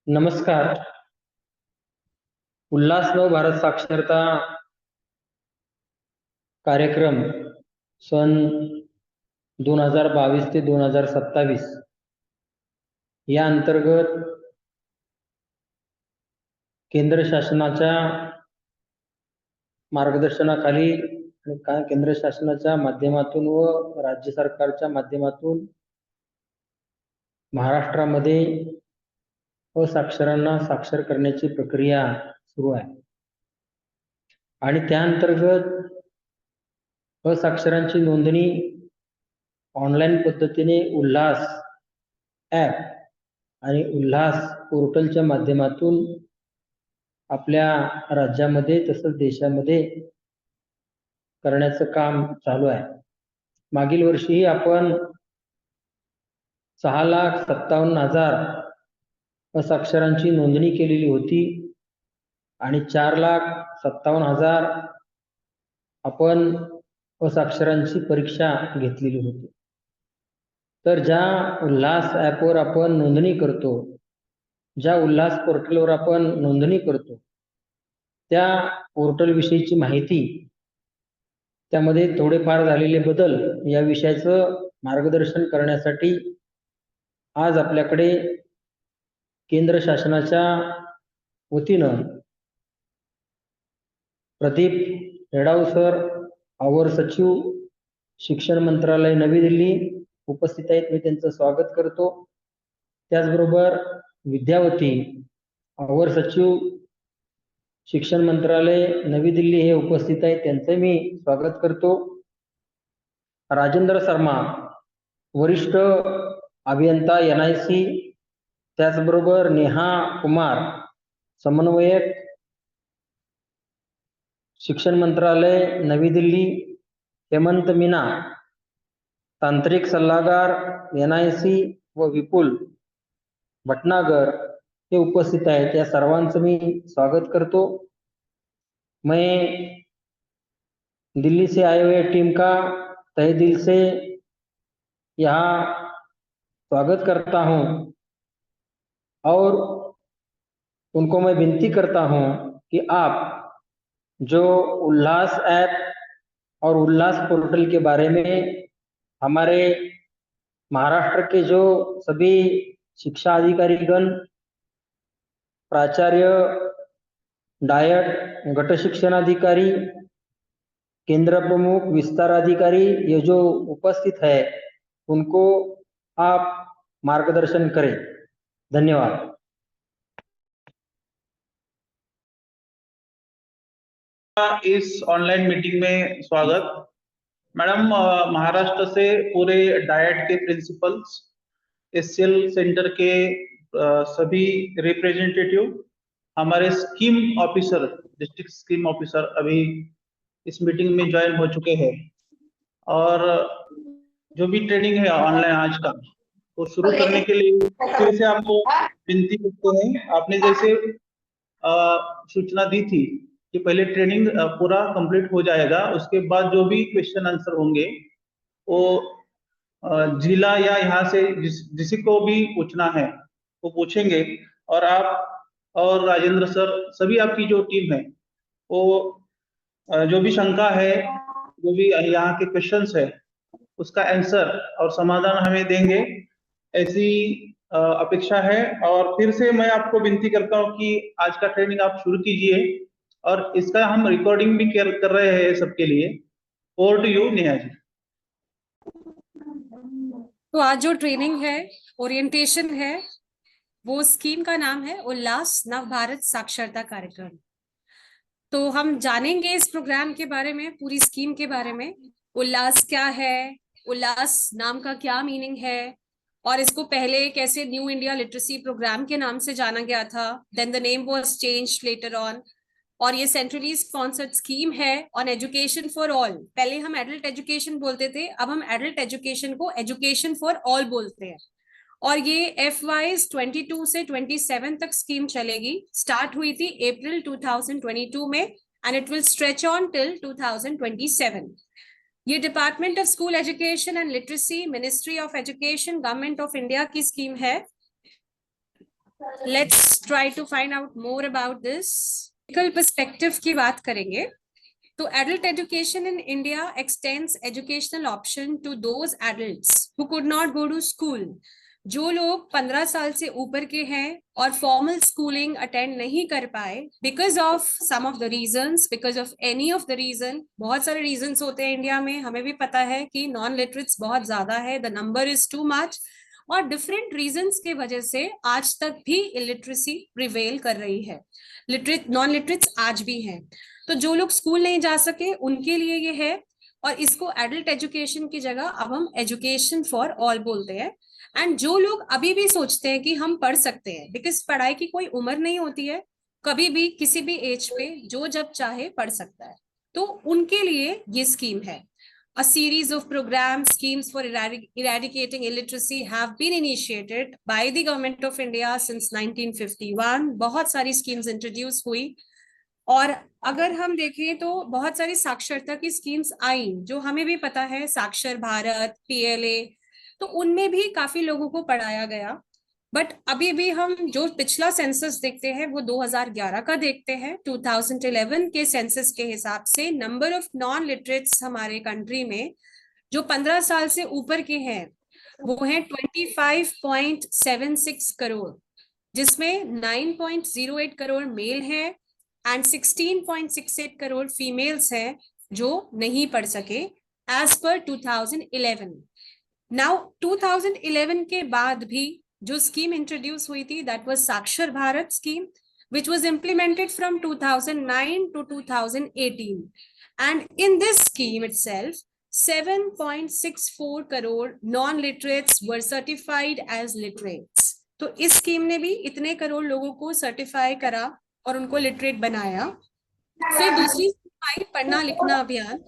नमस्कार. उल्हास नव भारत साक्षरता कार्यक्रम सन 2022 ते 2027 या अंतर्गत केंद्र शासनाच्या मार्गदर्शनाखाली केंद्र शासनाच्या माध्यमातून व राज्य सरकारच्या माध्यमातून महाराष्ट्रामध्ये असाक्षरांना साक्षर करण्याची प्रक्रिया सुरू आहे आणि त्या अंतर्गत असाक्षरांची नोंदणी ऑनलाईन पद्धतीने उल्हास ॲप आणि उल्हास पोर्टलच्या माध्यमातून आपल्या राज्यामध्ये तसंच देशामध्ये करण्याचं काम चालू आहे. मागील वर्षी आपण 6,57,000 असाक्षरांची नोंदणी केलेली होती आणि 4,57,000 आपण असाक्षरांची परीक्षा घेतलेली होती. तर ज्या उल्हास ॲपवर आपण नोंदणी करतो, ज्या उल्हास पोर्टलवर आपण नोंदणी करतो, त्या पोर्टलविषयीची माहिती, त्यामध्ये थोडेफार झालेले बदल या विषयाचं मार्गदर्शन करण्यासाठी आज आपल्याकडे केंद्र शासनाच्या वतीनं प्रदीप हेडाव सर, अवर सचिव, शिक्षण मंत्रालय नवी दिल्ली उपस्थित आहेत. मी त्यांचं स्वागत करतो. त्याचबरोबर विद्यावती, अवर सचिव, शिक्षण मंत्रालय नवी दिल्ली हे उपस्थित आहेत. त्यांचं मी स्वागत करतो. राजेंद्र शर्मा, वरिष्ठ अभियंता NIC, त्याचबरोबर नेहा कुमार, समन्वयक, शिक्षण मंत्रालय नवी दिल्ली, हेमंत मीना, तांत्रिक सल्लागार NIC व विपुल भटनागर हे उपस्थित आहेत. या सर्वांचं मी स्वागत करतो. मैं दिल्ली से आए हुए टीम का तहे दिल से यहाँ स्वागत करता हूँ और उनको मैं विनती करता हूँ कि आप जो उल्लास ऐप और उल्लास पोर्टल के बारे में हमारे महाराष्ट्र के जो सभी शिक्षा अधिकारीगण, प्राचार्य, डायट, गट शिक्षण अधिकारी, केंद्र प्रमुख, विस्तार अधिकारी, ये जो उपस्थित है, उनको आप मार्गदर्शन करें. धन्यवाद. इस ऑनलाइन मीटिंग में स्वागत. मैडम, महाराष्ट्र से पूरे डायट के प्रिंसिपल्स, SCL सेंटर के सभी रिप्रेजेंटेटिव, हमारे scheme officer, district scheme officer अभी इस मीटिंग में ज्वाइन हो चुके हैं और जो भी ट्रेनिंग है ऑनलाइन आज का, वो शुरू करने के लिए फिर से आपको विनती करते हैं. आपने जैसे सूचना दी थी कि पहले ट्रेनिंग पूरा कंप्लीट हो जाएगा, उसके बाद जो भी क्वेश्चन आंसर होंगे वो जिला या यहाँ से जिसी को भी पूछना है वो पूछेंगे और आप और राजेंद्र सर, सभी आपकी जो टीम है वो जो भी शंका है, जो भी यहाँ के क्वेश्चंस है, उसका आंसर और समाधान हमें देंगे, ऐसी अपेक्षा है. और फिर से मैं आपको विनती करता हूँ कि आज का ट्रेनिंग आप शुरू कीजिए और इसका हम रिकॉर्डिंग भी कर रहे हैं सबके लिए. Over to you Neha ji. तो आज जो ट्रेनिंग है, ओरिएंटेशन है, वो स्कीम का नाम है उल्लास नव भारत साक्षरता कार्यक्रम. तो हम जानेंगे इस प्रोग्राम के बारे में, पूरी स्कीम के बारे में. उल्लास क्या है, उल्लास नाम का क्या मीनिंग है, और इसको पहले कैसे न्यू इंडिया लिटरेसी प्रोग्राम के नाम से जाना गया था, then the name was changed later on, और ये सेंट्रली स्पॉन्सर्ड स्कीम है ऑन एजुकेशन फॉर ऑल. पहले हम एडल्ट एजुकेशन बोलते थे, अब हम एडल्ट एजुकेशन को एजुकेशन फॉर ऑल बोलते हैं. और ये FY 22 से 27 तक स्कीम चलेगी. स्टार्ट हुई थी अप्रैल 2022 में and it will stretch on till 2027. ये department of school education and literacy, ministry of education, government of India की स्कीम है. Let's try to find out more about this. Perspective की बात करेंगे तो adult education in India extends educational option to those adults who could not go to school. जो लोग 15 साल से ऊपर के हैं और फॉर्मल स्कूलिंग अटेंड नहीं कर पाए because of some of the reasons, because of any of the reason, बहुत सारे रीजंस होते हैं इंडिया में, हमें भी पता है कि नॉन लिटरेट्स बहुत ज्यादा है, the number is too much, और डिफरेंट रीजंस के वजह से आज तक भी इलिटरेसी प्रिवेल कर रही है, लिटरेट नॉन लिटरेट्स आज भी हैं। तो जो लोग स्कूल नहीं जा सके उनके लिए ये है, और इसको एडल्ट एजुकेशन की जगह अब हम एजुकेशन फॉर ऑल बोलते हैं। एंड जो लोग अभी भी सोचते हैं कि हम पढ़ सकते हैं, बिकॉज पढ़ाई की कोई उम्र नहीं होती है, कभी भी किसी भी एज पे जो जब चाहे पढ़ सकता है, तो उनके लिए ये स्कीम है। A series of programs, schemes for eradicating illiteracy have been initiated by the government of India since 1951. बहुत सारी schemes introduce हुई, और अगर हम देखें तो बहुत सारी साक्षरता की स्कीम्स आई जो हमें भी पता है, साक्षर भारत, पीएलए, तो उनमें भी काफी लोगों को पढ़ाया गया। बट अभी भी हम जो पिछला सेंसस देखते हैं वो 2011 का देखते हैं। 2011 के सेंसस के हिसाब से नंबर ऑफ नॉन लिटरेट्स हमारे कंट्री में जो 15 साल से ऊपर के हैं वो है 25.76 करोड़, जिसमें 9.08 करोड़ मेल है एंड 16.68 करोड़ फीमेल्स हैं जो नहीं पढ़ सके एज पर 2011। नाउ 2011 के बाद भी जो स्कीम इंट्रोड्यूस हुई थी दैट वाज साक्षर Bharat scheme, which was implemented from 2009 to 2018, and in this scheme itself 7.64 crore non-literates were certified as literates। तो इस स्कीम ने भी इतने करोड़ लोगों को सर्टिफाई करा और उनको लिटरेट बनाया। फिर दूसरी पढ़ना लिखना अभियान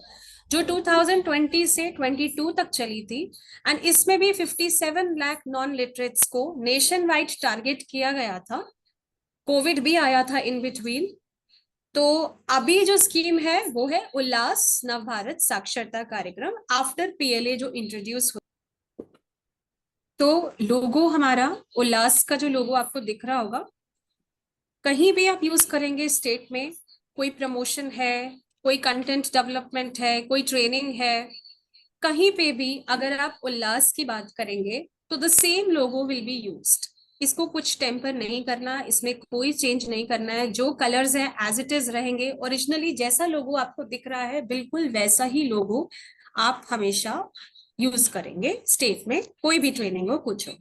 जो 2020 से 22 तक चली थी, एंड इसमें भी 57 लाख नॉन लिटरेट्स को नेशन वाइड टारगेट किया गया था। कोविड भी आया था इन बिटवीन। तो अभी जो स्कीम है वो है उल्लास नव भारत साक्षरता कार्यक्रम आफ्टर पीएलए जो इंट्रोड्यूस हुआ। तो लोगो हमारा उल्लास का जो लोगो आपको दिख रहा होगा, कहीं भी आप यूज करेंगे स्टेट में, कोई प्रमोशन है, कोई कंटेंट डेवलपमेंट है, कोई ट्रेनिंग है, कहीं पे भी अगर आप उल्लास की बात करेंगे तो the same logo will be used. इसको कुछ टेम्पर नहीं करना, इसमें कोई चेंज नहीं करना है, जो कलर्स हैं एज इट इज रहेंगे। ओरिजिनली जैसा लोगो आपको दिख रहा है बिल्कुल वैसा ही लोगो आप हमेशा यूज करेंगे स्टेट में, कोई भी ट्रेनिंग हो कुछ हो।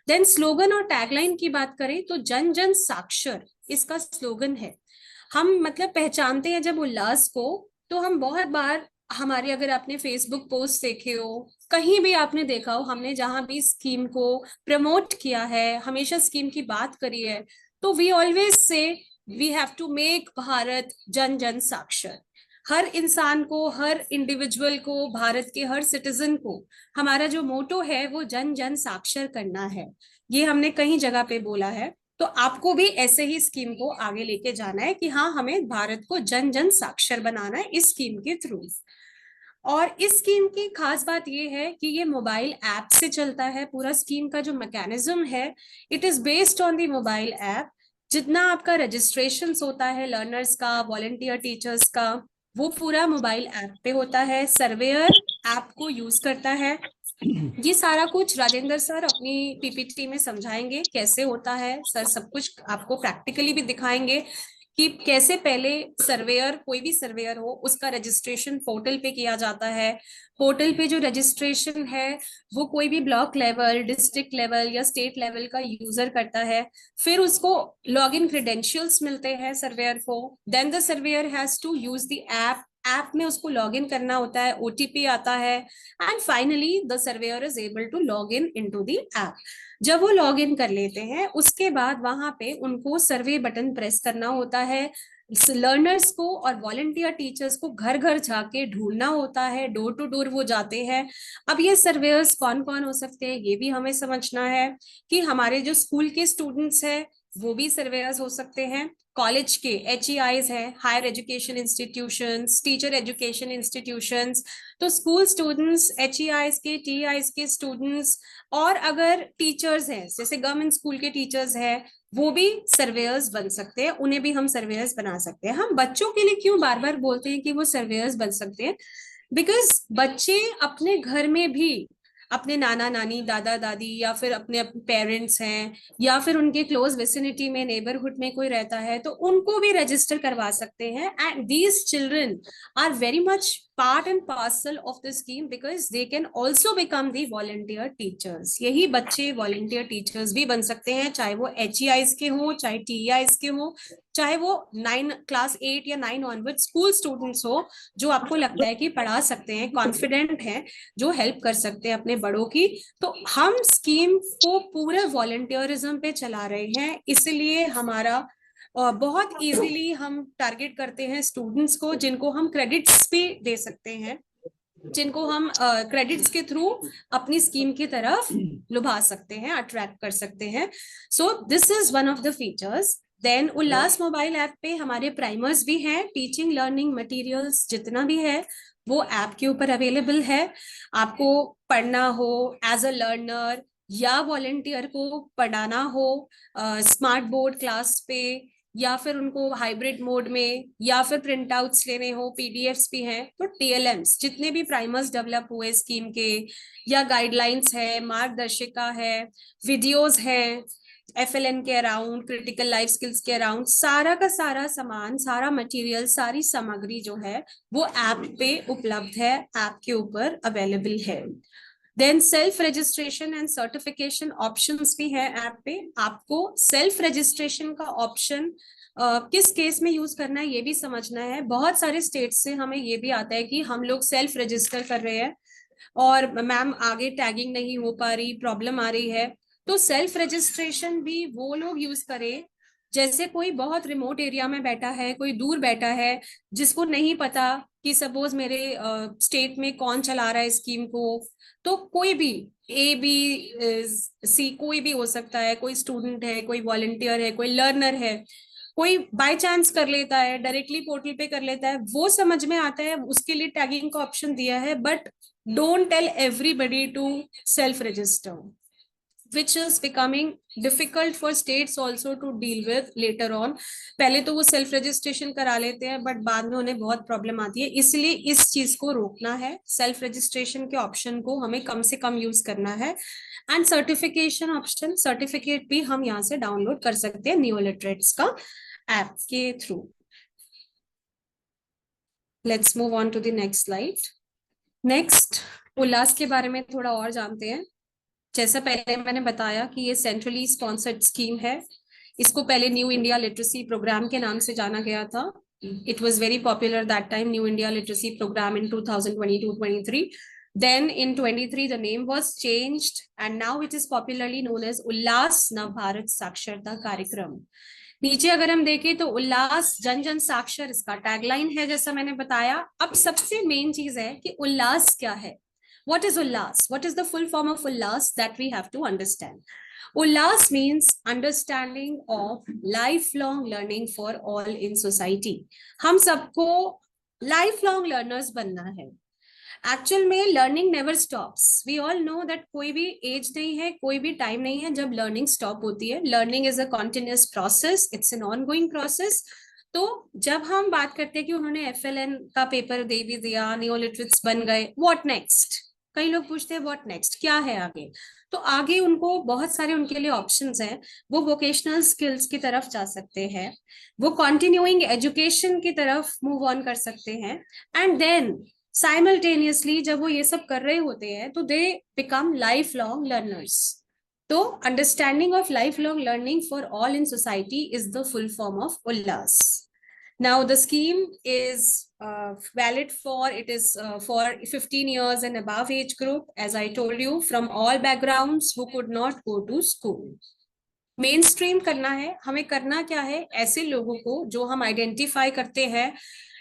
देन स्लोगन और टैगलाइन की बात करें तो जन जन साक्षर इसका स्लोगन है। हम मतलब पहचानते हैं जब उल्लास को, तो हम बहुत बार हमारे, अगर आपने फेसबुक पोस्ट देखे हो, कहीं भी आपने देखा हो, हमने जहां भी स्कीम को प्रमोट किया है, हमेशा स्कीम की बात करी है, तो वी ऑलवेज से we have to make Bharat जन जन साक्षर। हर इंसान को, हर इंडिविजुअल को, भारत के हर सिटीजन को हमारा जो मोटो है वो जन जन साक्षर करना है। ये हमने कई जगह पे बोला है, तो आपको भी ऐसे ही स्कीम को आगे लेके जाना है कि हाँ, हमें भारत को जन जन साक्षर बनाना है इस स्कीम के थ्रू। और इस स्कीम की खास बात ये है कि ये मोबाइल ऐप से चलता है। पूरा स्कीम का जो मैकेनिज्म है it is based on the mobile app. जितना आपका रजिस्ट्रेशन होता है लर्नर्स का, वॉलंटियर टीचर्स का, वो पूरा मोबाइल ऐप पे होता है। सर्वेयर ऐप को यूज करता है। ये सारा कुछ राजेंद्र सर अपनी पीपीटी में समझाएंगे कैसे होता है। सर सब कुछ आपको प्रैक्टिकली भी दिखाएंगे कि कैसे पहले सर्वेयर, कोई भी सर्वेयर हो, उसका रजिस्ट्रेशन पोर्टल पे किया जाता है। पोर्टल पे जो रजिस्ट्रेशन है वो कोई भी ब्लॉक लेवल, डिस्ट्रिक्ट लेवल या स्टेट लेवल का यूजर करता है। फिर उसको लॉग इन क्रेडेंशियल्स मिलते हैं सर्वेयर को। Then the surveyor has to use the app में उसको लॉग इन करना होता है, ओटीपी आता है, and finally the surveyor is able to log in into the app. जब वो लॉग इन कर लेते हैं उसके बाद वहां पे उनको सर्वे बटन प्रेस करना होता है। लर्नर्स को और वॉलंटियर टीचर्स को घर घर जाके ढूंढना होता है, डोर टू डोर वो जाते हैं। अब ये सर्वेयर्स कौन कौन हो सकते हैं ये भी हमें समझना है कि हमारे जो स्कूल के स्टूडेंट्स हैं वो भी सर्वेयर्स हो सकते हैं। कॉलेज के HEIs है, higher education institutions, teacher education institutions, तो स्कूल स्टूडेंट्स, HEIs के, TEIs के स्टूडेंट्स, और अगर टीचर्स हैं जैसे गवर्नमेंट स्कूल के टीचर्स हैं, वो भी सर्वेयर्स बन सकते हैं, उन्हें भी हम सर्वेयर्स बना सकते हैं। हम बच्चों के लिए क्यों बार बार बोलते हैं कि वो सर्वेयर्स बन सकते हैं? बिकॉज बच्चे अपने घर में भी अपने नाना नानी, दादा दादी, या फिर अपने पेरेंट्स हैं, या फिर उनके क्लोज विसिनिटी में, नेबरहुड में कोई रहता है, तो उनको भी रजिस्टर करवा सकते हैं। And these children are very much part and parcel of the scheme because they can also become the volunteer teachers. यही बच्चे वॉलंटियर टीचर्स भी बन सकते हैं, चाहे वो HEIs के हो, चाहे TEIs के हो, चाहे वो क्लास 8 या 9 ऑनवर्ड स्कूल स्टूडेंट्स हो, जो आपको लगता है कि पढ़ा सकते हैं, कॉन्फिडेंट हैं, जो हेल्प कर सकते हैं अपने बड़ों की। तो हम स्कीम को पूरे वॉलंटियरिज्म पे चला रहे हैं, इसलिए हमारा बहुत इजीली हम टारगेट करते हैं स्टूडेंट्स को, जिनको हम क्रेडिट्स भी दे सकते हैं, जिनको हम क्रेडिट्स के थ्रू अपनी स्कीम की तरफ लुभा सकते हैं, अट्रैक्ट कर सकते हैं। So this is one of the features. Then Ullas mobile app पे हमारे प्राइमर्स भी हैं, टीचिंग लर्निंग मटेरियल्स जितना भी है वो ऐप के ऊपर अवेलेबल है। आपको पढ़ना हो एज अ लर्नर, या वॉलंटियर को पढ़ाना हो स्मार्ट बोर्ड क्लास पे, या फिर उनको हाइब्रिड मोड में, या फिर प्रिंट आउट्स लेने हो, PDFs भी हैं, तो TLMs जितने भी प्राइमर्स डेवलप हुए स्कीम के, या गाइडलाइंस है, मार्गदर्शिका है, वीडियोस है FLN के अराउंड, क्रिटिकल लाइफ स्किल्स के अराउंड, सारा का सारा सामान, सारा मटेरियल, सारी सामग्री जो है वो ऐप पे उपलब्ध है, ऐप के ऊपर अवेलेबल है। Then self registration and certification options भी है ऐप पे। आपको सेल्फ रजिस्ट्रेशन का ऑप्शन किस केस में यूज करना है ये भी समझना है। बहुत सारे स्टेट से हमें ये भी आता है कि हम लोग सेल्फ रजिस्टर कर रहे हैं और मैम आगे टैगिंग नहीं हो पा रही, प्रॉब्लम आ रही है। तो सेल्फ रजिस्ट्रेशन भी वो लोग यूज करें जैसे कोई बहुत रिमोट एरिया में बैठा है, कोई दूर बैठा है, जिसको नहीं पता कि सपोज मेरे स्टेट में कौन चला रहा है स्कीम को, तो कोई भी ABC कोई भी हो सकता है, कोई स्टूडेंट है, कोई वॉलंटियर है, कोई लर्नर है, कोई बाय चांस कर लेता है, डायरेक्टली पोर्टल पे कर लेता है, वो समझ में आता है, उसके लिए टैगिंग का ऑप्शन दिया है। But don't tell everybody to self register, which is becoming difficult for states also to deal with later on। पहले तो वो सेल्फ रजिस्ट्रेशन करा लेते हैं बट बाद में उन्हें बहुत प्रॉब्लम आती है, इसलिए इस चीज को रोकना है। सेल्फ रजिस्ट्रेशन के ऑप्शन को हमें कम से कम यूज करना है। एंड सर्टिफिकेशन ऑप्शन, सर्टिफिकेट भी हम यहाँ से डाउनलोड कर सकते हैं नियोलिटरेट्स का ऐप के through. Let's move on to the next slide. Next Ullas के बारे में थोड़ा और जानते हैं। जैसा पहले मैंने बताया कि ये सेंट्रली स्पॉन्सर्ड स्कीम है। इसको पहले न्यू इंडिया लिटरेसी प्रोग्राम के नाम से जाना गया था। It was very popular that time, new India literacy programme in 2022-23। Then in 23 the name was changed and now it is popularly known as उल्लास नव भारत साक्षरता कार्यक्रम। नीचे अगर हम देखें तो उल्लास जन जन साक्षर इसका टैगलाइन है, जैसा मैंने बताया। अब सबसे मेन चीज है कि उल्लास क्या है। What is Ullas? What is the full form of Ullas that we have to understand? Ullas means understanding of lifelong learning for all in society. हम सबको lifelong learners बनना है। एक्चुअल में learning never stops. We all know that कोई भी as नहीं है, कोई भी टाइम नहीं है जब लर्निंग स्टॉप होती है। Learning is a continuous process, it's an ongoing process. तो जब हम बात करते हैं कि उन्होंने FLN का पेपर दे भी दिया, नियोलिटरेट्स बन गए, व्हाट नेक्स्ट? कई लोग पूछते हैं व्हाट नेक्स्ट, क्या है आगे? तो आगे उनको बहुत सारे उनके लिए ऑप्शंस हैं। वो वोकेशनल स्किल्स की तरफ जा सकते हैं, वो कंटिन्यूइंग एजुकेशन की तरफ मूव ऑन कर सकते हैं, एंड देन साइमल्टेनियसली जब वो ये सब कर रहे होते हैं तो they become lifelong learners. तो understanding of lifelong learning for all in society is the full form of Ullas. Now the scheme is valid for, it is for 15 years and above age group, as I told you, from all backgrounds who could not go to school. Main stream करना है हमें। करना क्या है, ऐसे लोगों को जो हम आइडेंटिफाई करते हैं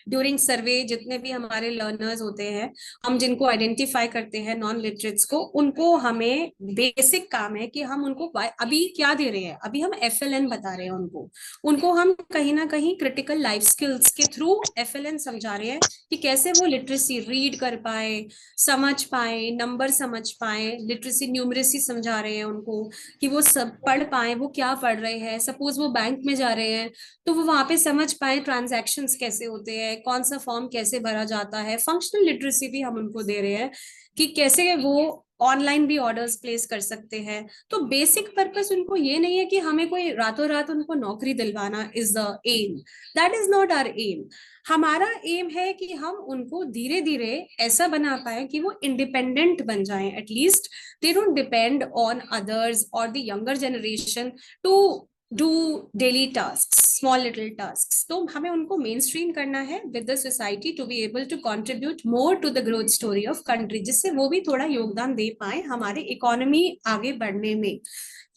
ड्यूरिंग सर्वे जितने भी हमारे लर्नर्स होते हैं, हम जिनको आइडेंटिफाई करते हैं नॉन लिटरेट्स को, उनको हमें बेसिक काम है कि हम उनको अभी क्या दे रहे हैं, अभी हम FLN बता रहे हैं उनको, उनको हम कहीं ना कहीं क्रिटिकल लाइफ स्किल्स के थ्रू FLN समझा रहे हैं कि कैसे वो लिटरेसी रीड कर पाए, समझ पाए, नंबर समझ पाए, लिटरेसी न्यूमरेसी समझा रहे हैं उनको कि वो सब पढ़ पाए, वो क्या पढ़ रहे हैं। सपोज वो बैंक में जा रहे हैं तो वो वहां पे समझ पाए ट्रांजैक्शंस कैसे होते हैं, कौन सा फॉर्म कैसे भरा जाता है। फंक्शनल लिटरेसी भी हम उनको दे रहे हैं कि कैसे वो ऑनलाइन भी ऑर्डर्स प्लेस कर सकते हैं। तो बेसिक पर्पस उनको ये नहीं है कि हमें कोई रातों रात उनको नौकरी दिलवाना is the aim, that is not our aim. हमारा एम है कि हम उनको धीरे धीरे ऐसा बना पाए कि वो इंडिपेंडेंट बन जाएं, at least they don't depend on others और the younger generation to do daily task, small little task. तो हमें उनको मेन स्ट्रीम करना है with the society to be able to contribute more to the growth story of country, जिससे वो भी थोड़ा योगदान दे पाए हमारे इकोनॉमी आगे बढ़ने में।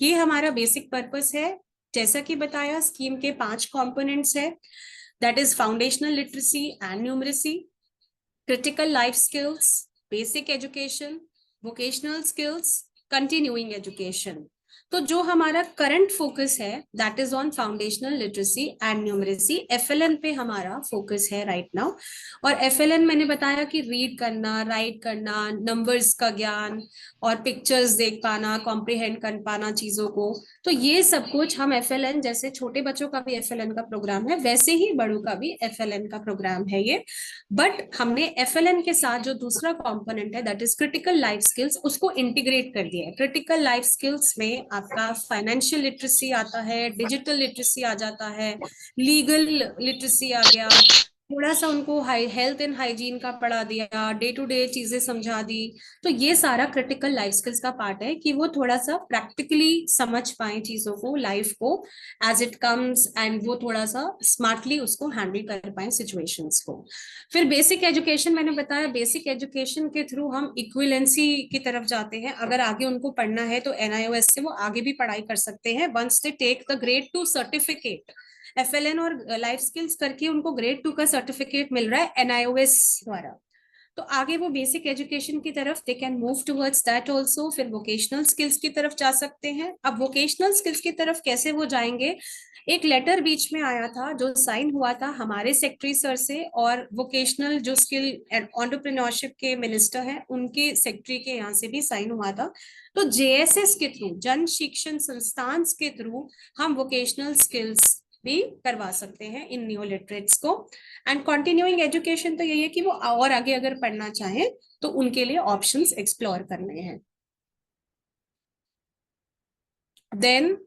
ये हमारा बेसिक पर्पस है। जैसा कि बताया, स्कीम के 5 कंपोनेंट्स है, that is foundational literacy and numeracy, critical life skills, basic education, vocational skills, continuing education। तो जो हमारा करंट फोकस है that is on foundational literacy and numeracy, FLN पे हमारा फोकस है राइट नाउ। और FLN मैंने बताया कि रीड करना, राइट करना, नंबर्स का ज्ञान और पिक्चर्स देख पाना, कॉम्प्रिहेंड कर पाना चीजों को, तो ये सब कुछ हम FLN, जैसे छोटे बच्चों का भी FLN का प्रोग्राम है वैसे ही बड़ों का भी FLN का प्रोग्राम है ये। बट हमने FLN के साथ जो दूसरा कंपोनेंट है that is critical life skills, उसको इंटीग्रेट कर दिया है। क्रिटिकल लाइफ स्किल्स में आपका फाइनेंशियल लिटरेसी आता है, डिजिटल लिटरेसी आ जाता है, लीगल लिटरेसी आ गया, थोड़ा सा उनको हेल्थ एंड हाइजीन का पढ़ा दिया, डे टू डे चीजें समझा दी। तो ये सारा क्रिटिकल लाइफ स्किल्स का पार्ट है कि वो थोड़ा सा प्रैक्टिकली समझ पाए चीजों को, लाइफ को एज इट कम्स, एंड वो थोड़ा सा स्मार्टली उसको हैंडल कर पाए सिचुएशंस को। फिर बेसिक एजुकेशन मैंने बताया, बेसिक एजुकेशन के थ्रू हम इक्विवेलेंसी की तरफ जाते हैं। अगर आगे उनको पढ़ना है तो NIOS से वो आगे भी पढ़ाई कर सकते हैं once they take the grade 2 certificate. FLN और लाइफ स्किल्स करके उनको ग्रेड 2 का सर्टिफिकेट मिल रहा है NIOS द्वारा। तो आगे वो बेसिक एजुकेशन की तरफ they can move towards that also. फिर वोकेशनल स्किल्स की तरफ जा सकते हैं। अब वोकेशनल स्किल्स की तरफ कैसे वो जाएंगे, एक लेटर बीच में आया था जो साइन हुआ था हमारे सेक्रेटरी सर से और वोकेशनल जो स्किल एंड एंटरप्रेन्योरशिप के मिनिस्टर हैं उनके सेक्रेटरी के यहाँ से भी साइन हुआ था। तो JSS के थ्रू, जन शिक्षण संस्थान के थ्रू, हम वोकेशनल स्किल्स भी करवा सकते हैं इन न्यू लिटरेट्स को। एंड कंटिन्यूइंग एजुकेशन तो यही है कि वो और आगे अगर पढ़ना चाहें तो उनके लिए ऑप्शंस एक्सप्लोर करने हैं। देन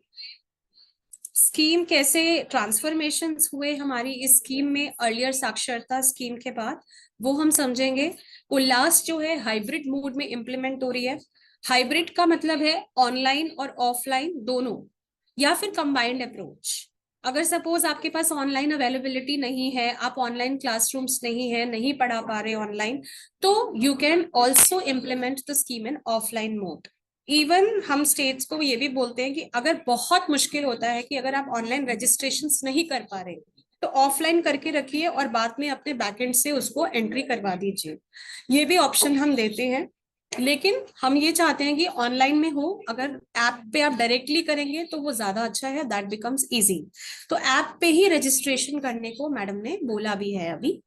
स्कीम कैसे ट्रांसफॉर्मेशंस हुए हमारी इस स्कीम में अर्लियर साक्षरता स्कीम के बाद, वो हम समझेंगे। उल्लास जो है हाइब्रिड मोड में इंप्लीमेंट हो रही है। हाइब्रिड का मतलब है ऑनलाइन और ऑफलाइन दोनों, या फिर कंबाइंड अप्रोच। अगर सपोज आपके पास ऑनलाइन अवेलेबिलिटी नहीं है, आप ऑनलाइन क्लासरूम्स नहीं है, नहीं पढ़ा पा रहे ऑनलाइन, तो you can also implement the scheme in offline mode. Even हम स्टेट्स को ये भी बोलते हैं कि अगर बहुत मुश्किल होता है कि अगर आप ऑनलाइन रजिस्ट्रेशन नहीं कर पा रहे तो ऑफलाइन करके रखिए और बाद में अपने बैकएंड से उसको एंट्री करवा दीजिए, ये भी ऑप्शन हम देते हैं। लेकिन हम ये चाहते हैं कि ऑनलाइन में हो, अगर ऐप पे आप डायरेक्टली करेंगे तो वो ज्यादा अच्छा है, दैट बिकम्स इजी। तो ऐप पे ही रजिस्ट्रेशन करने को मैडम ने बोला भी है अभी,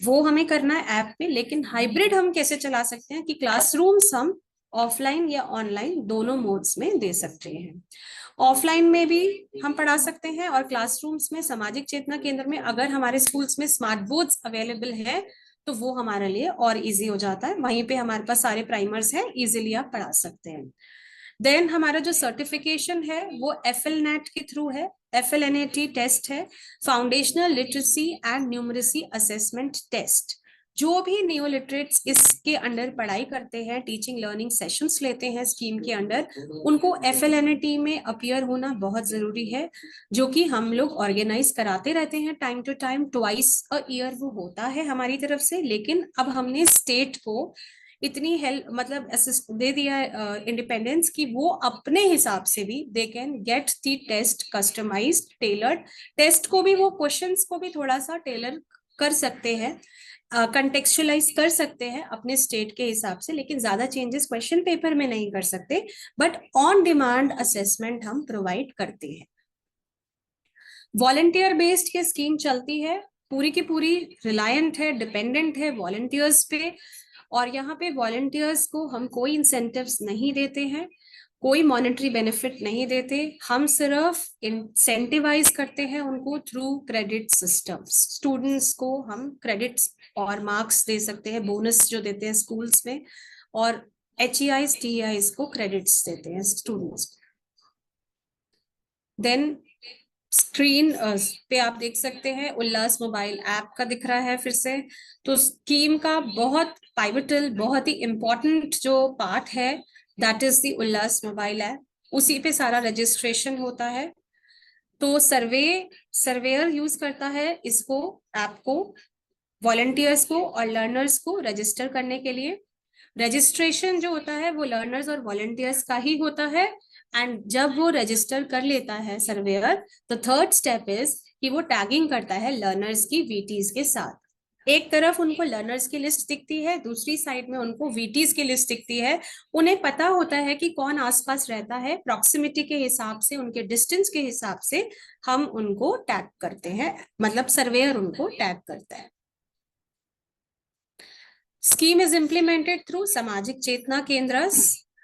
वो हमें करना है ऐप पे। लेकिन हाइब्रिड हम कैसे चला सकते हैं कि क्लासरूम्स हम ऑफलाइन या ऑनलाइन दोनों मोड्स में दे सकते हैं। ऑफलाइन में भी हम पढ़ा सकते हैं और क्लासरूम्स में सामाजिक चेतना केंद्र में अगर हमारे स्कूल्स में स्मार्ट बोर्ड्स अवेलेबल है तो वो हमारे लिए और इजी हो जाता है। वहीं पे हमारे पास सारे प्राइमर्स हैं, इजीली आप पढ़ा सकते हैं। देन हमारा जो सर्टिफिकेशन है वो FLNAT के थ्रू है। FLNAT टेस्ट है, foundational literacy and numeracy assessment test. जो भी न्यू लिटरेट्स इसके अंडर पढ़ाई करते हैं, टीचिंग लर्निंग सेशंस लेते हैं स्कीम के अंडर, उनको FLNAT में अपीयर होना बहुत जरूरी है, जो कि हम लोग ऑर्गेनाइज कराते रहते हैं time to time, twice a year वो होता है हमारी तरफ से। लेकिन अब हमने स्टेट को इतनी हेल्प मतलब असिस्ट दे दिया इंडिपेंडेंस कि वो अपने हिसाब से भी they can get the test customised tailored test को भी, वो क्वेश्चंस को भी थोड़ा सा टेलर कर सकते हैं, कंटेक्चुअलाइज कर सकते हैं अपने स्टेट के हिसाब से, लेकिन ज्यादा चेंजेस क्वेश्चन पेपर में नहीं कर सकते, बट ऑन डिमांड असेसमेंट हम प्रोवाइड करते हैं। वॉलंटियर बेस्ड के स्कीम चलती है, पूरी की पूरी रिलायंट है, डिपेंडेंट है वॉलंटियर्स पे, और यहाँ पे वॉलंटियर्स को हम कोई इंसेंटिव्स नहीं देते हैं, कोई मॉनेटरी बेनिफिट नहीं देते, हम सिर्फ इंसेंटिवाइज करते हैं उनको थ्रू क्रेडिट सिस्टम्स। स्टूडेंट्स को हम क्रेडिट्स और मार्क्स दे सकते हैं, बोनस जो देते हैं स्कूल्स में, और HEIs TEIs को क्रेडिट्स देते हैं स्टूडेंट्स। देन स्क्रीन पे आप देख सकते हैं उल्लास मोबाइल ऐप का दिख रहा है फिर से। तो स्कीम का बहुत पाइवटल, बहुत ही इंपॉर्टेंट जो पार्ट है, that is the Ullas mobile app. उसी पे सारा रजिस्ट्रेशन होता है। तो सर्वेयर यूज करता है इसको, ऐप को, वॉलंटियर्स को और लर्नर्स को रजिस्टर करने के लिए। रजिस्ट्रेशन जो होता है वो लर्नर्स और वॉलंटियर्स का ही होता है, एंड जब वो रजिस्टर कर लेता है सर्वेयर, तो थर्ड स्टेप इज कि वो टैगिंग करता है लर्नर्स की VTs के साथ। एक तरफ उनको लर्नर्स की लिस्ट दिखती है, दूसरी साइड में उनको VTs की लिस्ट दिखती है। उन्हें पता होता है कि कौन आसपास रहता है, प्रॉक्सिमिटी के हिसाब से, उनके डिस्टेंस के हिसाब से हम उनको टैग करते हैं, मतलब सर्वेयर उनको टैग करता है। स्कीम इज इम्प्लीमेंटेड थ्रू सामाजिक चेतना केंद्र।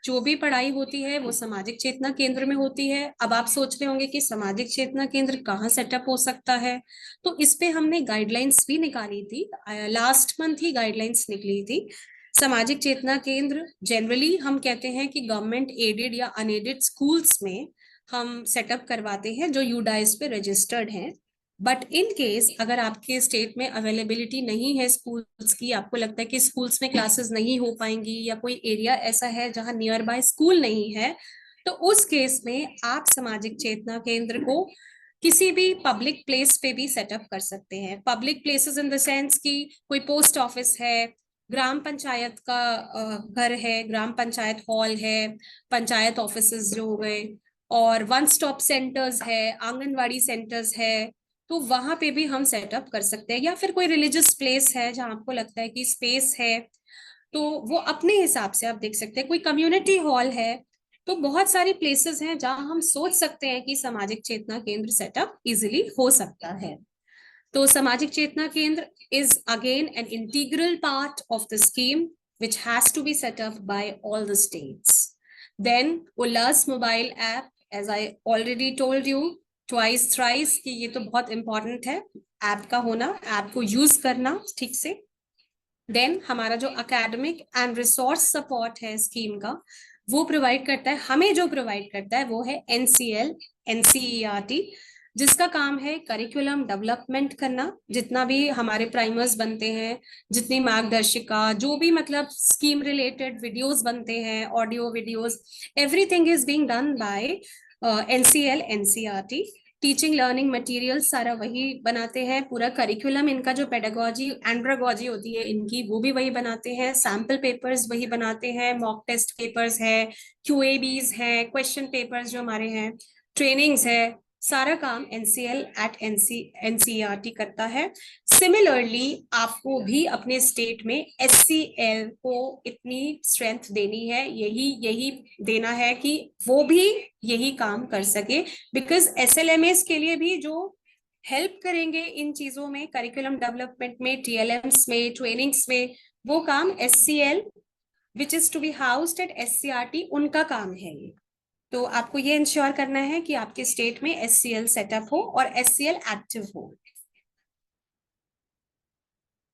जो भी पढ़ाई होती है वो सामाजिक चेतना केंद्र में होती है। अब आप सोच रहे होंगे कि सामाजिक चेतना केंद्र कहाँ सेटअप हो सकता है, तो इस पे हमने गाइडलाइंस भी निकाली थी, लास्ट मंथ ही गाइडलाइंस निकली थी। सामाजिक चेतना केंद्र जनरली हम कहते हैं कि गवर्नमेंट एडेड या अनएडेड स्कूल्स में हम सेटअप करवाते हैं जो यूडाइस पे रजिस्टर्ड हैं। बट इन केस अगर आपके स्टेट में अवेलेबिलिटी नहीं है स्कूल्स की, आपको लगता है कि स्कूल्स में क्लासेस नहीं हो पाएंगी, या कोई एरिया ऐसा है जहां नियर बाय स्कूल नहीं है, तो उस केस में आप सामाजिक चेतना केंद्र को किसी भी पब्लिक प्लेस पे भी सेटअप कर सकते हैं। Public places in the sense कि कोई पोस्ट ऑफिस है, ग्राम पंचायत का घर है, ग्राम पंचायत हॉल है, पंचायत ऑफिसेज जो हो गए, और वन स्टॉप सेंटर्स है, आंगनवाड़ी सेंटर्स है, तो वहां पे भी हम सेटअप कर सकते हैं। या फिर कोई रिलीजियस प्लेस है जहां आपको लगता है कि स्पेस है, तो वो अपने हिसाब से आप देख सकते हैं। कोई कम्युनिटी हॉल है, तो बहुत सारी प्लेसेस हैं जहां हम सोच सकते हैं कि सामाजिक चेतना केंद्र सेटअप इजिली हो सकता है। तो सामाजिक चेतना केंद्र is again an integral part of the scheme which has to be set up by all the states. Then Ullas mobile app, as I already told you twice thrice कि ये तो बहुत इंपॉर्टेंट है ऐप का होना, app को use करना ठीक से। देन हमारा जो एकेडमिक एंड रिसोर्स सपोर्ट है स्कीम का, वो प्रोवाइड करता है, हमें जो प्रोवाइड करता है वो है NCL NCERT, जिसका काम है करिकुलम डेवलपमेंट करना। जितना भी हमारे प्राइमर्स बनते हैं, जितनी मार्गदर्शिका, जो भी मतलब स्कीम रिलेटेड वीडियोस बनते हैं, audio videos, everything is being done by NCL NCERT। Teaching learning material सारा वही बनाते हैं, पूरा करिकुलम इनका जो पेडागोजी एंड्रागोजी होती है इनकी, वो भी वही बनाते हैं, सैम्पल पेपर्स वही बनाते हैं, मॉक टेस्ट पेपर्स है, QABs है, क्वेश्चन पेपर्स जो हमारे हैं, ट्रेनिंग्स है, सारा काम NCL at NCERT करता है। सिमिलरली आपको भी अपने स्टेट में SCL को इतनी स्ट्रेंथ देनी है, यही देना है कि वो भी यही काम कर सके, बिकॉज SLMAs के लिए भी जो हेल्प करेंगे इन चीजों में, करिकुलम डेवलपमेंट में, TLMs में, ट्रेनिंग्स में, वो काम SCL which is to be housed at SCERT उनका काम है ये। तो आपको ये इंश्योर करना है कि आपके स्टेट में SCL सेटअप हो और SCL एक्टिव हो।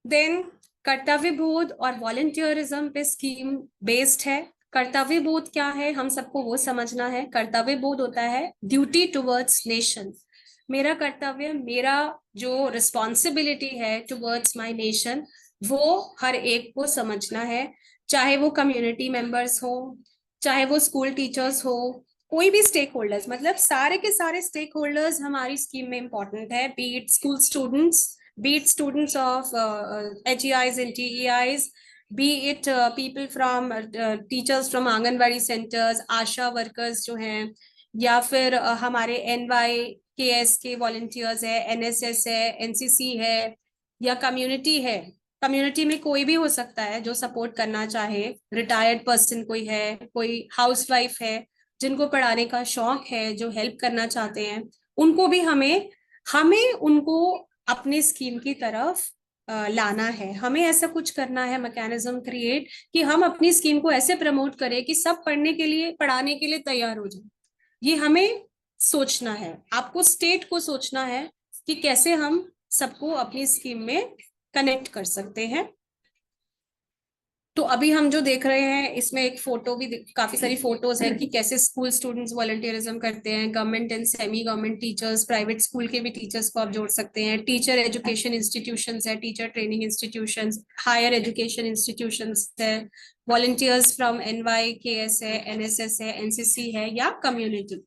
देन कर्तव्य बोध और वॉलंटियरिज्म पे स्कीम बेस्ड है। कर्तव्य बोध क्या है, हम सबको वो समझना है। कर्तव्य बोध होता है ड्यूटी टुवर्ड्स नेशन, मेरा कर्तव्य, मेरा जो रिस्पॉन्सिबिलिटी है टुवर्ड्स माय नेशन, वो हर एक को समझना है, चाहे वो कम्युनिटी मेंबर्स हो, चाहे वो स्कूल टीचर्स हो, कोई भी स्टेक होल्डर्स, मतलब सारे के सारे स्टेक होल्डर्स हमारी स्कीम में इंपॉर्टेंट है, B it school students, be it students of HEIs and TEIs, be it people from teachers from anganwadi centers, Asha workers जो हैं, या फिर हमारे NYKS के वॉलंटियर्स है, NSS है, NCC है, या कम्युनिटी है, कम्युनिटी में कोई भी हो सकता है जो सपोर्ट करना चाहे, रिटायर्ड पर्सन कोई है, कोई हाउसवाइफ है जिनको पढ़ाने का शौक है, जो हेल्प करना चाहते हैं, उनको भी हमें हमें उनको अपने स्कीम की तरफ लाना है। हमें ऐसा कुछ करना है, मैकेनिज्म क्रिएट, कि हम अपनी स्कीम को ऐसे प्रमोट करें कि सब पढ़ने के लिए, पढ़ाने के लिए तैयार हो जाए। ये हमें सोचना है, आपको स्टेट को सोचना है कि कैसे हम सबको अपनी स्कीम में कनेक्ट कर सकते हैं। तो अभी हम जो देख रहे हैं इसमें एक फोटो भी, काफी सारी फोटोज है कि कैसे स्कूल स्टूडेंट्स वॉलंटियरिज्म करते हैं। Government and semi government teachers, private school के भी टीचर्स को आप जोड़ सकते हैं। टीचर एजुकेशन इंस्टीट्यूशंस है, teacher training institutions, higher education institutions है, वॉलंटियर्स फ्रॉम NYKS है, NSS है, NCC है, या कम्युनिटी।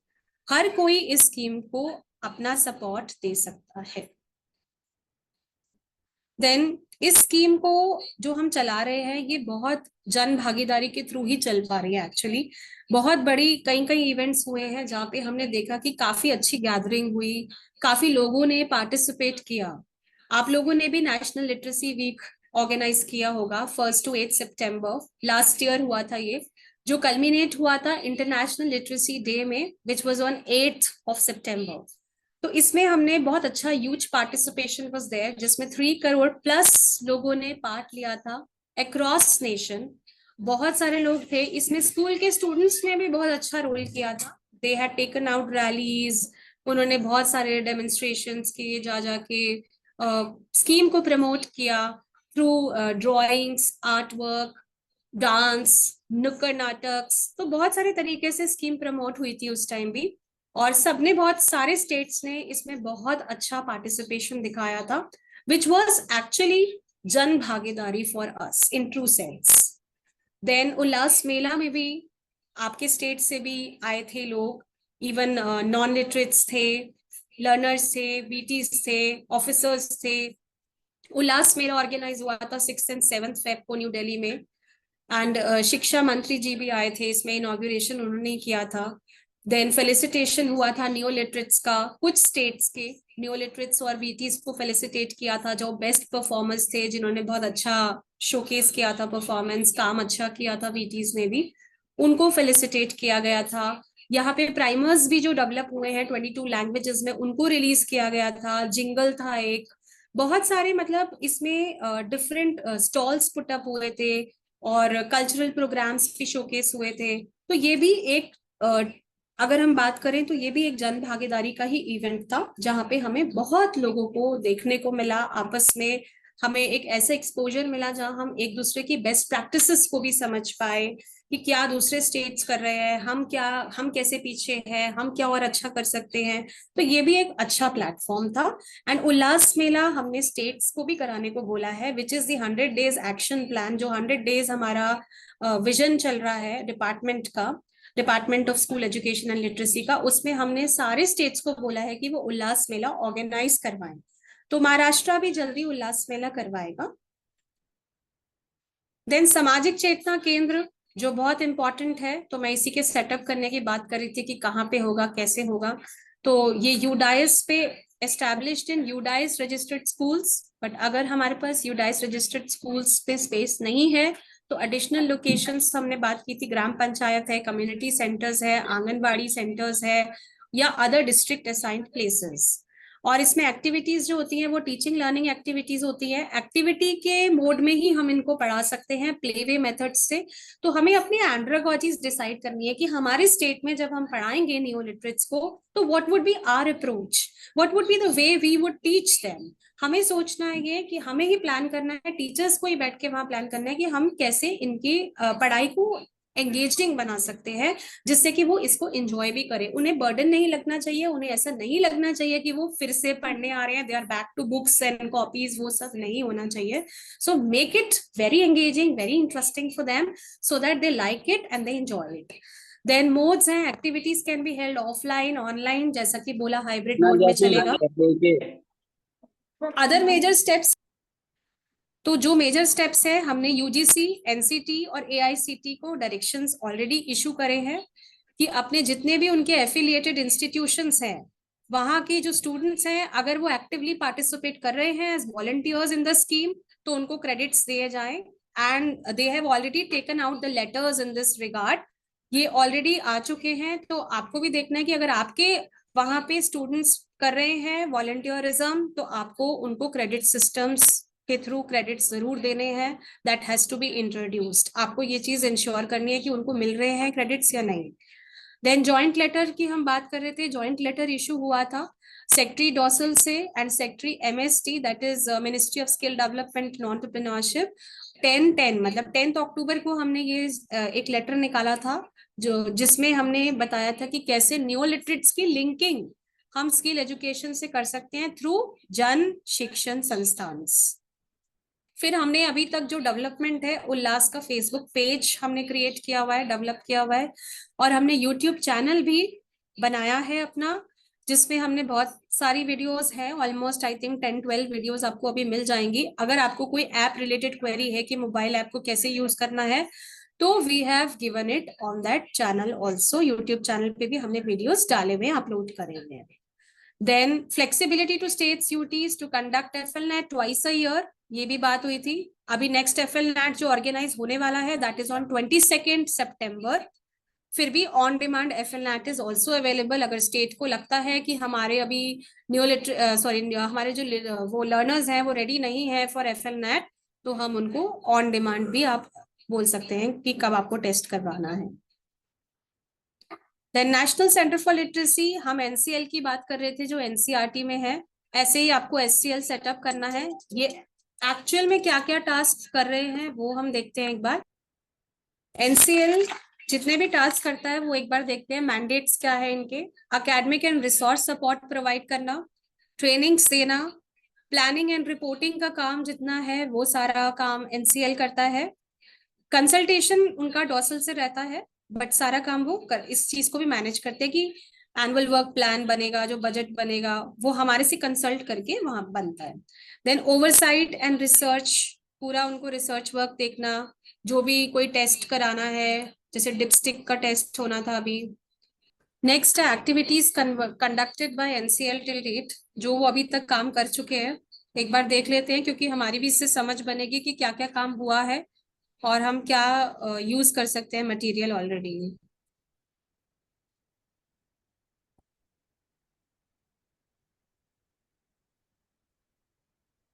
हर कोई इस स्कीम को अपना सपोर्ट दे सकता है। देन इस स्कीम को जो हम चला रहे हैं ये बहुत जन भागीदारी के थ्रू ही चल पा रही है। एक्चुअली बहुत बड़ी कई कई इवेंट्स हुए हैं जहाँ पे हमने देखा कि काफी अच्छी गैदरिंग हुई, काफी लोगों ने पार्टिसिपेट किया। आप लोगों ने भी नेशनल लिटरेसी वीक ऑर्गेनाइज किया होगा 1 to 8 सितंबर, लास्ट ईयर हुआ था ये, जो कल्मिनेट हुआ था इंटरनेशनल लिटरेसी डे में, विच वाज ऑन 8 सितंबर। तो इसमें हमने बहुत अच्छा ह्यूज पार्टिसिपेशन वाज देयर, जिसमें 3 करोड़ प्लस लोगों ने पार्ट लिया था अक्रॉस नेशन। बहुत सारे लोग थे इसमें, स्कूल के स्टूडेंट्स ने भी बहुत अच्छा रोल किया था। They had taken out rallies, उन्होंने बहुत सारे डेमोन्स्ट्रेशंस किए, जा जाके स्कीम को प्रमोट किया through drawings, art work, dance, नुक्कड़ नाटक। तो बहुत सारे तरीके से स्कीम प्रमोट हुई थी उस टाइम भी, और सबने, बहुत सारे स्टेट्स ने इसमें बहुत अच्छा पार्टिसिपेशन दिखाया था, which was actually Jan Bhagidari for us in true sense. Then Ullas Mela में भी आपके स्टेट से भी आए थे लोग, इवन नॉन लिटरेट्स थे, लर्नर्स थे, बीटीज थे, ऑफिसर्स थे। उल्लास मेला ऑर्गेनाइज हुआ था 6 और 7 फेब को न्यू दिल्ली में, एंड शिक्षा मंत्री जी भी आए थे इसमें, इनॉग्रेशन उन्होंने किया था। देन फेलिसिटेशन हुआ था न्यू लिटरेट्स का, कुछ स्टेट्स के न्यू लिटरेट्स और बीटीज को फेलिसिटेट किया था, जो बेस्ट परफॉर्मर्स थे, जिन्होंने बहुत अच्छा शोकेस किया था परफॉर्मेंस, काम अच्छा किया था बीटीज ने भी, उनको फेलिसिटेट किया गया था। यहाँ पे प्राइमर्स भी जो डेवलप हुए हैं 22 लैंग्वेजेस में, उनको रिलीज किया गया था। जिंगल था एक, बहुत सारे, मतलब इसमें डिफरेंट स्टॉल्स पुटअप हुए थे और कल्चरल प्रोग्राम्स भी शोकेस हुए थे। तो ये भी एक अगर हम बात करें तो ये भी एक जन भागीदारी का ही इवेंट था, जहाँ पे हमें बहुत लोगों को देखने को मिला, आपस में हमें एक ऐसा एक्सपोजर मिला जहाँ हम एक दूसरे की बेस्ट प्रैक्टिसेस को भी समझ पाए कि क्या दूसरे स्टेट्स कर रहे हैं, हम कैसे पीछे हैं, हम क्या और अच्छा कर सकते हैं। तो ये भी एक अच्छा प्लेटफॉर्म था। एंड उल्लास मेला हमने स्टेट्स को भी कराने को बोला है, which is the 100 days action plan, जो 100 डेज हमारा विजन चल रहा है डिपार्टमेंट का, department of school education and literacy का। उसमें हमने सारे स्टेट्स को बोला है कि वो उल्लास मेला ऑर्गेनाइज करवाएं। तो महाराष्ट्र भी जल्दी उल्लास मेला करवाएगा। देन सामाजिक चेतना केंद्र, जो बहुत इंपॉर्टेंट है, तो मैं इसी के सेटअप करने की बात कर रही थी कि कहाँ पे होगा, कैसे होगा। तो ये यूडाइस पे established in UDISE registered schools, but अगर हमारे पास यूडाइस रजिस्टर्ड स्कूल्स पे स्पेस नहीं है तो एडिशनल लोकेशंस हमने बात की थी, ग्राम पंचायत है, कम्युनिटी सेंटर्स है, आंगनबाड़ी सेंटर्स है, या अदर डिस्ट्रिक्ट असाइंड प्लेसेस। और इसमें एक्टिविटीज जो होती हैं वो टीचिंग लर्निंग एक्टिविटीज होती है। एक्टिविटी के मोड में ही हम इनको पढ़ा सकते हैं, प्ले वे मेथड से। तो हमें अपनी एंड्रागॉजीज डिसाइड करनी है कि हमारे स्टेट में जब हम पढ़ाएंगे न्यू लिटरेट्स को, तो what would be our approach, what would be the way we would teach them. हमें सोचना है ये कि हमें ही प्लान करना है, टीचर्स को ही बैठ के वहां प्लान करना है कि हम कैसे इनकी पढ़ाई को एंगेजिंग बना सकते हैं, जिससे कि वो इसको एंजॉय भी करें। उन्हें बर्डन नहीं लगना चाहिए, उन्हें ऐसा नहीं लगना चाहिए कि वो फिर से पढ़ने आ रहे हैं, they are back to books and copies, वो सब नहीं होना चाहिए। So make it very engaging, very interesting for them, so that they like it and they enjoy it. Then modes हैं, activities can be held offline, online, जैसा कि बोला hybrid mode में चलेगा। अदर मेजर स्टेप्स, तो जो major steps है, हमने यूजीसी, एनसीटी और एआईसीटी को डायरेक्शंस ऑलरेडी इशू करे हैं कि अपने जितने भी उनके एफिलिएटेड इंस्टीट्यूशंस हैं वहाँ के जो स्टूडेंट्स हैं अगर वो एक्टिवली पार्टिसिपेट कर रहे हैं as volunteers in the scheme तो उनको क्रेडिट्स दिए जाएं, and they have already taken out the letters in this regard. ये ऑलरेडी आ चुके हैं, तो आपको भी देखना है कि अगर आपके वहां पे स्टूडेंट्स कर रहे हैं वॉलंटियरिज्म तो आपको उनको क्रेडिट सिस्टम्स के थ्रू क्रेडिट्स जरूर देने हैं। That has to be introduced. आपको ये चीज इंश्योर करनी है कि उनको मिल रहे हैं क्रेडिट्स या नहीं। देन जॉइंट लेटर की हम बात कर रहे थे। जॉइंट लेटर इशू हुआ था सेक्रेटरी डॉसल से and secretary MST, that is ministry of skill development and entrepreneurship. 10-10 मतलब 10 अक्टूबर को हमने ये एक लेटर निकाला था जो जिसमें हमने बताया था कि कैसे न्यू लिटरेट्स की लिंकिंग हम स्किल एजुकेशन से कर सकते हैं थ्रू जन शिक्षण संस्थान। फिर हमने अभी तक जो डेवलपमेंट है, उल्लास का फेसबुक पेज हमने क्रिएट किया हुआ है, डेवलप किया हुआ है, और हमने यूट्यूब चैनल भी बनाया है अपना, जिसमें हमने बहुत सारी वीडियोस है, ऑलमोस्ट आई थिंक 10-12 वीडियोस आपको अभी मिल जाएंगी। अगर आपको कोई ऐप रिलेटेड क्वेरी है कि मोबाइल ऐप को कैसे यूज करना है तो we have given it on that channel also. YouTube channel पे भी हमने वीडियोस डाले हुए अपलोड करे हुए हैं। Then flexibility to states UTs to conduct FLNAT twice a year, ये भी बात हुई थी। अभी नेक्स्ट एफएलनेट जो ऑर्गेनाइज होने वाला है दैट इज ऑन 22 सितंबर। फिर भी on demand FLNAT is also available. अगर स्टेट को लगता है कि हमारे अभी हमारे जो वो लर्नर्स हैं वो रेडी नहीं है फॉर एफएलनेट, तो हम उनको ऑन डिमांड भी आप बोल सकते हैं कि कब आपको टेस्ट करवाना है। Then national centre for literacy, हम एनसीएल की बात कर रहे थे जो एनसीईआरटी में है, ऐसे ही आपको एससीएल सेटअप करना है। ये एक्चुअल में क्या क्या टास्क कर रहे हैं वो हम देखते हैं एक बार। एनसीएल जितने भी टास्क करता है वो एक बार देखते हैं। मैंडेट्स क्या है इनके। Academic and resource support provide करना, ट्रेनिंग्स देना, प्लानिंग एंड रिपोर्टिंग का काम जितना है वो सारा काम एनसीएल करता है। कंसल्टेशन उनका डॉसल से रहता है, बट सारा काम वो इस चीज को भी मैनेज करते हैं कि एनुअल वर्क प्लान बनेगा, जो बजट बनेगा वो हमारे से कंसल्ट करके वहां बनता है। देन ओवरसाइट एंड रिसर्च, पूरा उनको रिसर्च वर्क देखना, जो भी कोई टेस्ट कराना है, जैसे डिपस्टिक का टेस्ट होना था अभी। नेक्स्ट है activities conducted by NCL till date, जो वो अभी तक काम कर चुके हैं एक बार देख लेते हैं, क्योंकि हमारी भी इससे समझ बनेगी कि क्या क्या काम हुआ है और हम क्या यूज कर सकते हैं मटेरियल ऑलरेडी।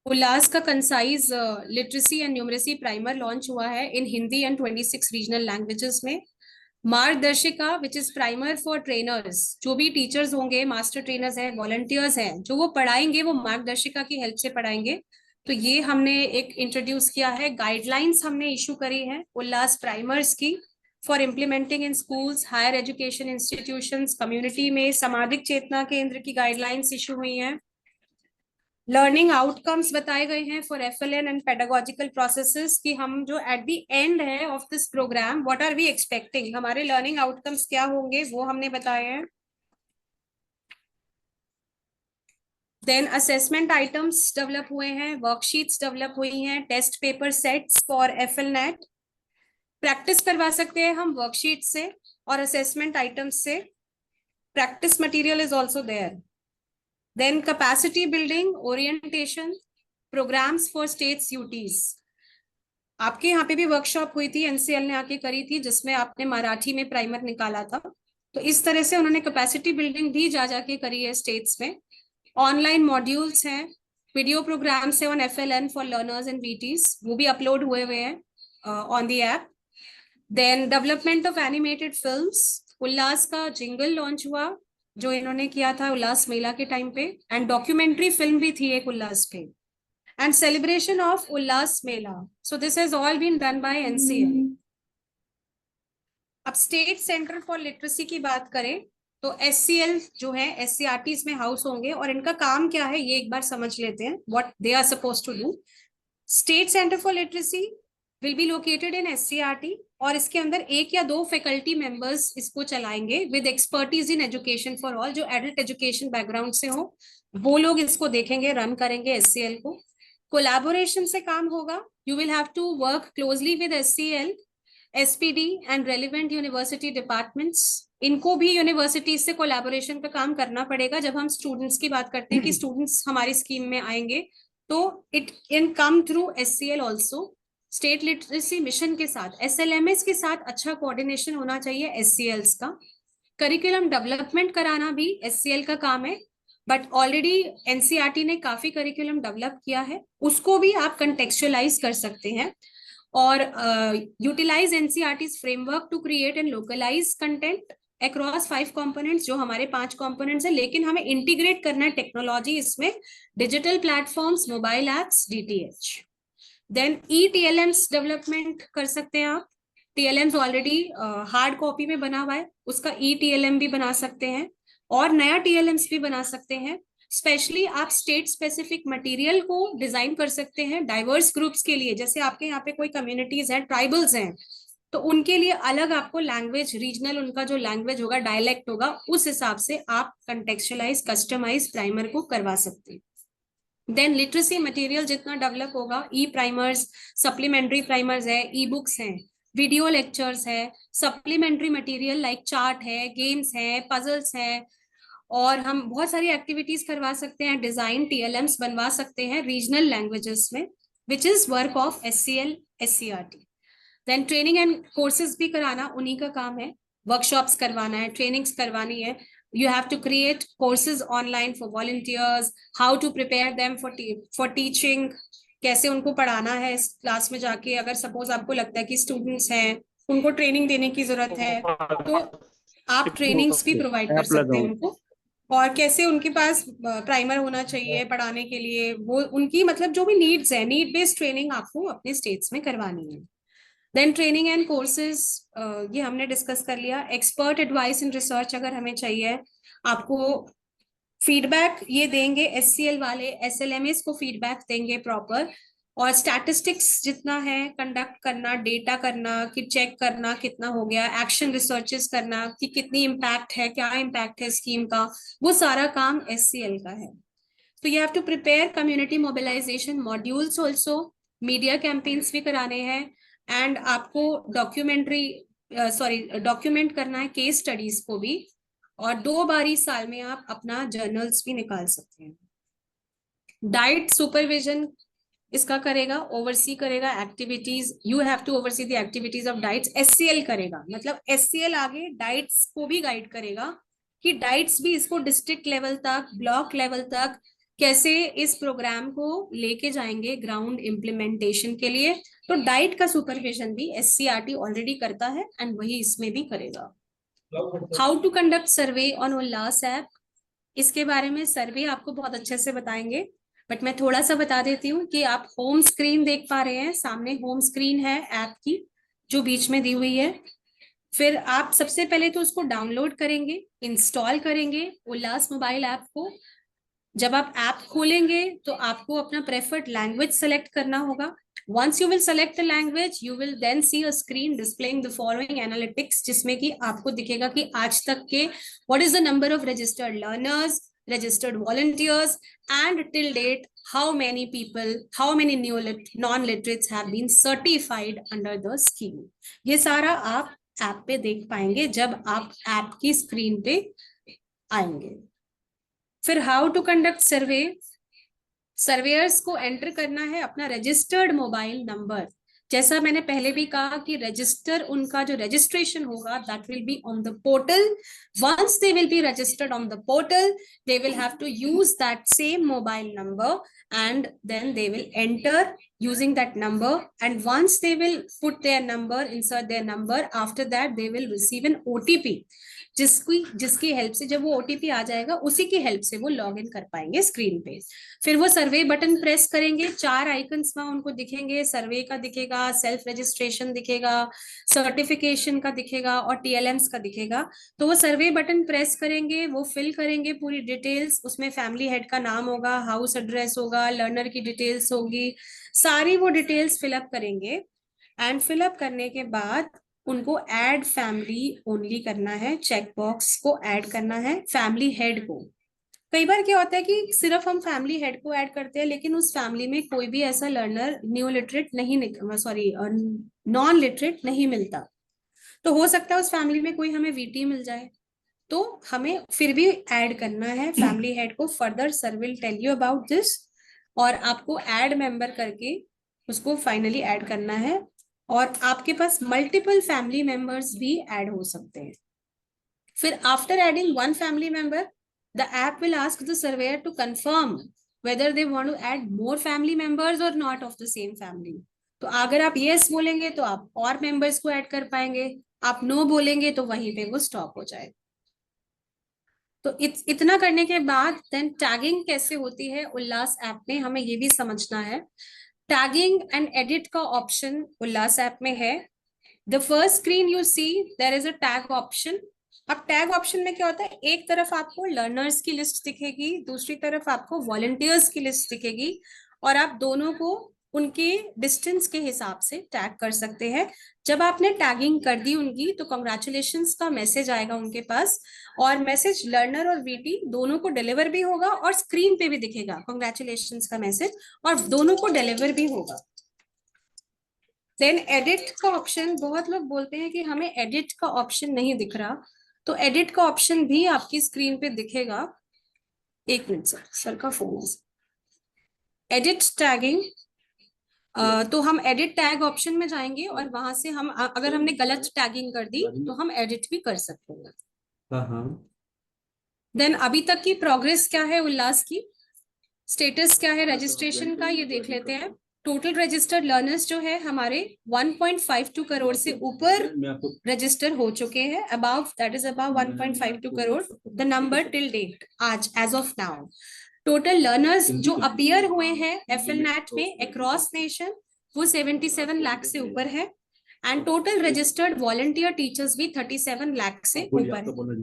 उल्लास का concise literacy and numeracy primer launch हुआ है in Hindi and 26 regional languages में। Margdarshika which is primer for trainers, जो भी टीचर्स होंगे, मास्टर ट्रेनर्स हैं, वॉलंटियर्स हैं, जो वो पढ़ाएंगे वो मार्गदर्शिका की हेल्प से पढ़ाएंगे। तो ये हमने एक इंट्रोड्यूस किया है। गाइडलाइंस हमने इशू करी है उल्लास प्राइमर्स की for implementing in schools, higher education institutions, community में सामाजिक चेतना केंद्र की गाइडलाइंस इशू हुई हैं। लर्निंग आउटकम्स बताए गए हैं for FLN and pedagogical processes, कि हम जो एट द एंड है of this program what are we expecting, हमारे लर्निंग आउटकम्स क्या होंगे वो हमने बताए हैं। देन असेसमेंट आइटम्स डेवलप हुए हैं, वर्कशीट्स डेवलप हुई हैं, test paper sets for FLNAT. Practice करवा सकते हैं हम वर्कशीट से और असेसमेंट आइटम्स से। Practice material is also there. Then capacity building, orientation, programs for states UTs. आपके यहाँ पे भी वर्कशॉप हुई थी, एनसीएल ने आके करी थी, जिसमें आपने मराठी में प्राइमर निकाला था। तो इस तरह से उन्होंने कैपेसिटी बिल्डिंग भी जा जाके करी है स्टेट्स में। ऑनलाइन मॉड्यूल्स हैं, वीडियो प्रोग्राम्स है on FLN for learners and VTs, वो भी अपलोड हुए हुए हैं on the app. Then development of animated films, Ullas का जिंगल लॉन्च हुआ जो इन्होंने किया था उल्लास मेला के टाइम पे, एंड डॉक्यूमेंट्री फिल्म भी थी एक उल्लास पे, and celebration of Ullas Mela. So this has all been done by NCL. अब स्टेट सेंटर फॉर लिटरेसी की बात करें तो SCL जो है SCRT में हाउस होंगे, और इनका काम क्या है ये एक बार समझ लेते हैं, what they are supposed to do. State Center for Literacy will be located in SCRT, और इसके अंदर एक या दो फैकल्टी मेंबर्स इसको चलाएंगे with expertise in education for all, जो एडल्ट एजुकेशन बैकग्राउंड से हो वो लोग इसको देखेंगे, रन करेंगे SCL को। कोलैबोरेशन से काम होगा, you will have to work closely with SCL SPD and relevant university departments, इनको भी यूनिवर्सिटी से कोलैबोरेशन का काम करना पड़ेगा। जब हम स्टूडेंट्स की बात करते हैं कि स्टूडेंट्स हमारी स्कीम में आएंगे, तो it can come through SCL also. State literacy mission के साथ, SLMS के साथ अच्छा कोऑर्डिनेशन होना चाहिए SCLs का। करिकुलम डेवलपमेंट कराना भी SCL का काम है, बट ऑलरेडी NCERT ने काफी करिकुलम डेवलप किया है, उसको भी आप कंटेक्चुअलाइज कर सकते हैं। और utilise NCERT's framework to create and localise content across 5 components, जो हमारे 5 कंपोनेंट्स है, लेकिन हमें इंटीग्रेट करना है टेक्नोलॉजी इसमें, digital platforms, mobile apps, DTH। Then TLMs development कर सकते हैं आप। TLMs ऑलरेडी हार्ड कॉपी में बना हुआ है, उसका TLM भी बना सकते हैं, और नया TLMs भी बना सकते हैं। स्पेशली आप स्टेट स्पेसिफिक मटेरियल को डिजाइन कर सकते हैं डाइवर्स ग्रुप्स के लिए। जैसे आपके यहाँ पे कोई कम्युनिटीज है, ट्राइबल्स हैं, तो उनके लिए अलग आपको लैंग्वेज, रीजनल उनका जो लैंग्वेज होगा, डायलेक्ट होगा, उस हिसाब से आप कंटेक्चुअलाइज, कस्टमाइज प्राइमर को करवा सकते हैं। देन लिटरेसी मटेरियल जितना डेवलप होगा, प्राइमर्स, सप्लीमेंट्री प्राइमर्स है, बुक्स हैं, वीडियो लेक्चर्स है, सप्लीमेंट्री मटेरियल लाइक चार्ट है, गेम्स है, पजल्स है, और हम बहुत सारी एक्टिविटीज करवा सकते हैं, डिजाइन TLMs बनवा सकते हैं रीजनल लैंग्वेजेस में, which is work of SCL SCERT। Then training and courses भी कराना उन्हीं का काम है, वर्कशॉप्स करवाना है, ट्रेनिंग्स करवानी है। You have to create courses online for volunteers, how to prepare them for teaching, कैसे उनको पढ़ाना है इस क्लास में जाके। अगर सपोज आपको लगता है कि स्टूडेंट्स हैं, उनको ट्रेनिंग देने की जरूरत है, तो आप ट्रेनिंग्स भी प्रोवाइड कर सकते हैं उनको। और कैसे उनके पास प्राइमर होना चाहिए पढ़ाने के लिए, वो उनकी मतलब जो भी नीड्स है, नीड बेस्ड ट्रेनिंग आपको अपने स्टेट्स में करवानी है। देन ट्रेनिंग एंड कोर्सेज, ये हमने डिस्कस कर लिया। एक्सपर्ट एडवाइस इन रिसर्च अगर हमें चाहिए, आपको फीडबैक ये देंगे SCL वाले, SLMS को फीडबैक देंगे प्रॉपर। और स्टैटिस्टिक्स जितना है कंडक्ट करना, डेटा करना, कि चेक करना कितना हो गया, एक्शन रिसर्चेस करना कि कितनी इम्पैक्ट है, क्या इम्पैक्ट है स्कीम का, वो सारा काम SCL का है। तो you have to prepare community mobilisation modules also, media campaigns भी कराने हैं, एंड आपको डॉक्यूमेंट करना है केस स्टडीज को भी, और 2 बार साल में आप अपना जर्नल्स भी निकाल सकते हैं। डाइट सुपरविजन इसका करेगा, ओवरसी करेगा activities, you have to oversee the activities of DIETs. SCL करेगा, मतलब SCL आगे डाइट्स को भी गाइड करेगा कि डाइट्स भी इसको डिस्ट्रिक्ट लेवल तक, ब्लॉक लेवल तक कैसे इस प्रोग्राम को लेके जाएंगे ग्राउंड इम्प्लीमेंटेशन के लिए। तो डाइट का सुपरविजन भी SCERT ऑलरेडी करता है, एंड वही इसमें भी करेगा। How to conduct survey on Ullas app, इसके बारे में सर्वे आपको बहुत अच्छे से बताएंगे, बट मैं थोड़ा सा बता देती हूँ कि आप होम स्क्रीन देख पा रहे हैं, सामने होम स्क्रीन है ऐप की जो बीच में दी हुई है। फिर आप सबसे पहले तो उसको डाउनलोड करेंगे, इंस्टॉल करेंगे उल्लास मोबाइल ऐप को। जब आप ऐप खोलेंगे तो आपको अपना प्रेफर्ड लैंग्वेज सेलेक्ट करना होगा। Once you will select the language, you will then see a screen displaying the following analytics, जिसमें कि आपको दिखेगा कि आज तक के what is the number of registered learners, registered volunteers, and till date how many people, how many new non-literates have been certified under the scheme। ये सारा आप ऐप पे देख पाएंगे जब आप ऐप की स्क्रीन पे आएंगे। फिर how to conduct survey, surveyors को एंटर करना है अपना रजिस्टर्ड मोबाइल नंबर। जैसा मैंने पहले भी कहा कि रजिस्टर, उनका जो रजिस्ट्रेशन होगा that will be on the portal. Once they will be registered on the portal, they will have to use that same mobile number, and then they will enter using that number, and once they will put their number, insert their number, after that they will receive an OTP, जिसकी help से जब वो OTP आ जाएगा उसी की help से वो log in कर पाएंगे स्क्रीन पे। फिर वो सर्वे बटन प्रेस करेंगे, 4 आइकन्स वहां उनको दिखेंगे, सर्वे का दिखेगा, सेल्फ रजिस्ट्रेशन दिखेगा, सर्टिफिकेशन का दिखेगा, और TLMs का दिखेगा। तो वो सर्वे बटन प्रेस करेंगे, वो फिल करेंगे पूरी डिटेल्स, उसमें फैमिली हेड का नाम होगा, हाउस एड्रेस होगा, लर्नर की डिटेल्स होगी, सारी वो डिटेल्स फिलअप करेंगे। एंड फिलअप करने के बाद उनको ऐड फैमिली ओनली करना है, चेक बॉक्स को ऐड करना है फैमिली हेड को। कई बार क्या होता है कि सिर्फ हम फैमिली हेड को ऐड करते हैं, लेकिन उस फैमिली में कोई भी ऐसा लर्नर न्यू लिटरेट नहीं, सॉरी नॉन लिटरेट नहीं मिलता। तो हो सकता है उस फैमिली में कोई हमें वीटी मिल जाए, तो हमें फिर भी ऐड करना है फैमिली हेड को। Further sir will tell you about this, और आपको ऐड मेंबर करके उसको फाइनली ऐड करना है। और आपके पास मल्टीपल फैमिली मेंबर्स भी ऐड हो सकते हैं। फिर after adding one family member, the app will ask the surveyor to confirm whether they want to add more family members or not of the same family. तो अगर आप yes बोलेंगे तो आप और मेंबर्स को ऐड कर पाएंगे, आप नो बोलेंगे तो वहीं पे वो स्टॉप हो जाए। तो इतना करने के बाद देन टैगिंग कैसे होती है उल्लास ऐप में, हमें ये भी समझना है। टैगिंग एंड एडिट का ऑप्शन उल्लास ऐप में है। The first screen you see there is a tag option. अब टैग ऑप्शन में क्या होता है, एक तरफ आपको लर्नर्स की लिस्ट दिखेगी, दूसरी तरफ आपको वॉलंटियर्स की लिस्ट दिखेगी, और आप दोनों को उनके डिस्टेंस के हिसाब से टैग कर सकते हैं। जब आपने टैगिंग कर दी उनकी तो कॉन्ग्रेचुलेशंस का मैसेज आएगा उनके पास, और मैसेज लर्नर और वीटी दोनों को डिलीवर भी होगा और स्क्रीन पे भी दिखेगा कॉन्ग्रेचुलेशंस का मैसेज, और दोनों को डिलीवर भी होगा। देन एडिट का ऑप्शन, बहुत लोग बोलते हैं कि हमें एडिट का ऑप्शन नहीं दिख रहा, तो एडिट का ऑप्शन भी आपकी स्क्रीन पे दिखेगा। एक मिनट सर का फोन है। एडिट टैगिंग, तो हम एडिट टैग ऑप्शन में जाएंगे और वहां से हम अगर हमने गलत टैगिंग कर दी तो हम एडिट भी कर सकते हैं। देन अभी तक की प्रोग्रेस क्या है उल्लास की, स्टेटस क्या है रजिस्ट्रेशन का, ये देख लेते हैं। टोटल रजिस्टर्ड लर्नर्स जो है हमारे 1.52 करोड़ से ऊपर रजिस्टर हो चुके हैं, above that is above 1.52 crore the number till date, आज as of now. Total learners जो अपीयर हुए हैं एफएलनेट में अक्रॉस नेशन वो 77 लाख से ऊपर है, and total registered volunteer teachers भी 37 लाख से ऊपर है।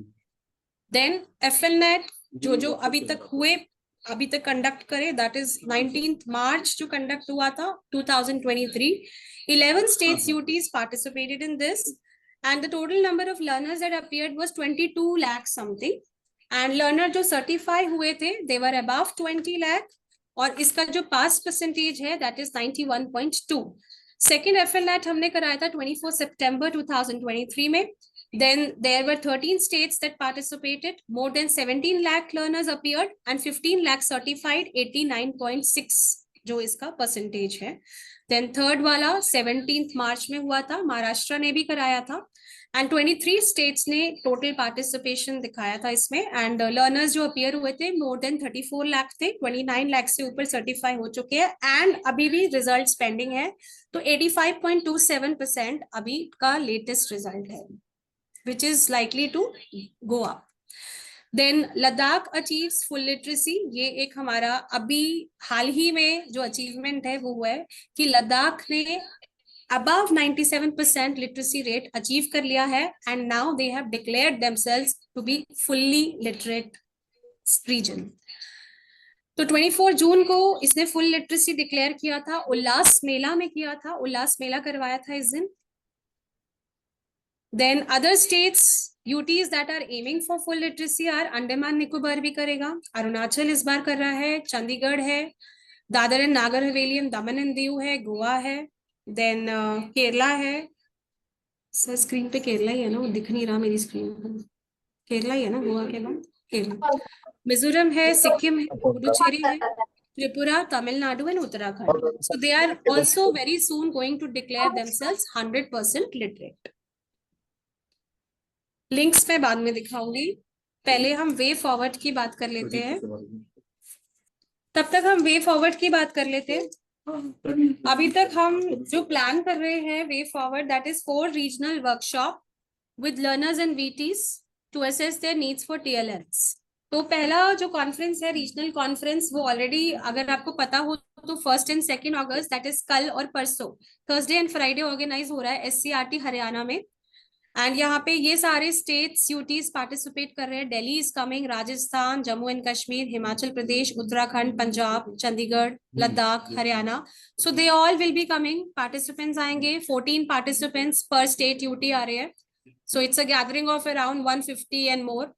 देन एफएलनेट जो अभी तक हुए, अभी तक कंडक्ट करे, दैट इज 19 मार्च जो कंडक्ट हुआ था 2023, 11 states UTs participated in this, and the total number of learners that appeared was 22 lakh something, and learner जो certify हुए थे they were above 20 lakh, और इसका जो पास परसेंटेज है that is 91.2। सेकेंड एफएलनेट हमने कराया था 24 सितंबर 2023 में। Then there were 13 states that participated, more than 17 lakh learners appeared and 15 lakh certified, 89.6 जो इसका परसेंटेज है। Then थर्ड वाला 17 मार्च में हुआ था, महाराष्ट्र ने भी कराया था, एंड 23 स्टेट्स ने टोटल पार्टिसिपेशन दिखाया था इसमें, एंड लर्नर्स जो अपीयर हुए थे मोर देन 34 लाख थे, 29 लाख से ऊपर सर्टिफाई हो चुके हैं, एंड अभी भी रिजल्ट पेंडिंग है। तो 85.27% अभी का लेटेस्ट रिजल्ट है, which is likely to go up. Then Ladakh achieves full literacy, ये एक हमारा अभी हाल ही में जो अचीवमेंट है वो हुआ है कि लद्दाख ने above 97% literacy rate अचीव कर लिया है, and now they have declared themselves to be fully literate region। तो 24 जून को इसने फुल लिटरेसी डिक्लेयर किया था, उल्लास मेला में किया था, उल्लास मेला करवाया था इस दिन। Then other states UTs that are aiming for full literacy are Andaman Nicobar भी करेगा, अरुणाचल इस बार कर रहा है, चंडीगढ़ है, Dadar and Nagar Haveli and Daman and Diu है, गोवा है, देन केरला है। सर स्क्रीन पे केरला ही है ना, वो दिख नहीं रहा मेरी स्क्रीन पर, केरला ही है ना गोवा के बाद, केरला। मिजोरम है, सिक्किम है, पुडुचेरी है, Tripura, Tamil Nadu and Uttarakhand. So they are also very soon going to declare themselves 100% literate। Links में बाद में दिखाऊंगी, पहले हम वे फॉरवर्ड की बात कर लेते हैं। तब तक हम वे फॉरवर्ड की बात कर लेते हैं। अभी तक हम जो प्लान कर रहे हैं way forward, that is 4 regional workshop with learners and VTs to assess their needs for TLS। तो पहला जो कॉन्फ्रेंस है रीजनल कॉन्फ्रेंस, वो ऑलरेडी अगर आपको पता हो तो 1 एंड 2 अगस्त, दैट इज कल और परसों, थर्सडे एंड फ्राइडे ऑर्गेनाइज हो रहा है SCRT हरियाणा में, एंड यहाँ पे ये सारे स्टेट्स UTs पार्टिसिपेट कर रहे हैं। Delhi is coming, Rajasthan, Jammu and Kashmir, Himachal Pradesh, Uttarakhand, Punjab, Chandigarh, Ladakh, Haryana. So they all will be coming, participants आएंगे, 14 पार्टिसिपेंट्स पर स्टेट UT आ रहे हैं। So it's a gathering of around 150 and more.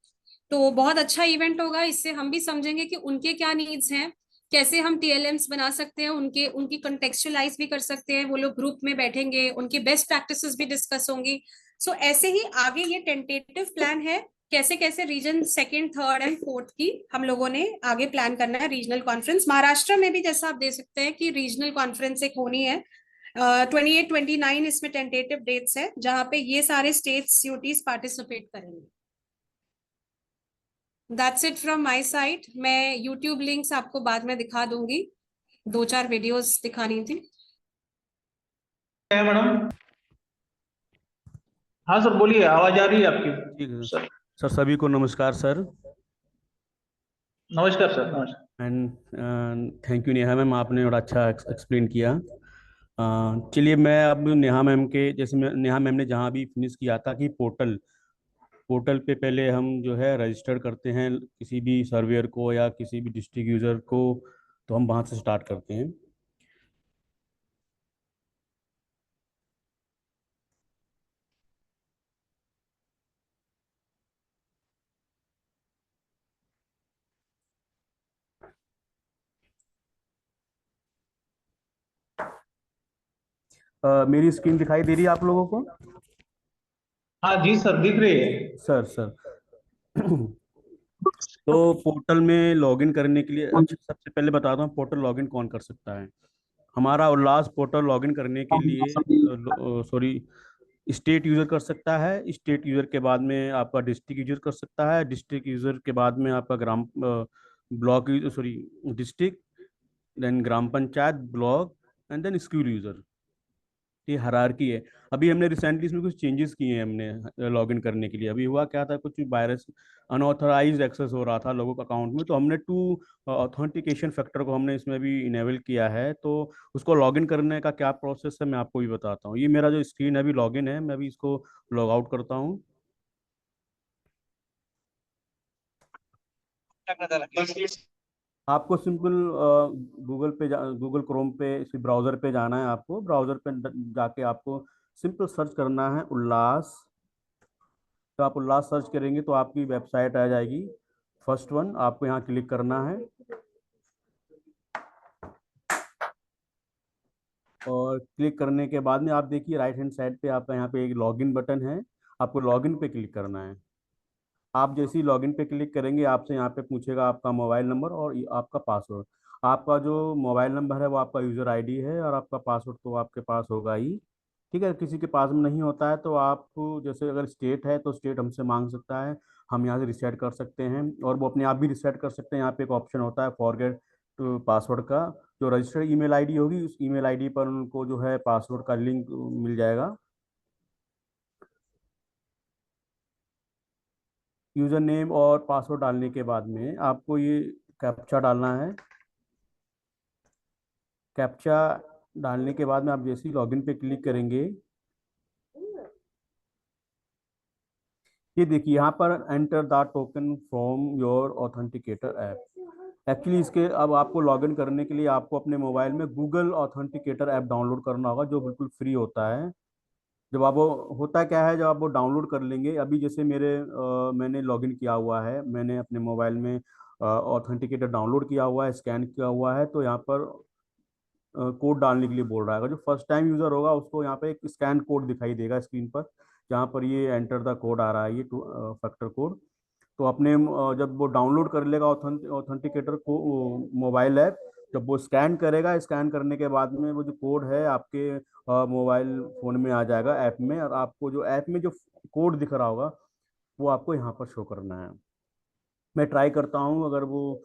तो बहुत अच्छा इवेंट होगा। इससे हम भी समझेंगे कि उनके क्या नीड्स हैं, कैसे हम टीएलएम्स बना सकते हैं, उनके उनकी कंटेक्चुअलाइज भी कर सकते हैं। वो लोग ग्रुप में बैठेंगे, उनकी बेस्ट प्रैक्टिसेस भी डिस्कस होंगी। सो ऐसे ही आगे ये टेंटेटिव प्लान है, कैसे कैसे region second, third and fourth की हम लोगों ने आगे प्लान करना है। रीजनल कॉन्फ्रेंस महाराष्ट्र में भी जैसा आप देख सकते हैं कि रीजनल कॉन्फ्रेंस एक होनी है। 28-29 इसमें टेंटेटिव डेट्स है, जहां पे ये सारे स्टेट्स यूटीज पार्टिसिपेट करेंगे। That's it from my side. मैं यूट्यूब लिंक्स आपको बाद में दिखा दूंगी, 2-4 वीडियोस दिखानी थी। है मैडम? हाँ सर बोलिए, आवाज आ रही है आपकी। ठीक है सर सर, सभी को नमस्कार सर। नमस्कार सर, नमस्कार। And thank you Neha ma'am, आपने बड़ा अच्छा एक्सप्लेन किया। चलिए, मैं अब नेहा मैम के जैसे नेहा मैम ने जहाँ भी फिनिश किया था कि पोर्टल पोर्टल पे पहले हम जो है रजिस्टर करते हैं किसी भी सर्वेयर को या किसी भी डिस्ट्रिक्ट यूज़र को, तो हम वहाँ से स्टार्ट करते हैं। मेरी स्क्रीन दिखाई दे रही है आप लोगों को? हाँ जी सर, दिख रही है। सर सर तो पोर्टल में लॉगिन करने के लिए, अच्छा सबसे पहले बता दूं पोर्टल लॉगिन कौन कर सकता है। हमारा उल्लास पोर्टल लॉगिन करने के लिए, सॉरी, स्टेट यूजर कर सकता है। स्टेट यूजर के बाद में आपका डिस्ट्रिक्ट यूजर कर सकता है। डिस्ट्रिक्ट यूजर के बाद में आपका gram block, sorry, district, then gram panchayat, block, and then school user. ये हायरार्की है। अभी हमने रिसेंटली इसमें कुछ चेंजेस किए हैं हमने लॉगिन करने के लिए। अभी हुआ क्या था, कुछ वायरस अनऑथराइज्ड एक्सेस हो रहा था लोगों के अकाउंट में, तो हमने टू ऑथेंटिकेशन फैक्टर को हमने इसमें भी इनेबल किया है। तो उसको लॉगिन करने का क्या प्रोसेस है मैं आपको भी बताता हूँ। ये मेरा जो स्क्रीन है अभी लॉगिन है, मैं अभी इसको लॉग आउट करता हूँ। आपको सिंपल गूगल पे गूगल क्रोम पे ब्राउजर पे जाना है। आपको ब्राउजर पे जाके आपको सिंपल सर्च करना है उल्लास। तो आप उल्लास सर्च करेंगे तो आपकी वेबसाइट आ जाएगी, फर्स्ट वन। आपको यहाँ क्लिक करना है और क्लिक करने के बाद में आप देखिए राइट हैंड साइड पे आपका यहाँ पे एक लॉगिन बटन है। आपको लॉगिन पे क्लिक करना है। आप जैसे ही लॉगिन पे क्लिक करेंगे आपसे यहाँ पे पूछेगा आपका मोबाइल नंबर और आपका पासवर्ड। आपका जो मोबाइल नंबर है वो आपका यूज़र आईडी है और आपका पासवर्ड तो आपके पास होगा ही। ठीक है, किसी के पास में नहीं होता है तो आप, जैसे अगर स्टेट है तो स्टेट हमसे मांग सकता है, हम यहाँ से रिसेट कर सकते हैं और वो अपने आप भी रिसेट कर सकते हैं। यहाँ पे एक ऑप्शन होता है फॉरगेट टू पासवर्ड का। जो रजिस्टर्ड ईमेल आईडी होगी उस ईमेल आईडी पर उनको जो है पासवर्ड का लिंक मिल जाएगा। यूजर नेम और पासवर्ड डालने के बाद में आपको ये कैप्चा डालना है। कैप्चा डालने के बाद में आप जैसे ही लॉगिन पे क्लिक करेंगे, ये देखिए यहाँ पर enter the token from your authenticator app. Actually इसके अब आपको लॉगिन करने के लिए आपको अपने मोबाइल में गूगल ऑथेंटिकेटर ऐप डाउनलोड करना होगा, जो बिल्कुल फ्री होता है। जब आप वो, होता क्या है, जब आप वो डाउनलोड कर लेंगे, अभी जैसे मैंने लॉगिन किया हुआ है, मैंने अपने मोबाइल में ऑथेंटिकेटर डाउनलोड किया हुआ है, स्कैन किया हुआ है, तो यहाँ पर कोड डालने के लिए बोल रहा है। अगर जो फर्स्ट टाइम यूजर होगा उसको यहाँ पे एक स्कैन कोड दिखाई देगा स्क्रीन पर, जहाँ पर ये एंटर द कोड आ रहा है, ये टू फैक्टर कोड। तो अपने जब वो डाउनलोड कर लेगा ऑथेंटिकेटर को मोबाइल ऐप, जब वो स्कैन करेगा, स्कैन करने के बाद में वो जो कोड है आपके मोबाइल फोन में आ जाएगा ऐप में, और आपको जो ऐप में जो कोड दिख रहा होगा वो आपको यहाँ पर शो करना है। मैं ट्राई करता हूँ, अगर वो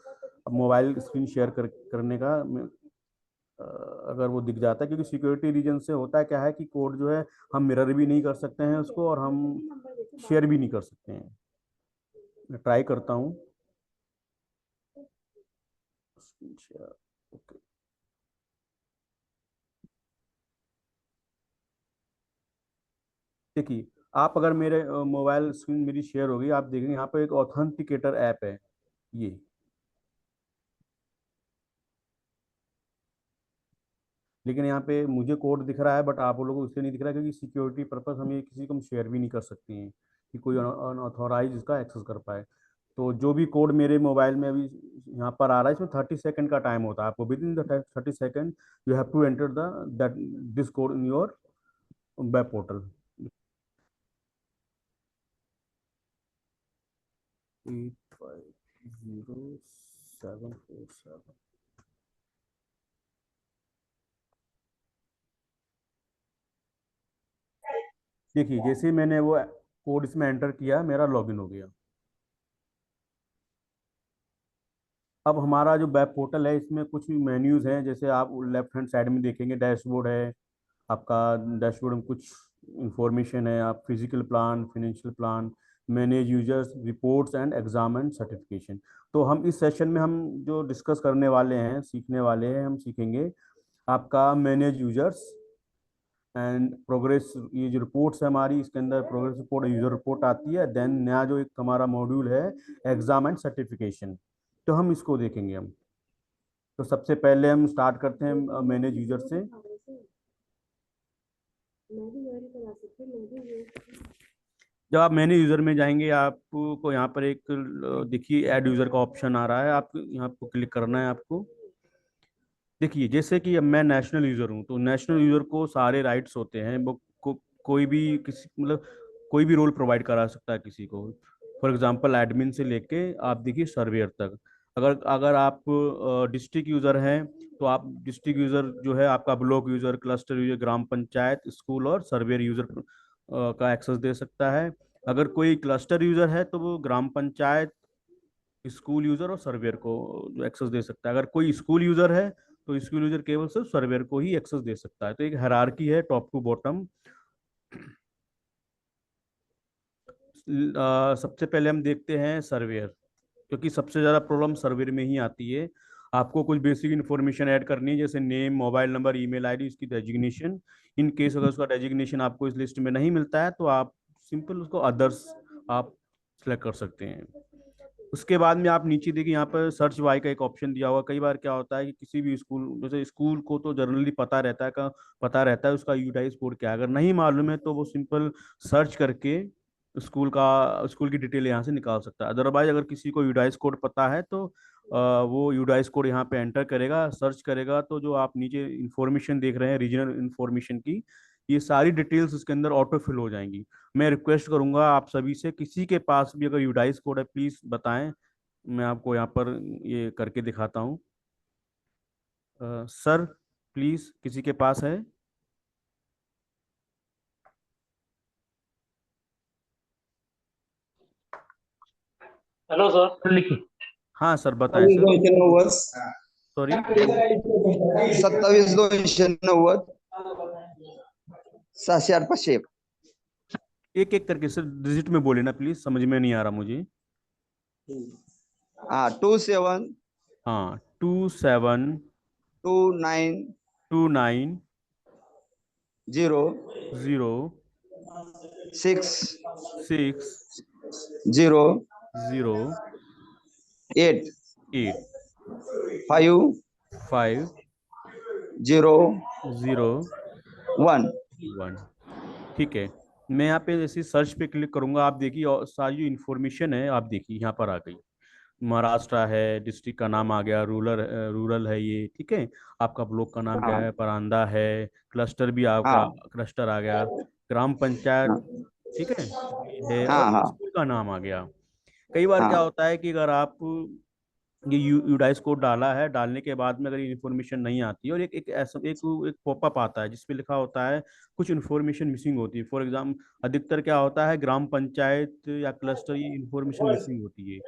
मोबाइल स्क्रीन शेयर करने का अगर वो दिख जाता है, क्योंकि सिक्योरिटी रीजन से होता है क्या है कि कोड जो है हम मिरर भी नहीं कर सकते हैं उसको और हम शेयर भी नहीं कर सकते हैं। मैं ट्राई करता हूँ। ओके, देखिए आप अगर मेरे मोबाइल स्क्रीन मेरी शेयर होगी, आप देखेंगे यहाँ पर एक ऑथेंटिकेटर ऐप है ये। लेकिन यहाँ पे मुझे कोड दिख रहा है बट आप लोगों को इसलिए नहीं दिख रहा है क्योंकि सिक्योरिटी पर्पस हम ये किसी को हम शेयर भी नहीं कर सकते हैं कि कोई अनऑथोराइज इसका एक्सेस कर पाए। तो जो भी कोड मेरे मोबाइल में अभी यहाँ पर आ रहा है इसमें 30 सेकंड का टाइम होता है। आपको within the 30 second you have to enter the that this code in your web portal. 850747। देखिए जैसे मैंने वो कोड इसमें एंटर किया मेरा लॉगिन हो गया। अब हमारा जो वेब पोर्टल है इसमें कुछ मेन्यूज हैं, जैसे आप लेफ्ट हैंड साइड में देखेंगे डैशबोर्ड है आपका। डैशबोर्ड में कुछ इंफॉर्मेशन है, आप physical plan, financial plan, manage users, reports and exam and certification. तो हम इस सेशन में हम जो डिस्कस करने वाले हैं, सीखने वाले हैं, हम सीखेंगे आपका मैनेज यूजर्स एंड प्रोग्रेस। ये जो रिपोर्ट्स है हमारी, इसके अंदर प्रोग्रेस रिपोर्ट, यूजर रिपोर्ट आती है। देन नया जो एक हमारा मॉड्यूल है एग्जाम एंड सर्टिफिकेशन, तो हम इसको देखेंगे हम। तो सबसे पहले हम स्टार्ट करते हैं मैनेज यूजर से। जब आप मैनेज यूजर में जाएंगे आपको यहाँ पर एक देखिए ऐड यूजर का ऑप्शन आ रहा है, आप यहाँ पर क्लिक करना है आपको। देखिए जैसे कि अब मैं नेशनल यूजर हूँ, तो नेशनल यूजर को सारे राइट्स होते हैं। वो कोई भी किसी मतलब कोई भी रोल प्रोवाइड करा सकता है किसी को। फॉर एग्जांपल एडमिन से लेके आप देखिए सर्वेयर तक। अगर अगर आप डिस्ट्रिक्ट यूजर हैं तो आप डिस्ट्रिक्ट यूजर जो है आपका ब्लॉक यूजर, क्लस्टर यूजर, ग्राम पंचायत, स्कूल और सर्वेयर यूजर का एक्सेस दे सकता है। अगर कोई क्लस्टर यूजर है तो वो ग्राम पंचायत, स्कूल यूजर और सर्वेयर को जो एक्सेस दे सकता है। अगर कोई स्कूल यूजर है तो स्कूल यूजर केवल सिर्फ सर्वेयर को ही एक्सेस दे सकता है। तो एक हायरार्की है टॉप टू बॉटम। सबसे पहले हम देखते हैं सर्वेयर, क्योंकि सबसे ज़्यादा प्रॉब्लम सर्वेयर में ही आती है। आपको कुछ बेसिक इन्फॉर्मेशन ऐड करनी है, जैसे name, mobile number, email ID, उसकी डेजिग्नेशन। इन केस अगर उसका डेजिग्नेशन आपको इस लिस्ट में नहीं मिलता है तो आप सिंपल उसको अदर्स आप सेलेक्ट कर सकते हैं। उसके बाद में आप नीचे देखिए यहाँ पर सर्च वाई का एक ऑप्शन दिया हुआ। कई बार क्या होता है कि किसी भी स्कूल, जैसे स्कूल को तो जनरली पता रहता है का पता रहता है उसका यूटाइज कोड क्या है। अगर नहीं मालूम है तो वो सिंपल सर्च करके स्कूल की डिटेल यहाँ से निकाल सकता है। अदरवाइज अगर किसी को यूडाइस कोड पता है तो वो यूडाइस कोड यहाँ पे एंटर करेगा, सर्च करेगा, तो जो आप नीचे इंफॉर्मेशन देख रहे हैं रीजनल इंफॉर्मेशन की, ये सारी डिटेल्स इसके अंदर ऑटो फिल हो जाएंगी। मैं रिक्वेस्ट करूंगा आप सभी से, किसी के पास भी अगर यूडाइस कोड है प्लीज बताएं। मैं आपको यहाँ पर ये करके दिखाता हूँ। सर प्लीज, किसी के पास है? हेलो सर, लिखिए। हाँ सर बताएं सर। 27-2-90 सॉरी, 27-2-90 6,501। एक एक करके सर डिजिट में बोले ना प्लीज, समझ में नहीं आ रहा मुझे। हाँ 27 हाँ 27 29 29 0 0 6 6 0 0 8 8 5 5 0 0 1। 1। ठीक है, मैं यहाँ पे जैसे सर्च पे क्लिक करूंगा, आप देखिए और सारी जो इन्फॉर्मेशन है आप देखिए यहाँ पर आ गई। महाराष्ट्र है, डिस्ट्रिक्ट का नाम आ गया, रूरल है ये, ठीक है। आपका ब्लॉक का नाम क्या हाँ है, परांदा है। क्लस्टर भी आपका हाँ क्लस्टर आ गया। ग्राम पंचायत, हाँ ठीक है, ये है। और हाँ हाँ स्कूल का नाम आ गया। कई बार क्या हाँ होता है कि अगर आप ये यूडाइस कोड डाला है, डालने के बाद में अगर ये इन्फॉर्मेशन नहीं आती है और एक एक ऐसा एक पॉपअप आता है जिसपे लिखा होता है कुछ इन्फॉर्मेशन मिसिंग होती है। फॉर एग्जाम्पल अधिकतर क्या होता है ग्राम पंचायत या क्लस्टर, ये इन्फॉर्मेशन मिसिंग होती है।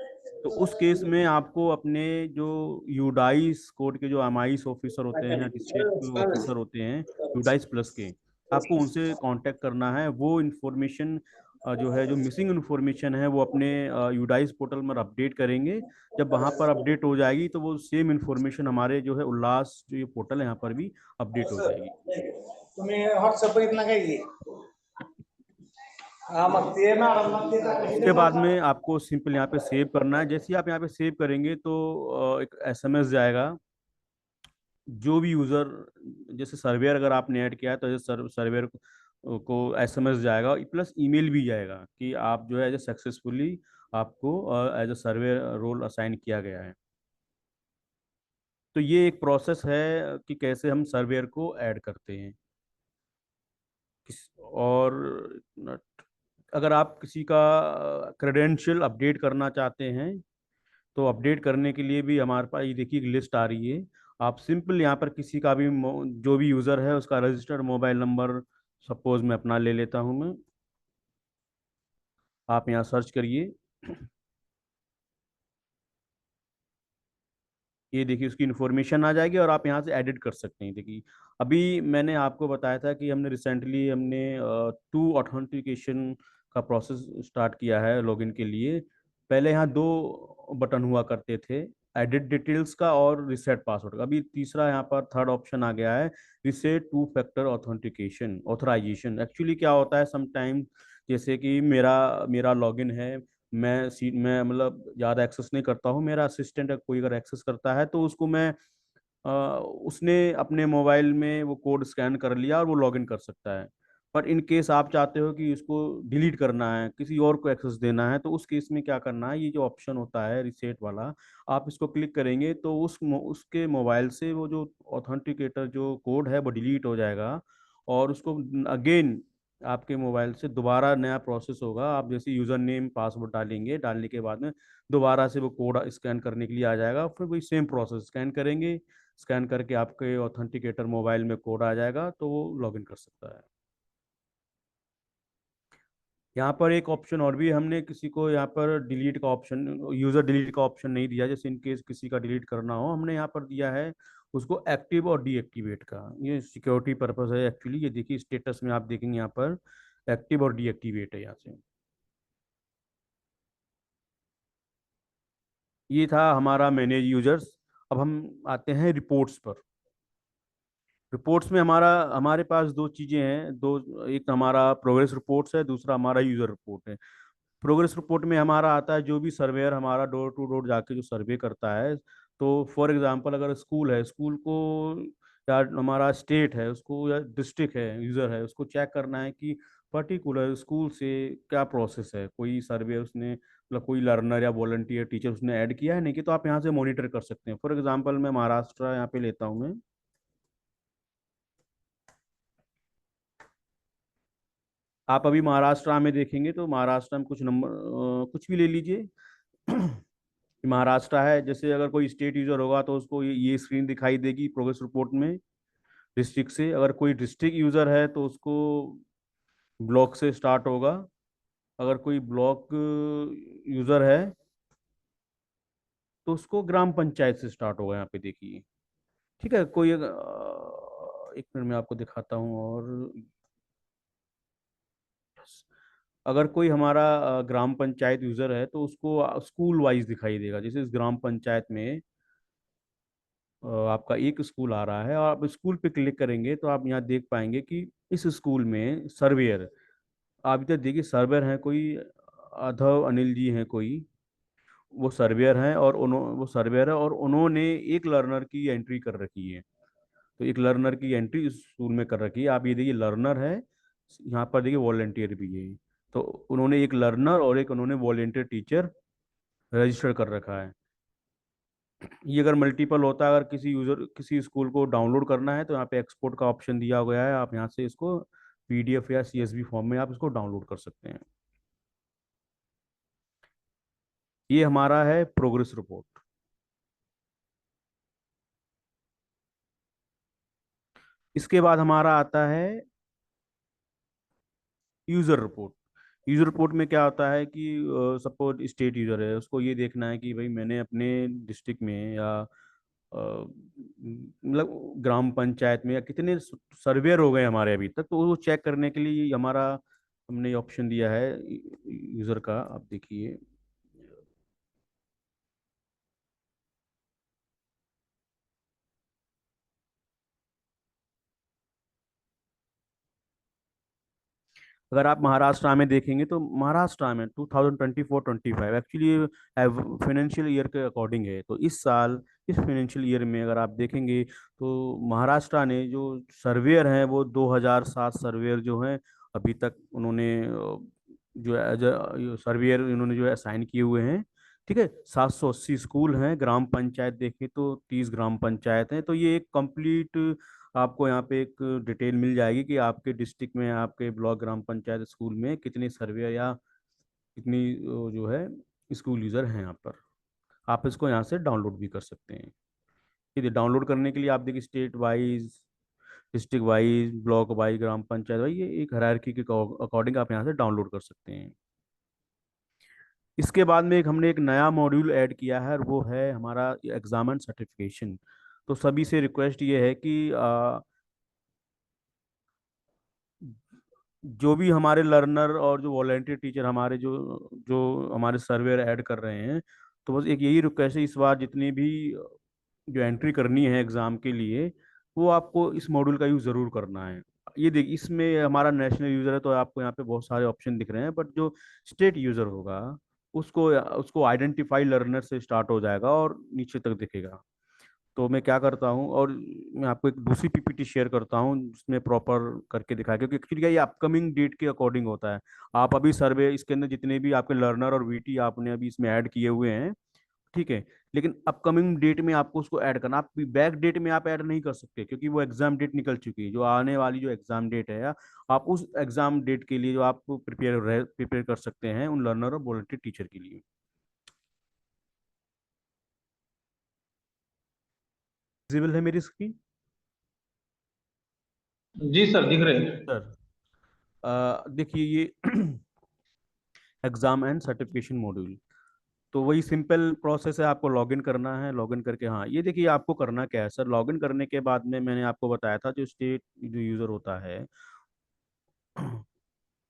तो उस केस में आपको अपने जो यूडाइस कोड के जो एमआईस ऑफिसर होते हैं या डिस्ट्रिक्ट ऑफिसर होते हैं यूडाइस प्लस के, आपको उनसे कांटेक्ट करना है। वो इन्फॉर्मेशन जो है, जो मिसिंग इन्फॉर्मेशन है, वो अपने यूडाइस पोर्टल में अपडेट करेंगे। जब वहां पर अपडेट हो जाएगी तो वो सेम इन्फॉर्मेशन हमारे जो है उल्लास जो ये पोर्टल है यहाँ पर भी अपडेट हो जाएगी। तुम्ही व्हॉट्सअप बघितला काय की हा मग ते मॅडम उसके बाद में आपको सिंपल यहाँ पे सेव करना है। जैसे ही आप यहाँ पे सेव करेंगे तो एक एसएमएस जाएगा। जो भी यूजर, जैसे सर्वेयर अगर आपने ऐड किया है तो सर्वेयर को एसएमएस जाएगा, प्लस ईमेल भी जाएगा कि आप जो है सक्सेसफुली आपको as a survey role assign किया गया है। तो ये एक प्रोसेस है कि कैसे हम सर्वेयर को ऐड करते हैं। और अगर आप किसी का क्रेडेंशियल अपडेट करना चाहते हैं तो अपडेट करने के लिए भी हमारे पास ये देखिए एक लिस्ट आ रही है। आप सिंपल यहाँ पर किसी का भी जो भी यूज़र है उसका रजिस्टर्ड मोबाइल नंबर, सपोज मैं अपना ले लेता हूँ मैं, आप यहाँ सर्च करिए। ये देखिए उसकी इन्फॉर्मेशन आ जाएगी और आप यहाँ से एडिट कर सकते हैं। देखिए अभी मैंने आपको बताया था कि हमने रिसेंटली हमने टू ऑथेंटिकेशन का प्रोसेस स्टार्ट किया है लॉगिन के लिए। पहले यहाँ दो बटन हुआ करते थे, एडिट डिटेल्स का और रिसेट पासवर्ड का। अभी तीसरा यहाँ पर थर्ड ऑप्शन आ गया है, reset two factor authentication authorisation. Actually क्या होता है समटाइम, जैसे कि मेरा मेरा लॉगिन है, मैं मतलब ज़्यादा एक्सेस नहीं करता हूँ, मेरा असिस्टेंट कोई अगर एक्सेस करता है तो उसको मैं उसने अपने मोबाइल में वो कोड स्कैन कर लिया और वो लॉगिन कर सकता है। पर इन केस आप चाहते हो कि उसको डिलीट करना है, किसी और को एक्सेस देना है, तो उस केस में क्या करना है, ये जो ऑप्शन होता है रिसेट वाला, आप इसको क्लिक करेंगे तो उसके मोबाइल से वो जो ऑथेंटिकेटर जो कोड है वो डिलीट हो जाएगा और उसको अगेन आपके मोबाइल से दोबारा नया प्रोसेस होगा। आप जैसे यूज़र नेम पासवर्ड डालेंगे, डालने के बाद में दोबारा से वो कोड स्कैन करने के लिए आ जाएगा, फिर वही सेम प्रोसेस स्कैन करेंगे, स्कैन करके आपके ऑथेंटिकेटर मोबाइल में कोड आ जाएगा तो वो लॉगिन कर सकता है। यहाँ पर एक ऑप्शन और भी हमने किसी को यहाँ पर डिलीट का ऑप्शन, यूज़र डिलीट का ऑप्शन नहीं दिया, जैसे इन केस किसी का डिलीट करना हो, हमने यहाँ पर दिया है उसको एक्टिव और डीएक्टिवेट का। ये सिक्योरिटी पर्पस है एक्चुअली। ये देखिए स्टेटस में आप देखेंगे यहाँ पर एक्टिव और डीएक्टिवेट है यहाँ से। ये था हमारा मैनेज यूजर्स। अब हम आते हैं रिपोर्ट्स पर। रिपोर्ट्स में हमारे पास दो चीज़ें हैं, दो, एक हमारा प्रोग्रेस रिपोर्ट्स है, दूसरा हमारा यूज़र रिपोर्ट है। प्रोग्रेस रिपोर्ट में हमारा आता है जो भी सर्वेयर हमारा डोर टू डोर जाके जो सर्वे करता है। तो फॉर एग्जांपल अगर स्कूल है, स्कूल को, या हमारा स्टेट है उसको, या डिस्ट्रिक्ट है यूज़र है उसको चेक करना है कि पर्टिकुलर स्कूल से क्या प्रोसेस है, कोई सर्वे उसने मतलब कोई लर्नर या वॉलंटियर टीचर उसने ऐड किया है नहीं कि, तो आप यहाँ से मॉनिटर कर सकते हैं। फॉर एग्जाम्पल मैं महाराष्ट्र यहाँ पे लेता हूँ मैं। आप अभी महाराष्ट्र में देखेंगे तो महाराष्ट्र में कुछ नंबर, कुछ भी ले लीजिए। महाराष्ट्र है, जैसे अगर कोई स्टेट यूजर होगा तो उसको ये स्क्रीन दिखाई देगी प्रोग्रेस रिपोर्ट में डिस्ट्रिक्ट से। अगर कोई डिस्ट्रिक्ट यूजर है तो उसको ब्लॉक से स्टार्ट होगा। अगर कोई ब्लॉक यूजर है तो उसको ग्राम पंचायत से स्टार्ट होगा, यहाँ पे देखिए। ठीक है, कोई एक मिनट में आपको दिखाता हूँ। और अगर कोई हमारा ग्राम पंचायत यूजर है तो उसको स्कूल वाइज दिखाई देगा। जैसे इस ग्राम पंचायत में आपका एक स्कूल आ रहा है और आप स्कूल पे क्लिक करेंगे तो आप यहाँ देख पाएंगे कि इस स्कूल में सर्वेयर, आप इधर देखिए सर्वेयर हैं कोई अधव अनिल जी हैं कोई, वो सर्वेयर हैं और वो सर्वेयर है और उन्होंने एक लर्नर की एंट्री कर रखी है। तो एक लर्नर की एंट्री इस स्कूल में कर रखी है। आप ये देखिए लर्नर है, यहाँ पर देखिए वॉलेंटियर भी है। तो उन्होंने एक लर्नर और एक उन्होंने वॉलेंटियर टीचर रजिस्टर कर रखा है। ये अगर मल्टीपल होता है, अगर किसी यूजर किसी स्कूल को डाउनलोड करना है तो यहाँ पे एक्सपोर्ट का ऑप्शन दिया गया है, आप यहाँ से इसको पीडीएफ या सीएसवी फॉर्म में आप इसको डाउनलोड कर सकते हैं। ये हमारा है प्रोग्रेस रिपोर्ट। इसके बाद हमारा आता है यूजर रिपोर्ट। यूजर रिपोर्ट में क्या होता है कि सपोज स्टेट यूजर है, उसको ये देखना है कि भाई मैंने अपने डिस्ट्रिक्ट में या मतलब ग्राम पंचायत में या कितने सर्वेयर हो गए हमारे अभी तक, तो वो चेक करने के लिए हमारा हमने ऑप्शन दिया है यूजर का। आप देखिए अगर आप महाराष्ट्र में देखेंगे तो महाराष्ट्र में 2024-25 एक्चुअली फाइनेंशियल ईयर के अकॉर्डिंग है। तो इस साल इस फाइनेंशियल ईयर में अगर आप देखेंगे तो महाराष्ट्र ने जो सर्वेयर हैं वो 2007 सर्वेयर जो हैं अभी तक उन्होंने जो एज सर्वेयर इन्होंने जो है असाइन किए हुए हैं। ठीक है, 780 स्कूल हैं, ग्राम पंचायत देखें तो 30 ग्राम पंचायत हैं। तो ये एक कंप्लीट आपको यहाँ पे एक डिटेल मिल जाएगी कि आपके डिस्ट्रिक्ट में, आपके ब्लॉक ग्राम पंचायत स्कूल में कितने सर्वेयर या कितनी जो है स्कूल यूज़र हैं यहाँ पर। आप इसको यहाँ से डाउनलोड भी कर सकते हैं। ठीक है, डाउनलोड करने के लिए आप देखिए state wise, district wise, block wise, gram panchayat wise, ये एक हायरार्की के अकॉर्डिंग आप यहाँ से डाउनलोड कर सकते हैं। इसके बाद में हमने एक नया मॉड्यूल ऐड किया है और वो है हमारा एग्जाम एंड सर्टिफिकेशन। तो सभी से रिक्वेस्ट ये है कि जो भी हमारे लर्नर और जो वॉलेंटियर टीचर हमारे जो जो हमारे सर्वेयर ऐड कर रहे हैं, तो बस एक यही रिक्वेस्ट है, इस बार जितनी भी जो एंट्री करनी है एग्ज़ाम के लिए, वो आपको इस मॉड्यूल का यूज़ ज़रूर करना है। ये देखिए, इसमें हमारा नेशनल यूज़र है तो आपको यहाँ पे बहुत सारे ऑप्शन दिख रहे हैं, बट जो स्टेट यूज़र होगा उसको उसको आइडेंटिफाई लर्नर से स्टार्ट हो जाएगा और नीचे तक दिखेगा। तो मैं क्या करता हूँ, और मैं आपको एक दूसरी पीपीटी शेयर करता हूँ जिसमें प्रॉपर करके दिखाया, क्योंकि एक्चुअली क्या ये अपकमिंग डेट के अकॉर्डिंग होता है। आप अभी सर्वे इसके अंदर जितने भी आपके लर्नर और वीटी आपने अभी इसमें ऐड किए हुए हैं, ठीक है, लेकिन अपकमिंग डेट में आपको उसको ऐड करना। आप बैक डेट में आप ऐड नहीं कर सकते क्योंकि वो एग्जाम डेट निकल चुकी है। जो आने वाली जो एग्जाम डेट है, आप उस एग्जाम डेट के लिए जो आप प्रिपेयर कर सकते हैं उन लर्नर और वॉलंटियर टीचर के लिए। विजिबल है मेरी स्क्रीन जी सर, दिख रहे हैं। सर? देखिए ये एग्जाम एंड सर्टिफिकेशन मॉड्यूल, तो वही सिंपल प्रोसेस है। आपको लॉगिन करना है, लॉगिन करके, हाँ ये देखिए आपको करना क्या है सर, लॉगिन करने के बाद में मैंने आपको बताया था जो स्टेट जो यूज़र होता है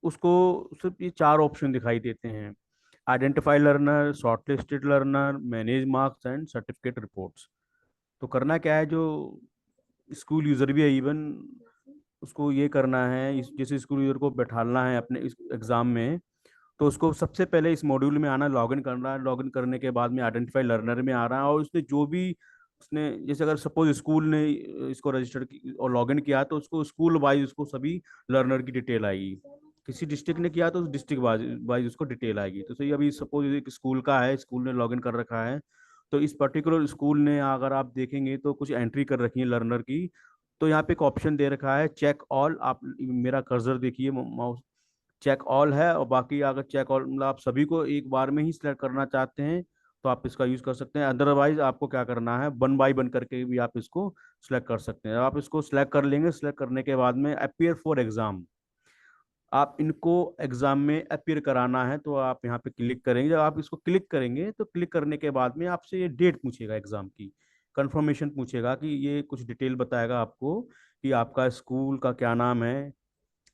उसको सिर्फ ये चार ऑप्शन दिखाई देते हैं: identify learner, shortlisted learner, manage marks and certificate reports. तो करना क्या है, जो स्कूल यूज़र भी है इवन, उसको ये करना है, जैसे स्कूल यूज़र को बैठालना है अपने इस एग्ज़ाम में, तो उसको सबसे पहले इस मॉड्यूल में आना, लॉगिन करना है। लॉगिन करने के बाद में आइडेंटिफाई लर्नर में आ रहा है, और उसने जो भी उसने, जैसे अगर सपोज स्कूल ने इसको रजिस्टर और लॉगिन किया तो उसको स्कूल वाइज उसको सभी लर्नर की डिटेल आएगी। किसी डिस्ट्रिक्ट ने किया तो उस डिस्ट्रिक्ट वाइज उसको डिटेल आएगी। तो सही, अभी सपोज एक स्कूल का है, स्कूल ने लॉगिन कर रखा है, तो इस पर्टिकुलर स्कूल ने अगर आप देखेंगे तो कुछ एंट्री कर रखी है लर्नर की। तो यहाँ पे एक ऑप्शन दे रखा है चेक ऑल। आप मेरा कर्सर देखिए, माउस चेक ऑल है, और बाकी अगर चेक ऑल मतलब आप सभी को एक बार में ही सिलेक्ट करना चाहते हैं तो आप इसका यूज कर सकते हैं। अदरवाइज आपको क्या करना है, वन बाय वन करके भी आप इसको सिलेक्ट कर सकते हैं। आप इसको सिलेक्ट कर लेंगे, सिलेक्ट करने के बाद में अपीयर फॉर एग्जाम, आप इनको एग्जाम में अपीयर कराना है तो आप यहाँ पे क्लिक करेंगे। जब आप इसको क्लिक करेंगे तो क्लिक करने के बाद में आपसे ये डेट पूछेगा, एग्जाम की कंफर्मेशन पूछेगा, कि ये कुछ डिटेल बताएगा आपको कि आपका स्कूल का क्या नाम है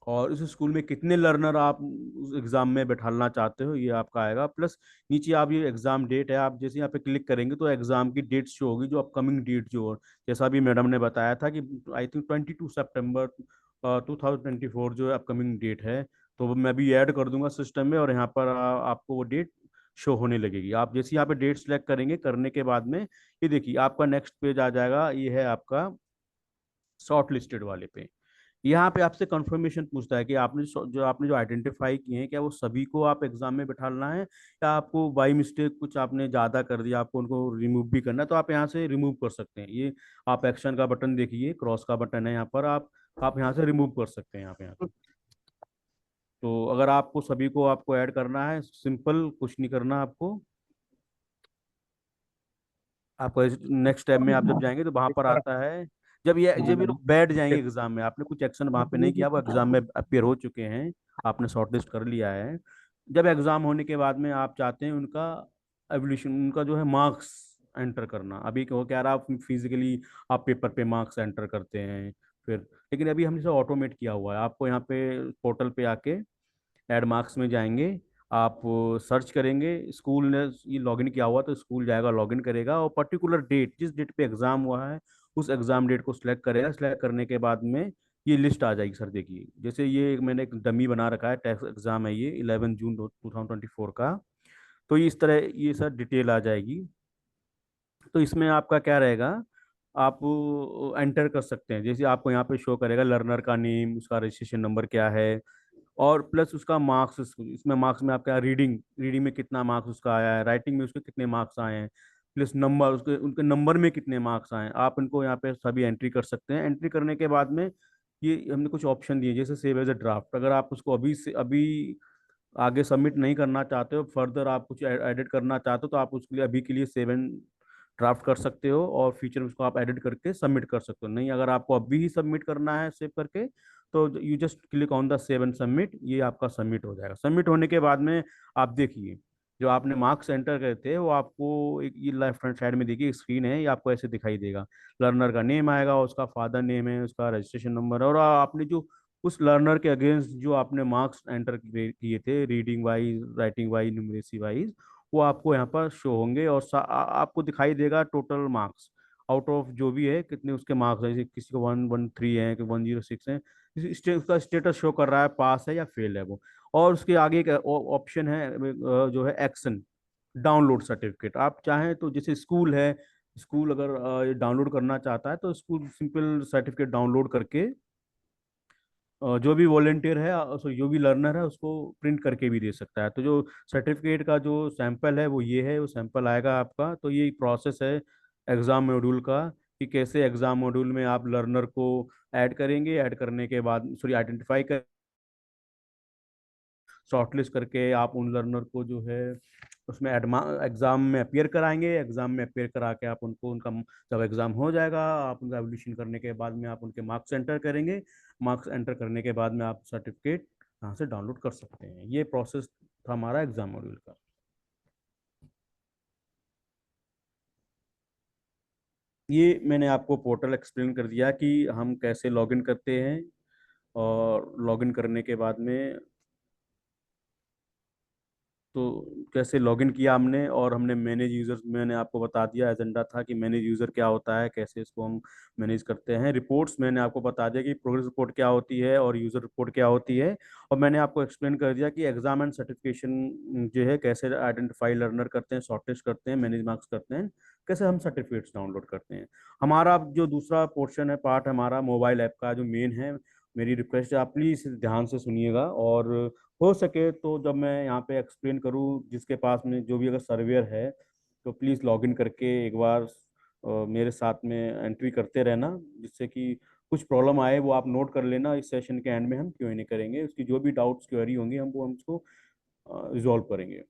और उस स्कूल में कितने लर्नर आप उस एग्जाम में बैठाना चाहते हो, ये आपका आएगा। प्लस नीचे आप ये एग्जाम डेट है, आप जैसे यहाँ पे क्लिक करेंगे तो एग्जाम की डेट शो होगी, जो अपकमिंग डेट जो, जैसा भी मैडम ने बताया था कि आई थिंक 22 सितंबर 2024 जो अपकमिंग डेट है। तो वो मैं भी ऐड कर दूंगा सिस्टम में, और यहाँ पर आपको वो डेट शो होने लगेगी। आप जैसे यहाँ पे डेट सेलेक्ट करेंगे, करने के बाद में ये देखिए आपका नेक्स्ट पेज आ जाएगा। ये है आपका शॉर्ट लिस्टेड वाले पे। यहाँ पे आपसे कंफर्मेशन पूछता है कि आपने जो आइडेंटिफाई किए हैं, क्या वो सभी को आप एग्जाम में बैठाना है, या आपको बाई मिस्टेक कुछ आपने ज़्यादा कर दिया, आपको उनको रिमूव भी करना है, तो आप यहाँ से रिमूव कर सकते हैं। ये आप एक्शन का बटन देखिए, क्रॉस का बटन है यहाँ पर, आप यहाँ से रिमूव कर सकते हैं यहाँ पे। तो अगर आपको सभी को आपको ऐड करना है, सिंपल, कुछ नहीं करना आपको। आपको नेक्स्ट टैब में आप जब जाएंगे तो वहां पर आता है, जब ये लोग बैठ जाएंगे एग्जाम में, आपने कुछ एक्शन वहां पे नहीं किया, वो एग्जाम में अपियर हो चुके हैं, आपने शॉर्टलिस्ट कर लिया है। जब एग्जाम होने के बाद में आप चाहते हैं उनका एवोल्यूशन, उनका जो है मार्क्स एंटर करना। अभी वो कह रहा है आप फिजिकली आप पेपर पे मार्क्स एंटर करते हैं फिर, लेकिन अभी हमने इसे ऑटोमेट किया हुआ है। आपको यहाँ पे पोर्टल पे आके एड मार्क्स में जाएंगे, आप सर्च करेंगे, स्कूल ने ये लॉगिन किया हुआ तो स्कूल जाएगा, लॉगिन करेगा, और पर्टिकुलर डेट, जिस डेट पे एग्जाम हुआ है उस एग्जाम डेट को सिलेक्ट करेगा। सिलेक्ट करने के बाद में ये लिस्ट आ जाएगी। सर देखिए, जैसे ये मैंने एक डमी बना रखा है, टेस्ट एग्जाम है ये 11 जून 2024 का। तो ये इस तरह ये सर डिटेल आ जाएगी। तो इसमें आपका क्या रहेगा, आप एंटर कर सकते हैं। जैसे आपको यहाँ पे शो करेगा लर्नर का नेम, उसका रजिस्ट्रेशन नंबर क्या है, और प्लस उसका मार्क्स, इसमें मार्क्स में आपका रीडिंग रीडिंग में कितना मार्क्स उसका आया है, राइटिंग में उसके कितने मार्क्स आए हैं, प्लस नंबर उसके उनके नंबर में कितने मार्क्स आए हैं, आप इनको यहाँ पे सभी एंट्री कर सकते हैं। एंट्री करने के बाद में ये हमने कुछ ऑप्शन दिए, जैसे सेव एज अ ड्राफ्ट। अगर आप उसको अभी से अभी आगे सबमिट नहीं करना चाहते हो, फर्दर आप कुछ एडिट करना चाहते हो, तो आप उसके लिए अभी के लिए सेव एंड ड्राफ्ट कर सकते हो और फ्यूचर में उसको आप एडिट करके सबमिट कर सकते हो। नहीं, अगर आपको अभी ही सबमिट करना है सेव करके, तो you just click on the save and submit, ये आपका सबमिट हो जाएगा। सबमिट होने के बाद में आप देखिए जो आपने मार्क्स एंटर करे थे वो आपको एक ये लेफ्ट हैंड साइड में देखिए स्क्रीन है, ये आपको ऐसे दिखाई देगा। लर्नर का नेम आएगा, उसका फादर नेम है, उसका रजिस्ट्रेशन नंबर, और आपने जो उस लर्नर के अगेंस्ट जो आपने मार्क्स एंटर किए थे reading wise, writing wise, numeracy wise, वो आपको यहाँ पर शो होंगे। और आपको दिखाई देगा टोटल मार्क्स आउट ऑफ जो भी है कितने उसके मार्क्स है, जैसे किसी को 113 है, कि 106 है, उसका स्टेटस शो कर रहा है पास है या फेल है वो। और उसके आगे एक ऑप्शन है जो है एक्शन, डाउनलोड सर्टिफिकेट। आप चाहें तो जैसे स्कूल है, स्कूल अगर डाउनलोड करना चाहता है तो स्कूल सिंपल सर्टिफिकेट डाउनलोड करके जो भी वॉलेंटियर है जो भी लर्नर है उसको प्रिंट करके भी दे सकता है। तो जो सर्टिफिकेट का जो सैंपल है वो ये है, वो सैंपल आएगा आपका। तो ये प्रोसेस है एग्ज़ाम मॉड्यूल का, कि कैसे एग्ज़ाम मॉड्यूल में आप लर्नर को ऐड करेंगे, ऐड करने के बाद सॉरी आइडेंटिफाई कर शॉर्टलिस्ट करके आप उन लर्नर को जो है उसमें एग्जाम में अपियर कराएंगे। एग्जाम में अपियर करा के आप उनको उनका जब एग्जाम हो जाएगा, आप उनका एवल्यूशन करने के बाद में आप उनके मार्क्स एंटर करेंगे। मार्क्स एंटर करने के बाद में आप सर्टिफिकेट यहाँ से डाउनलोड कर सकते हैं। ये प्रोसेस था हमारा एग्जाम मॉड्यूल का। ये मैंने आपको पोर्टल एक्सप्लेन कर दिया कि हम कैसे लॉगिन करते हैं, और लॉगिन करने के बाद में तो कैसे लॉगिन किया हमने, और हमने मैनेज यूजर्स, मैंने आपको बता दिया एजेंडा था कि मैनेज यूजर क्या होता है, कैसे इसको हम मैनेज करते हैं। रिपोर्ट्स मैंने आपको बता दिया कि प्रोग्रेस रिपोर्ट क्या होती है और यूजर रिपोर्ट क्या होती है। और मैंने आपको एक्सप्लेन कर दिया कि एग्जाम एंड सर्टिफिकेशन जो है कैसे आइडेंटिफाई लर्नर करते हैं, शॉर्टलिस्ट करते हैं, मैनेज मार्क्स करते हैं, कैसे हम सर्टिफिकेट्स डाउनलोड करते हैं। हमारा जो दूसरा पोर्शन है, पार्ट हमारा मोबाइल ऐप का जो मेन है, मेरी रिक्वेस्ट है आप प्लीज़ ध्यान से सुनिएगा। और हो सके तो जब मैं यहाँ पे एक्सप्लेन करूँ, जिसके पास में जो भी अगर सर्वेयर है तो प्लीज़ लॉगिन करके एक बार मेरे साथ में एंट्री करते रहना, जिससे कि कुछ प्रॉब्लम आए वो आप नोट कर लेना। इस सेशन के एंड में हम Q&A करेंगे, उसकी जो भी डाउट्स क्वेरी होंगी हम उसको रिजॉल्व करेंगे।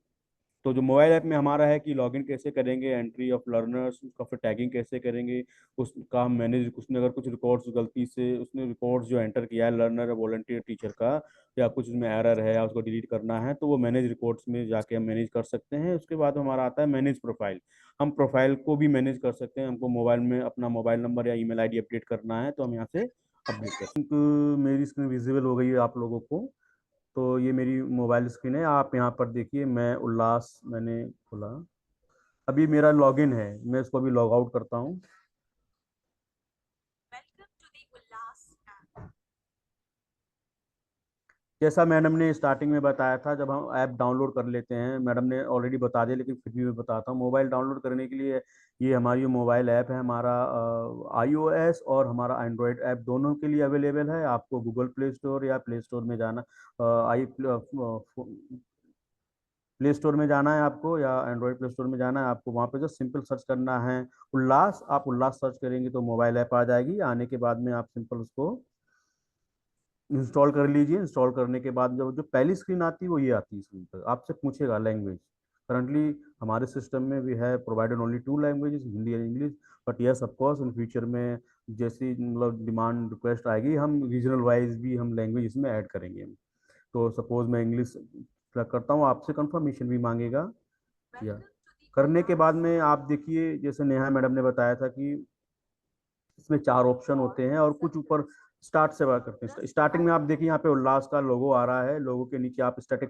तो जो मोबाइल ऐप में हमारा है कि लॉगिन कैसे करेंगे, एंट्री ऑफ लर्नर्स, उसका फिर टैगिंग कैसे करेंगे, उसका हम मैनेज, उसने अगर कुछ रिकॉर्ड्स गलती से उसने रिकॉर्ड्स जो एंटर किया है लर्नर या वॉलंटियर टीचर का, या कुछ उसमें एरर है या उसको डिलीट करना है, तो वो मैनेज रिकॉर्ड्स में जाके हम मैनेज कर सकते हैं। उसके बाद हमारा आता है मैनेज प्रोफाइल। हम प्रोफाइल को भी मैनेज कर सकते हैं। हमको मोबाइल में अपना मोबाइल नंबर या ईमेल आईडी अपडेट करना है तो हम यहाँ से अपडेट कर सकते हैं। मेरी स्क्रीन विजिबल हो गई है आप लोगों को। तो ये मेरी मोबाइल स्क्रीन है, आप यहाँ पर देखिए, मैं उल्लास मैंने खोला, अभी मेरा लॉगिन है, मैं इसको अभी लॉग आउट करता हूँ। जैसा मैडम ने स्टार्टिंग में बताया था, जब हम ऐप डाउनलोड कर लेते हैं, मैडम ने ऑलरेडी बता दिया लेकिन फिर भी मैं बताता हूँ। मोबाइल डाउनलोड करने के लिए ये हमारी जो मोबाइल ऐप है, हमारा iOS और हमारा एंड्रॉयड ऐप दोनों के लिए अवेलेबल है। आपको गूगल प्ले स्टोर या प्ले स्टोर में जाना, आई प्ले स्टोर में जाना है आपको, या एंड्रॉयड प्ले स्टोर में जाना है आपको। वहाँ पे जो सिंपल सर्च करना है उल्लास, आप उल्लास सर्च करेंगे तो मोबाइल ऐप आ जाएगी। आने के बाद में आप सिंपल उसको इंस्टॉल कर लीजिए। इंस्टॉल करने के बाद जो जो पहली स्क्रीन आती है वो ये आती है। स्क्रीन पर आपसे पूछेगा लैंग्वेज। करंटली हमारे सिस्टम में भी है provided only 2 languages, Hindi and English. But yes of course in future में जैसी मतलब डिमांड रिक्वेस्ट आएगी, हम रीजनल वाइज भी हम लैंग्वेज इसमें ऐड करेंगे। तो सपोज मैं इंग्लिश करता हूँ, आपसे कंफर्मेशन भी मांगेगा। या करने के बाद में आप देखिए, जैसे नेहा मैडम ने बताया था कि इसमें 4 ऑप्शन होते हैं, और कुछ ऊपर स्टार्ट से बात करते हैं। स्टार्टिंग में आप देखिए यहाँ पे उल्लास का लोगो आ रहा है, लोगो के नीचे आप स्टैटिक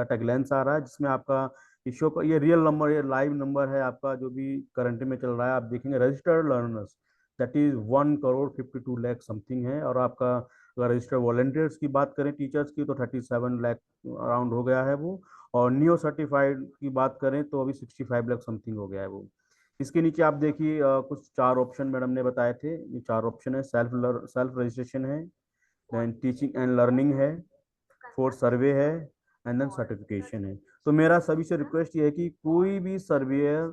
टैगलाइंस आ रहा है, जिसमें आपका इशू का ये रियल नंबर, ये लाइव नंबर है आपका जो भी करंट में चल रहा है। आप देखेंगे registered learners that is 1,52,00,000 something है। और आपका अगर रजिस्टर्ड वॉलंटियर्स की बात करें टीचर्स की, तो 37 लाख अराउंड हो गया है वो। और न्यू सर्टिफाइड की बात करें तो अभी 65 लाख समथिंग हो गया है वो। इसके नीचे आप देखिए कुछ 4 ऑप्शन मैडम ने बताए थे। ये 4 ऑप्शन है, सेल्फ रजिस्ट्रेशन है, देन टीचिंग एंड लर्निंग है, फोर सर्वे है एंड देन सर्टिफिकेशन है। तो मेरा सभी से रिक्वेस्ट ये है कि कोई भी सर्वेयर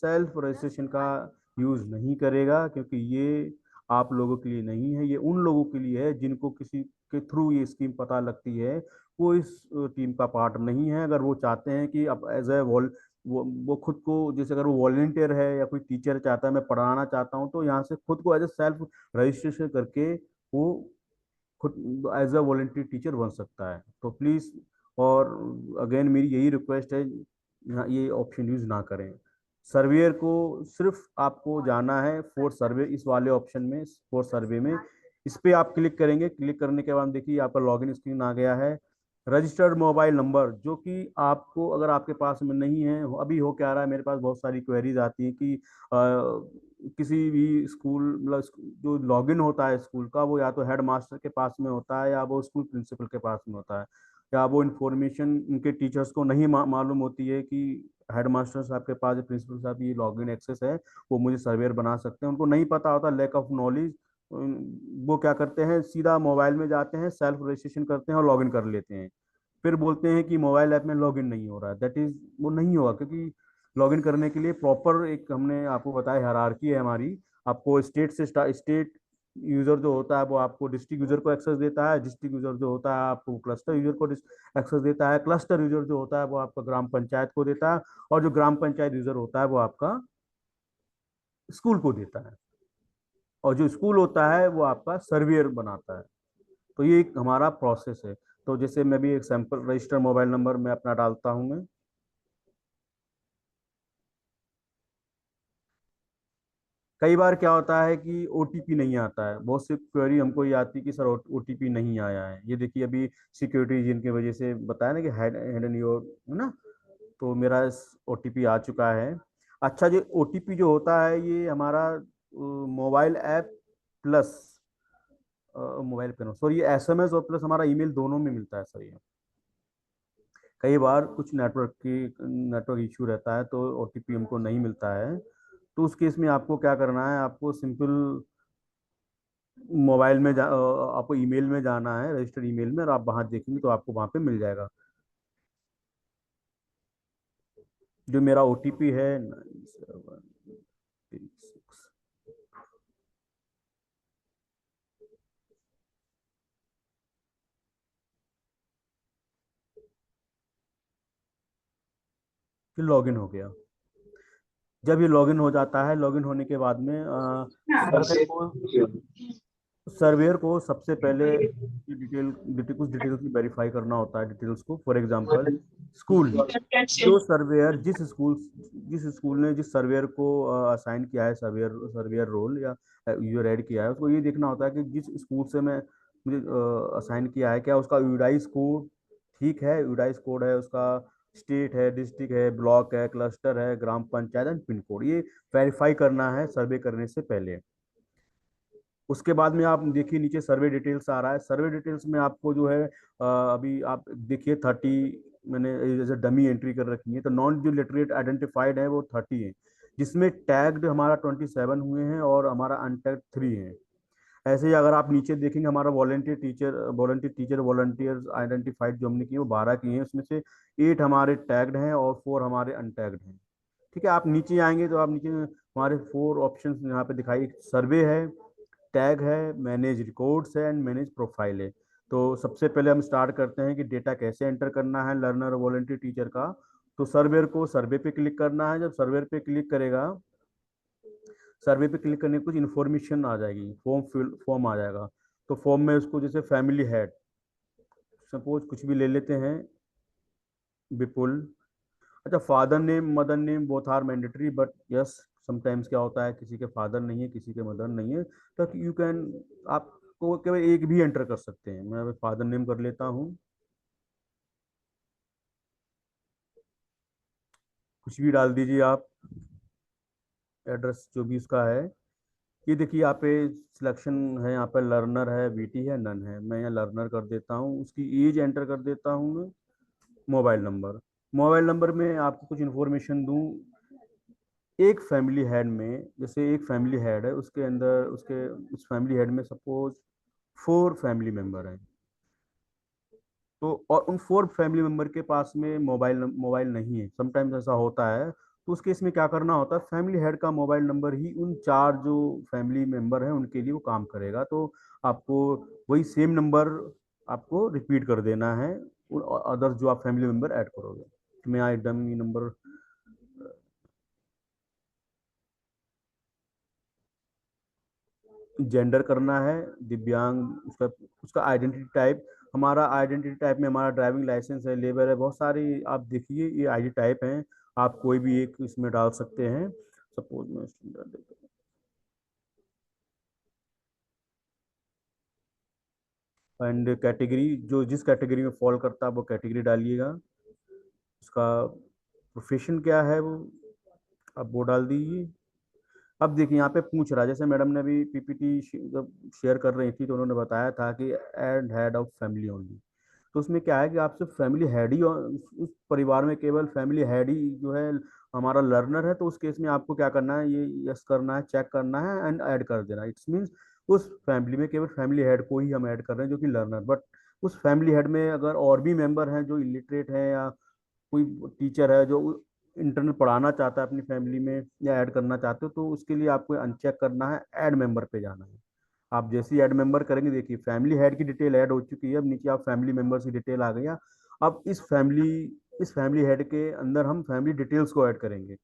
सेल्फ रजिस्ट्रेशन का यूज नहीं करेगा, क्योंकि ये आप लोगों के लिए नहीं है, ये उन लोगों के लिए है जिनको किसी के थ्रू ये स्कीम पता लगती है। वो इस टीम का पार्ट नहीं है। अगर वो चाहते हैं कि अब एज ए वो खुद को, जैसे अगर वो वॉलंटियर है या कोई टीचर चाहता है मैं पढ़ाना चाहता हूँ, तो यहाँ से खुद को एज ए सेल्फ रजिस्ट्रेशन करके वो खुद एज अ वॉलंटियर टीचर बन सकता है। तो प्लीज़, और अगेन मेरी यही रिक्वेस्ट है, ये ऑप्शन यूज ना करें। सर्वेयर को सिर्फ आपको जाना है फोर सर्वे, इस वाले ऑप्शन में फोर सर्वे में इस पे आप क्लिक करेंगे। क्लिक करने के बाद देखिए आपका लॉगिन स्क्रीन आ गया है। रजिस्टर्ड मोबाइल नंबर, जो कि आपको अगर आपके पास में नहीं है, अभी हो क्या रहा है, मेरे पास बहुत सारी क्वेरीज आती है कि किसी भी स्कूल, मतलब जो लॉगिन होता है स्कूल का, वो या तो हेड मास्टर के पास में होता है या वो स्कूल प्रिंसिपल के पास में होता है, या वो इन्फॉर्मेशन उनके टीचर्स को नहीं मालूम होती है कि हेड मास्टर साहब के पास, प्रिंसिपल साहब ये लॉगिन एक्सेस है, वो मुझे सर्वेयर बना सकते हैं। उनको नहीं पता होता, लैक ऑफ नॉलेज, वो क्या करते हैं सीधा मोबाइल में जाते हैं, सेल्फ रजिस्ट्रेशन करते हैं और लॉगिन कर लेते हैं। फिर बोलते हैं कि मोबाइल ऐप में लॉगिन नहीं हो रहा है। दैट इज, वो नहीं होगा, क्योंकि लॉगिन करने के लिए प्रॉपर एक हमने आपको बताया हायरार्की है हमारी। आपको स्टेट से स्टेट यूजर जो होता है वो आपको डिस्ट्रिक्ट यूजर को एक्सेस देता है, डिस्ट्रिक्ट यूजर जो होता है आपको क्लस्टर यूजर को एक्सेस देता है, क्लस्टर यूजर जो होता है वो आपका ग्राम पंचायत को देता है, और जो ग्राम पंचायत यूजर होता है वो आपका स्कूल को देता है, और जो स्कूल होता है वो आपका सर्वेयर बनाता है। तो ये एक हमारा प्रोसेस है। तो जैसे मैं भी एक सैंपल रजिस्टर मोबाइल नंबर में अपना डालता हूं मैं। कई बार क्या होता है कि ओटीपी नहीं आता है, बहुत सी क्वेरी हमको ये आती है कि सर ओटीपी नहीं आया है। ये देखिए अभी सिक्योरिटी रीजन की वजह से बताया ना कि हेड योर, है ना, तो मेरा ओटीपी आ चुका है। अच्छा, जो ओटीपी जो होता है ये हमारा मोबाइल ऐप प्लस मोबाइल पे, सॉरी, ये एसएमएस और प्लस हमारा ईमेल दोनों में मिलता है सर। ये कई बार कुछ नेटवर्क इशू रहता है तो ओटीपी हमको नहीं मिलता है। तो उस केस में आपको क्या करना है, आपको सिंपल मोबाइल में आपको ईमेल में जाना है, रजिस्टर्ड ईमेल में, और आप वहां देखेंगे तो आपको वहां पे मिल जाएगा जो मेरा ओटीपी है 9736। फिर लॉगिन हो गया। जब ये लॉगिन हो जाता है, लॉगिन होने के बाद में सर्वेयर को सबसे पहले कुछ डिटेल्स की वेरीफाई करना होता है, डिटेल्स को। फॉर एग्जांपल स्कूल, जो सर्वेयर जिस स्कूल ने जिस सर्वेयर को असाइन किया है, सर्वेयर रोल या यूजर ऐड किया है, उसको ये देखना होता है कि जिस स्कूल से मैं मुझे असाइन किया है, क्या उसका यूडाइस कोड ठीक है, यूडाइस कोड है उसका, स्टेट है, डिस्ट्रिक्ट है, ब्लॉक है, क्लस्टर है, ग्राम पंचायत एंड पिन कोड, ये वेरीफाई करना है सर्वे करने से पहले। उसके बाद में आप देखिए नीचे सर्वे डिटेल्स आ रहा है। सर्वे डिटेल्स में आपको जो है अभी आप देखिए 30 मैंने जैसे डमी एंट्री कर रखी है, तो नॉन जो लिटरेट आइडेंटिफाइड है वो 30 है, जिसमें टैग्ड हमारा 27 हुए हैं और हमारा अनटैग्ड 3 है। ऐसे ही अगर आप नीचे देखेंगे हमारा वॉलंटियर्स आइडेंटिफाइड जो हमने किए वो 12 किए हैं, उसमें से 8 हमारे टैग्ड हैं और 4 हमारे अनटैग्ड हैं। ठीक है, आप नीचे आएंगे तो आप नीचे हमारे 4 ऑप्शन यहाँ पे दिखाई, सर्वे है, टैग है, मैनेज रिकॉर्ड्स है एंड मैनेज प्रोफाइल है। तो सबसे पहले हम स्टार्ट करते हैं कि डेटा कैसे एंटर करना है लर्नर वॉलंटियर टीचर का। तो सर्वेयर को सर्वे पे क्लिक करना है। जब सर्वे पे क्लिक करेगा, सर्वे पे क्लिक करने कुछ इन्फॉर्मेशन आ जाएगी, फॉर्म आ जाएगा। तो फॉर्म में उसको जैसे फैमिली हेड, सपोज कुछ भी ले लेते हैं, विपुल। अच्छा, father name mother name both are mandatory, but yes sometimes क्या होता है किसी के फादर नहीं है किसी के मदर नहीं है, तो यू कैन, आपको केवल एक भी एंटर कर सकते हैं। मैं फादर नेम कर लेता हूँ, कुछ भी डाल दीजिए आप, एड्रेस जो भी उसका है। ये देखिए यहाँ पे सिलेक्शन है, यहाँ पे लर्नर है, बीटी है, नन है। मैं यहाँ लर्नर कर देता हूँ, उसकी एज एंटर कर देता हूँ मैं। मोबाइल नंबर में आपको कुछ इन्फॉर्मेशन दूँ। एक फैमिली हेड में, जैसे एक फैमिली हेड है, उसके अंदर उस फैमिली हेड में सपोज 4 फैमिली मेंबर हैं। तो और उन 4 फैमिली मेंबर के पास में मोबाइल नहीं है, समटाइम्स ऐसा होता है। तो उस केस में क्या करना होता है, फैमिली हेड का मोबाइल नंबर ही उन 4 जो फैमिली मेंबर हैं उनके लिए वो काम करेगा। तो आपको वही सेम नंबर आपको रिपीट कर देना है अदर जो आप फैमिली मेंबर ऐड करोगे। मैं आई डमी नंबर जेंडर करना है, दिव्यांग, उसका उसका आइडेंटिटी टाइप। हमारा आइडेंटिटी टाइप में हमारा ड्राइविंग लाइसेंस है, लेबर है, बहुत सारी आप देखिए ये आईडी टाइप हैं। आप कोई भी एक इसमें डाल सकते हैं। सपोज मैं student डाल देता हूँ। एंड कैटेगरी, जो जिस कैटेगरी में फॉल करता है वो कैटेगरी डालिएगा। उसका प्रोफेशन क्या है वो आप वो डाल दीजिए। अब देखिए यहाँ पे पूछ रहा है, जैसे मैडम ने अभी पीपीटी जब शेयर कर रही थी तो उन्होंने बताया था कि and head of family only. तो उसमें क्या है कि आप सिर्फ फैमिली हेड ही उस परिवार में केवल फैमिली हेड ही जो है हमारा लर्नर है। तो उस केस में आपको क्या करना है, ये यस करना है, चेक करना है एंड ऐड कर देना। इट्स मीन्स उस फैमिली में केवल फैमिली हेड को ही हम ऐड कर रहे हैं जो कि लर्नर। बट उस फैमिली हेड में अगर और भी मेंबर हैं जो इलिटरेट हैं या कोई टीचर है जो इंटरनल पढ़ाना चाहता है अपनी फैमिली में या ऐड करना चाहते हो, तो उसके लिए आपको अनचेक करना है, ऐड मेंबर पे जाना है। आप जैसे ही ऐड मेंबर करेंगे, देखिए फैमिली हेड की डिटेल ऐड हो चुकी है। अब नीचे आप फैमिली मेंबर्स की डिटेल आ गई है। अब इस फैमिली हेड के अंदर हम फैमिली डिटेल्स को ऐड करेंगे।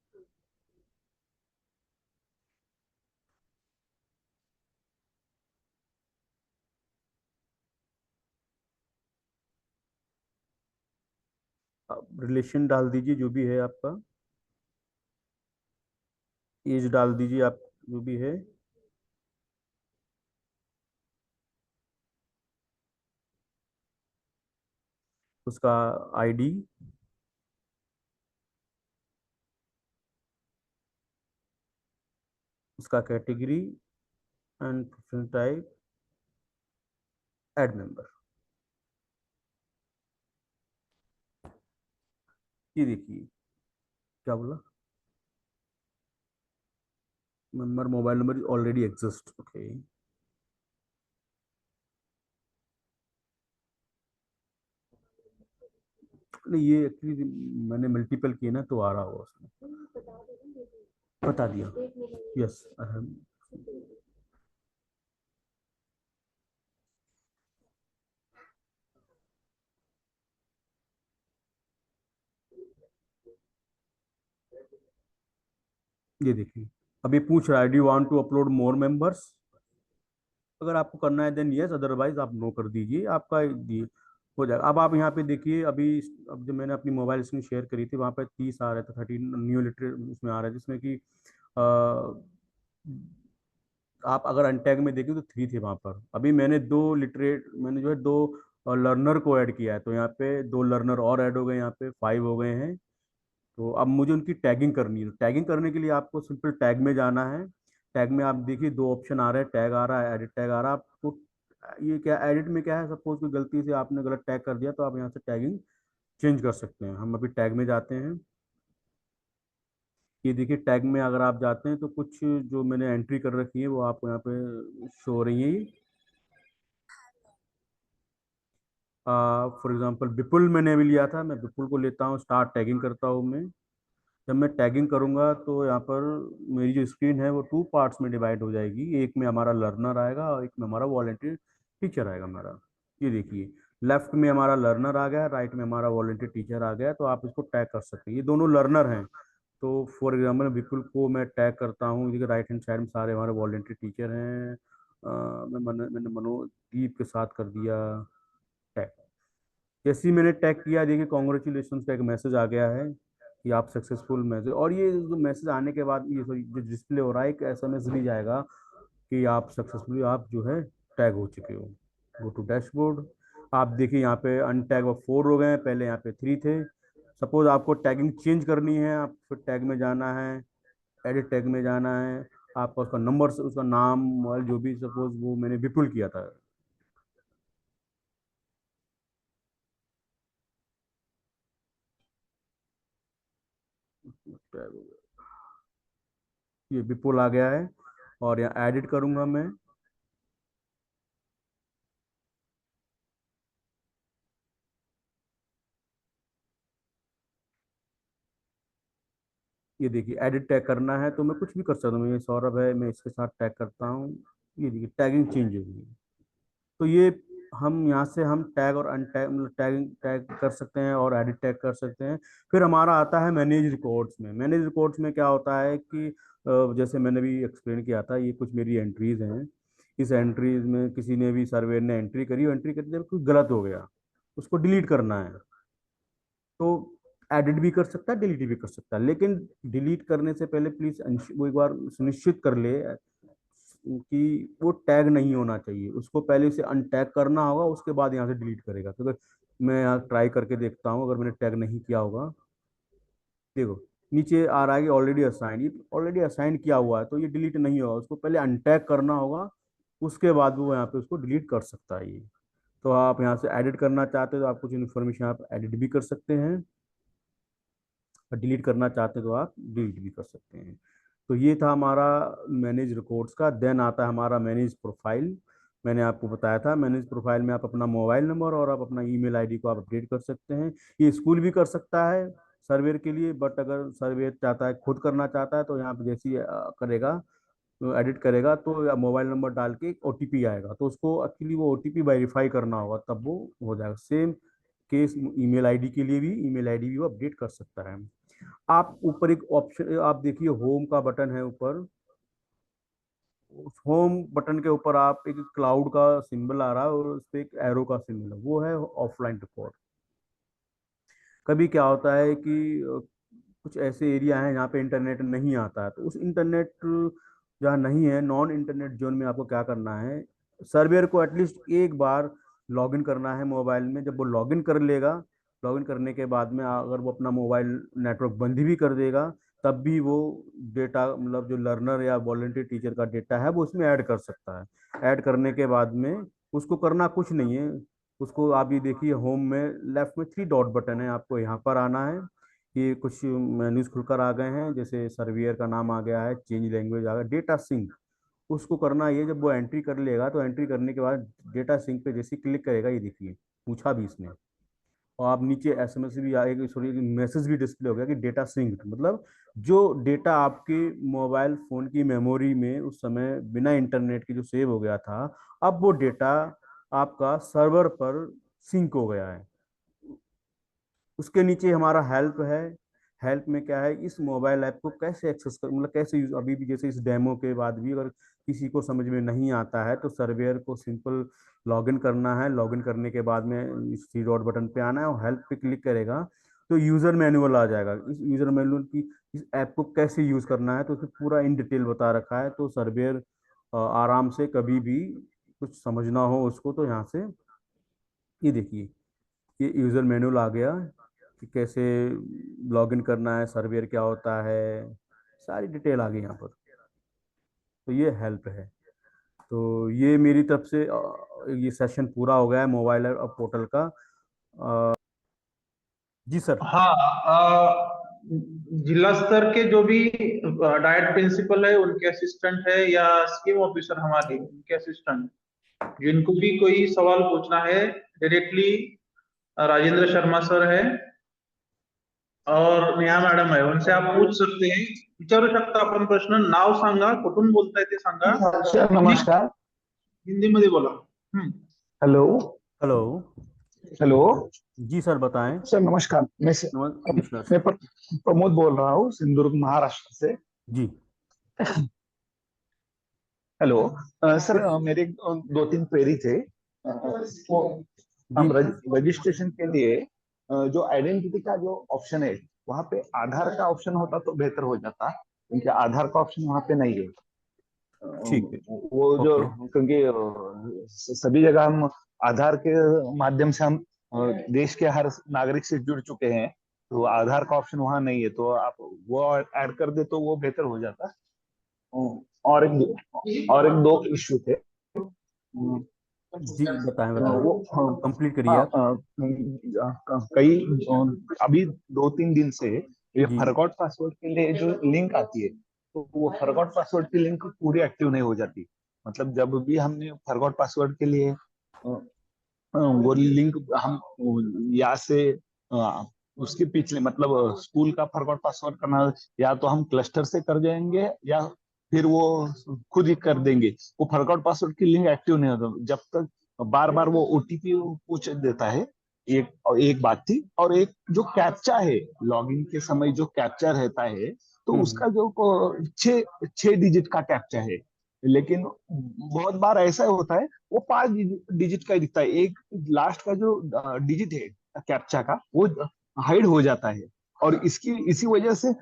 अब रिलेशन डाल दीजिए जो भी है आपका, एज डाल दीजिए आप जो भी है, उसका आईडी, उसका category and preference type, add member. ये देखिए क्या बोला, member mobile number already exist. Okay, नहीं ये एक्चुअली मैंने मल्टीपल किए ना तो आ रहा होगा उसमें। बता दिया, यस। ये देखिए अब ये पूछ रहा है, do you want to upload more members. अगर आपको करना है देन यस, अदरवाइज आप नो कर दीजिए, आपका ये हो जाएगा। अब आप यहाँ पे देखिए अभी, अब जो मैंने अपनी मोबाइल स्क्रीन शेयर करी थी वहाँ पे 30 आ रहे थे, 13 न्यू लिटरेट उसमें आ रहा है, जिसमें कि आप अगर अनटैग में देखिए तो 3 थे वहाँ पर। अभी मैंने जो है 2 लर्नर को ऐड किया है, तो यहाँ पे 2 लर्नर और ऐड हो गए, यहाँ पे 5 हो गए हैं। तो अब मुझे उनकी टैगिंग करनी है। टैगिंग करने के लिए आपको सिंपल टैग में जाना है। टैग में आप देखिए 2 ऑप्शन आ रहे हैं, टैग आ रहा है, एडिट टैग आ रहा है आपको। ये क्या एडिट में क्या है, सपोज कोई गलती से आपने गलत टैग कर दिया तो आप यहाँ से टैगिंग चेंज कर सकते हैं। हम अभी टैग में जाते हैं। ये देखिए टैग में अगर आप जाते हैं तो कुछ जो मैंने एंट्री कर रखी है वो आपको यहाँ पे शो हो रही है। फॉर एग्जांपल विपुल मैंने अभी लिया था, मैं विपुल को लेता हूँ, स्टार्ट टैगिंग करता हूँ मैं। जब मैं टैगिंग करूंगा तो यहाँ पर मेरी जो स्क्रीन है वो 2 पार्ट्स में डिवाइड हो जाएगी। एक में हमारा लर्नर आएगा और एक में हमारा वॉलंटियर टीचर आएगा हमारा। ये देखिए लेफ्ट में हमारा लर्नर आ गया, राइट में हमारा वॉलंटियर टीचर आ गया। तो आप इसको टैग कर सकते हैं, ये दोनों लर्नर हैं। तो फॉर एग्जाम्पल विपुल को मैं टैग करता हूँ, देखिए राइट हैंड साइड में सारे हमारे वॉलंटियर टीचर हैं। मैंने मनोदीप के साथ कर दिया टैग। जैसे ही मैंने टैग किया, देखिए कॉन्ग्रेचुलेशन का एक मैसेज आ गया है कि आप सक्सेसफुल मैसेज। और ये जो मैसेज आने के बाद ये सॉरी जो डिस्प्ले हो रहा है, एक एसएमएस भी जाएगा कि आप सक्सेसफुली आप जो है टैग हो चुके हो। Go to dashboard. आप देखिए यहाँ पे अनटैग 4 हो गए हैं, पहले यहाँ पे 3 थे। सपोज आपको टैगिंग चेंज करनी है, आप फिर टैग में जाना है, एडिट टैग में जाना है। आपका उसका नंबर, उसका नाम, मोबाइल जो भी, सपोज वो मैंने विपुल किया था। ये विपुल आ गया है और यहाँ एडिट करूंगा मैं। ये देखिए एडिट टैग करना है तो मैं कुछ भी कर सकता हूँ। ये सौरभ है, मैं इसके साथ टैग करता हूँ। ये देखिए टैगिंग चेंज होगी। तो ये हम यहाँ से हम टैग और अनटैग मतलब टैगिंग टैग कर सकते हैं और एडिट टैग कर सकते हैं। फिर हमारा आता है मैनेज रिकॉर्ड्स में। मैनेज रिकॉर्ड्स में क्या होता है कि जैसे मैंने भी एक्सप्लेन किया था, ये कुछ मेरी एंट्रीज हैं। इस एंट्रीज में किसी ने भी सर्वेयर ने एंट्री करी, एंट्री करते जब कुछ गलत हो गया उसको डिलीट करना है तो एडिट भी कर सकता है, डिलीट भी कर सकता है। लेकिन डिलीट करने से पहले प्लीज वो एक बार सुनिश्चित कर ले कि वो टैग नहीं होना चाहिए। उसको पहले से अनटैग करना होगा, उसके बाद यहाँ से डिलीट करेगा। क्योंकि मैं यहाँ ट्राई करके देखता हूँ, अगर मैंने टैग नहीं किया होगा, देखो नीचे आ रहा है कि ऑलरेडी असाइन। ये ऑलरेडी असाइन किया हुआ है तो ये डिलीट नहीं होगा, उसको पहले अनटैग करना होगा, उसके बाद वो यहाँ पे उसको डिलीट कर सकता है ये। तो आप यहाँ से एडिट करना चाहते हो तो आप कुछ इन्फॉर्मेशन आप एडिट भी कर सकते हैं, और डिलीट करना चाहते हैं तो आप डिलीट भी कर सकते हैं। तो ये था हमारा मैनेज रिकॉर्ड्स का। देन आता है हमारा मैनेज प्रोफाइल। मैंने आपको बताया था मैनेज प्रोफाइल में आप अपना मोबाइल नंबर और आप अपना ईमेल आईडी को आप अपडेट कर सकते हैं। ये स्कूल भी कर सकता है सर्वेयर के लिए, बट अगर सर्वेयर चाहता है खुद करना चाहता है तो यहाँ पे जैसे ही करेगा एडिट करेगा तो मोबाइल नंबर डाल के एक ओटीपी आएगा, तो उसको एक्चुअली वो ओटीपी वेरीफाई करना होगा, तब वो हो जाएगा। सेम केस ईमेल आईडी के लिए भी, ईमेल आईडी भी वो अपडेट कर सकता है। आप ऊपर एक ऑप्शन आप देखिए, होम का बटन है ऊपर। उस होम बटन के ऊपर आप एक क्लाउड का सिंबल आ रहा है और उस पर एक एरो का सिंबल है, वो है ऑफलाइन रिकॉर्ड। कभी क्या होता है कि कुछ ऐसे एरिया हैं जहाँ पे इंटरनेट नहीं आता है, तो उस इंटरनेट जहाँ नहीं है, नॉन इंटरनेट जोन में आपको क्या करना है, सर्वेयर को एटलीस्ट एक बार लॉगिन करना है मोबाइल में। जब वो लॉगिन कर लेगा, लॉगिन करने के बाद में अगर वो अपना मोबाइल नेटवर्क बंद भी कर देगा, तब भी वो डेटा मतलब जो लर्नर या वॉलंटियर टीचर का डेटा है वो उसमें ऐड कर सकता है। ऐड करने के बाद में उसको करना कुछ नहीं है। उसको आप ये देखिए, होम में लेफ्ट में 3 डॉट बटन है, आपको यहाँ पर आना है। ये कुछ मेन्यूज खुलकर आ गए हैं, जैसे सर्वियर का नाम आ गया है, चेंज लैंग्वेज आ गया, डेटा सिंक। उसको करना ये, जब वो एंट्री कर लेगा तो एंट्री करने के बाद डेटा सिंक पे जैसे क्लिक करेगा, ये देखिए पूछा भी इसने, और आप नीचे एसएमएस भी आएगी, सॉरी मैसेज भी डिस्प्ले हो गया कि डेटा सिंक, मतलब जो डेटा आपके मोबाइल फोन की मेमोरी में उस समय बिना इंटरनेट के जो सेव हो गया था, अब वो डेटा आपका सर्वर पर सिंक हो गया है। उसके नीचे हमारा हेल्प है। हेल्प में क्या है, इस मोबाइल ऐप को कैसे एक्सेस कर, मतलब कैसे यूज, अभी भी जैसे इस डेमो के बाद भी अगर किसी को समझ में नहीं आता है तो सर्वेयर को सिंपल लॉगिन करना है। लॉगिन करने के बाद में इस 3 डॉट बटन पे आना है और हेल्प पे क्लिक करेगा तो यूजर मैनुअल आ जाएगा। इस यूजर मैनुअल की इस ऐप को कैसे यूज करना है तो उसमें पूरा इन डिटेल बता रखा है। तो सर्वेयर आराम से कभी भी कुछ समझना हो उसको तो यहाँ से, ये देखिए ये यूजर मैनुअल आ गया कि कैसे लॉगिन करना है, सर्वेयर क्या होता है, सारी डिटेल आ गई यहाँ पर। तो ये हेल्प है। तो ये मेरी तरफ से ये सेशन पूरा हो गया है मोबाइल ऐप पोर्टल का। जी सर। हाँ, जिला स्तर के जो भी डाइट प्रिंसिपल है, उनके असिस्टेंट है, या स्कीम ऑफिसर हमारे उनके असिस्टेंट, जिनको भी कोई सवाल पूछना है डायरेक्टली राजेंद्र शर्मा सर है और नेहा मॅडम आहे, उनसे आप पूछ सकते हैं, विचारू शकता आपण प्रश्न। नाव सांगा, कुठून बोलताय ते सांगा, सर नमस्कार। हिंदी मध्ये बोला। हेलो। हेलो। हेलो। जी सर बताएं। सर नमस्कार। नमस्कार मैं सर। प्रमोद बोल रहा हूँ, सिंधुदुर्ग महाराष्ट्र से। जी। हेलो। सर मेरे 2-3 क्वेरी थे। जी हम रजिस्ट्रेशन के लिए जो आइडेंटिटी का जो ऑप्शन है, वहाँ पे आधार का ऑप्शन होता तो बेहतर हो जाता, क्योंकि आधार का ऑप्शन वहाँ पे नहीं है। ठीक है। वो जो, ओके। क्योंकि सभी जगह हम आधार के माध्यम से हम देश के हर नागरिक से जुड़ चुके हैं, तो आधार का ऑप्शन वहाँ नहीं है। तो आप वो ऐड कर दे तो वो बेहतर हो जाता। और एक दो इश्यू थे। जी बताएं बताएं, वो कंप्लीट करिए हाँ, आप। कई अभी 2-3 दिन से ये जी। फॉरगॉट पासवर्ड के लिए जो लिंक आती है, तो वो फॉरगॉट पासवर्ड की लिंक पूरी एक्टिव नहीं हो जाती। मतलब जब भी हमने फॉरगॉट पासवर्ड के लिए वो लिंक हम यहाँ से उसके पिछले मतलब स्कूल का फॉरगॉट पासवर्ड करना, या तो हम क्लस्टर से कर जाएंगे या फिर वो खुद ही कर देंगे। वो फॉरगॉट पासवर्ड की लिंक एक्टिव नहीं होता जब तक बार बार वो ओटीपी पूछ देता है। एक बात थी, और एक जो कैप्चा है, लॉगिन के समय जो कैप्चा रहता है, तो उसका जो छह डिजिट का कैप्चा है, लेकिन बहुत बार ऐसा होता है वो 5 डिजिट का ही दिखता है। एक लास्ट का जो डिजिट है कैप्चा का, वो हाइड हो जाता है। और इसी वजह से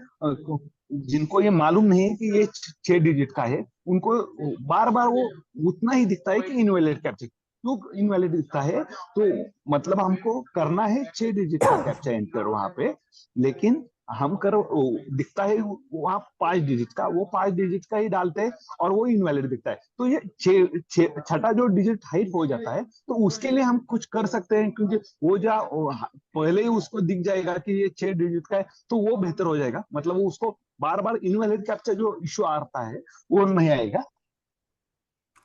जिनको ये मालूम नहीं है कि ये 6 डिजिट का है, उनको बार बार वो उतना ही दिखता है कि इनवैलिड कैप्चा। क्यों इनवैलिड दिखता है? तो मतलब हमको करना है 6 डिजिट का कैप्चा एंटर वहां पे, लेकिन हम कर दिखता है वहां 5 डिजिट का, वो 5 डिजिट का ही डालते हैं और वो इनवैलिड दिखता है। तो ये छठा जो डिजिट हाइड हो जाता है, तो उसके लिए हम कुछ कर सकते हैं, क्योंकि वो पहले ही उसको दिख जाएगा कि ये 6 डिजिट का है, तो वो बेहतर हो जाएगा। मतलब वो उसको बार बार इनवैलिड कैप्चा जो इश्यू आता है वो नहीं आएगा।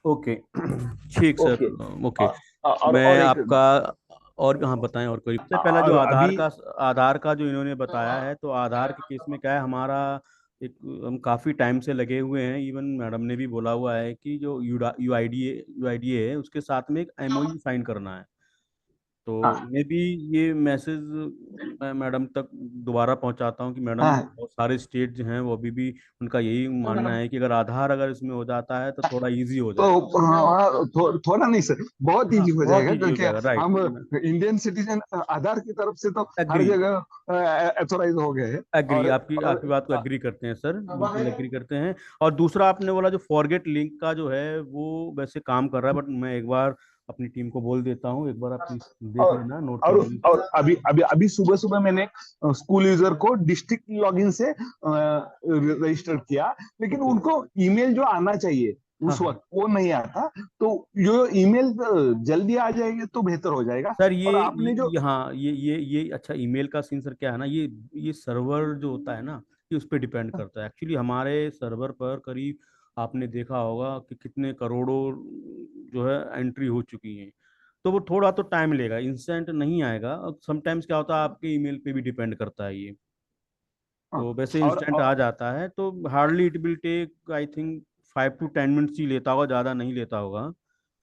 ओके ठीक सर। ओके। ओके, और मैं एक आपका और हाँ बताएं। और कोई सबसे पहला जो और अभी आधार का जो इन्होंने बताया है, तो आधार के केस में क्या है हमारा, एक हम काफ़ी टाइम से लगे हुए हैं। इवन मैडम ने भी बोला हुआ है कि जो यूआईडीए है उसके साथ में एक एमओयू साइन करना है। तो हाँ मैं भी ये मैसेज मैं मैडम तक दोबारा पहुंचाता हूँ कि मैडम, हाँ, बहुत सारे स्टेट जो हैं वो अभी भी उनका यही मानना है कि अगर आधार अगर इसमें हो जाता है तो थोड़ा इजी हो तो जाएगा। थोड़ा नहीं सर, बहुत हाँ इजी हो बहुत जाएगा, इजी हो क्योंकि जाएगा, राइट। हम इंडियन सिटीजन आधार की तरफ से तो हर एग्री, जगह अथोराइज हो गए हैं। एग्री, और आपकी आपकी बात को एग्री करते हैं सर, बिल्कुल एग्री करते हैं। और दूसरा आपने बोला जो फॉरगेट लिंक का जो है वो वैसे काम कर रहा है, बट मैं एक बार अपनी टीम को बोल देता हूँ, एक बार आप प्लीज देख और लेना, नोट कर लेना। और अभी अभी अभी सुबह सुबह मैंने स्कूल यूजर को डिस्ट्रिक्ट लॉगिन से रजिस्टर किया, लेकिन ओके, उनको ईमेल जो आना चाहिए हाँ उस हाँ वक्त वो नहीं आता। तो जो ईमेल जल्दी आ जाएंगे तो बेहतर हो जाएगा। सर, और आपने जो हाँ ये अच्छा, ईमेल का सीन सर क्या है ना, ये सर्वर जो होता है ना, ये उस पर डिपेंड करता है। एक्चुअली हमारे सर्वर पर करीब आपने देखा होगा कि कितने करोड़ों जो है एंट्री हो चुकी हैं। तो वो थोड़ा तो टाइम लेगा, इंस्टेंट नहीं आएगा। समटाइम्स क्या होता है, आपके ईमेल पे भी डिपेंड करता है ये। तो वैसे इंस्टेंट आ और जाता है, तो hardly it will take I think 5 to 10 minutes ही लेता होगा, ज़्यादा नहीं लेता होगा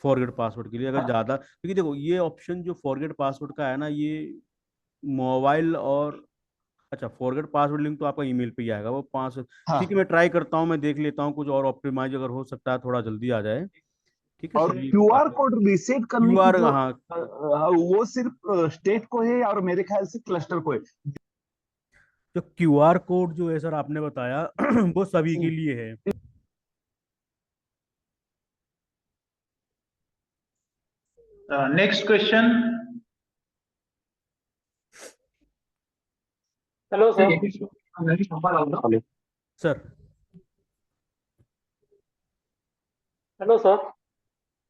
फॉरगेट पासवर्ड के लिए। अगर ज़्यादा, क्योंकि देखो ये ऑप्शन जो फॉरगेट पासवर्ड का है ना, ये मोबाइल और अच्छा, फॉरगेट पासवर्ड लिंक तो आपका ईमेल पे ही आएगा वो 5। ठीक है, हाँ, मैं ट्राई करता हूँ, मैं देख लेता हूँ कुछ और ऑप्टिमाइज अगर हो सकता है, थोड़ा जल्दी आ जाए। ठीक है और सर, ये क्यूआर आपने कोड रीसेट करने की क्यूआर, जो हाँ, वो सिर्फ स्टेट को है और मेरे ख्याल से क्लस्टर को है। जो क्यूआर कोड जो है सर आपने बताया वो सभी के लिए है। Next question. Hello sir. Hello. Sir hello sir,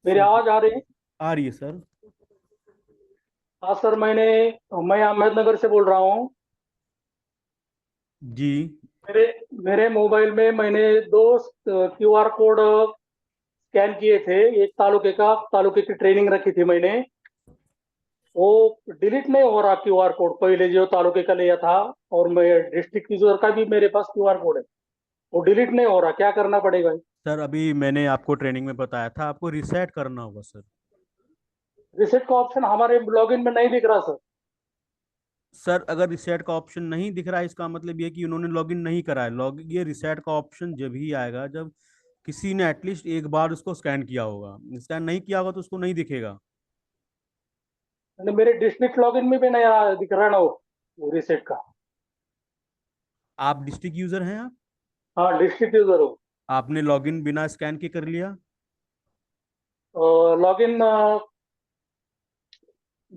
मेरी सर आवाज आ रही है? आ रही है सर। हाँ सर, मैं अहमदनगर से बोल रहा हूँ। जी मेरे मेरे मोबाइल में मैंने दो क्यूआर कोड स्कैन किए थे। एक तालुके की ट्रेनिंग रखी थी मैंने। वो डिलीट नहीं हो रहा क्यूआर कोड, पहले जो तालुके का लिया था। और मैं डिस्ट्रिक्ट यूजर का भी मेरे पास क्यूआर कोड है, वो डिलीट नहीं हो रहा। क्या करना पड़ेगा? सर, अभी मैंने आपको ट्रेनिंग में बताया था, आपको रिसेट करना होगा सर। रिसेट का ऑप्शन हमारे लॉगिन में नहीं दिख रहा सर। सर अगर रिसेट का ऑप्शन नहीं दिख रहा है, इसका मतलब ये कि उन्होंने लॉगिन नहीं करा है। ये रिसेट का ऑप्शन जब ही आएगा जब किसी ने एटलीस्ट एक बार उसको स्कैन किया होगा। स्कैन नहीं किया होगा तो उसको नहीं दिखेगा। मेरे डिस्ट्रिक्ट लॉगिन में भी नहीं दिख रहा ना वो रिसेट का। आप डिस्ट्रिक्ट यूजर हैं आप? हाँ, डिस्ट्रिक्ट यूजर हूँ। आपने लॉगिन बिना स्कैन के कर लिया? लॉगिन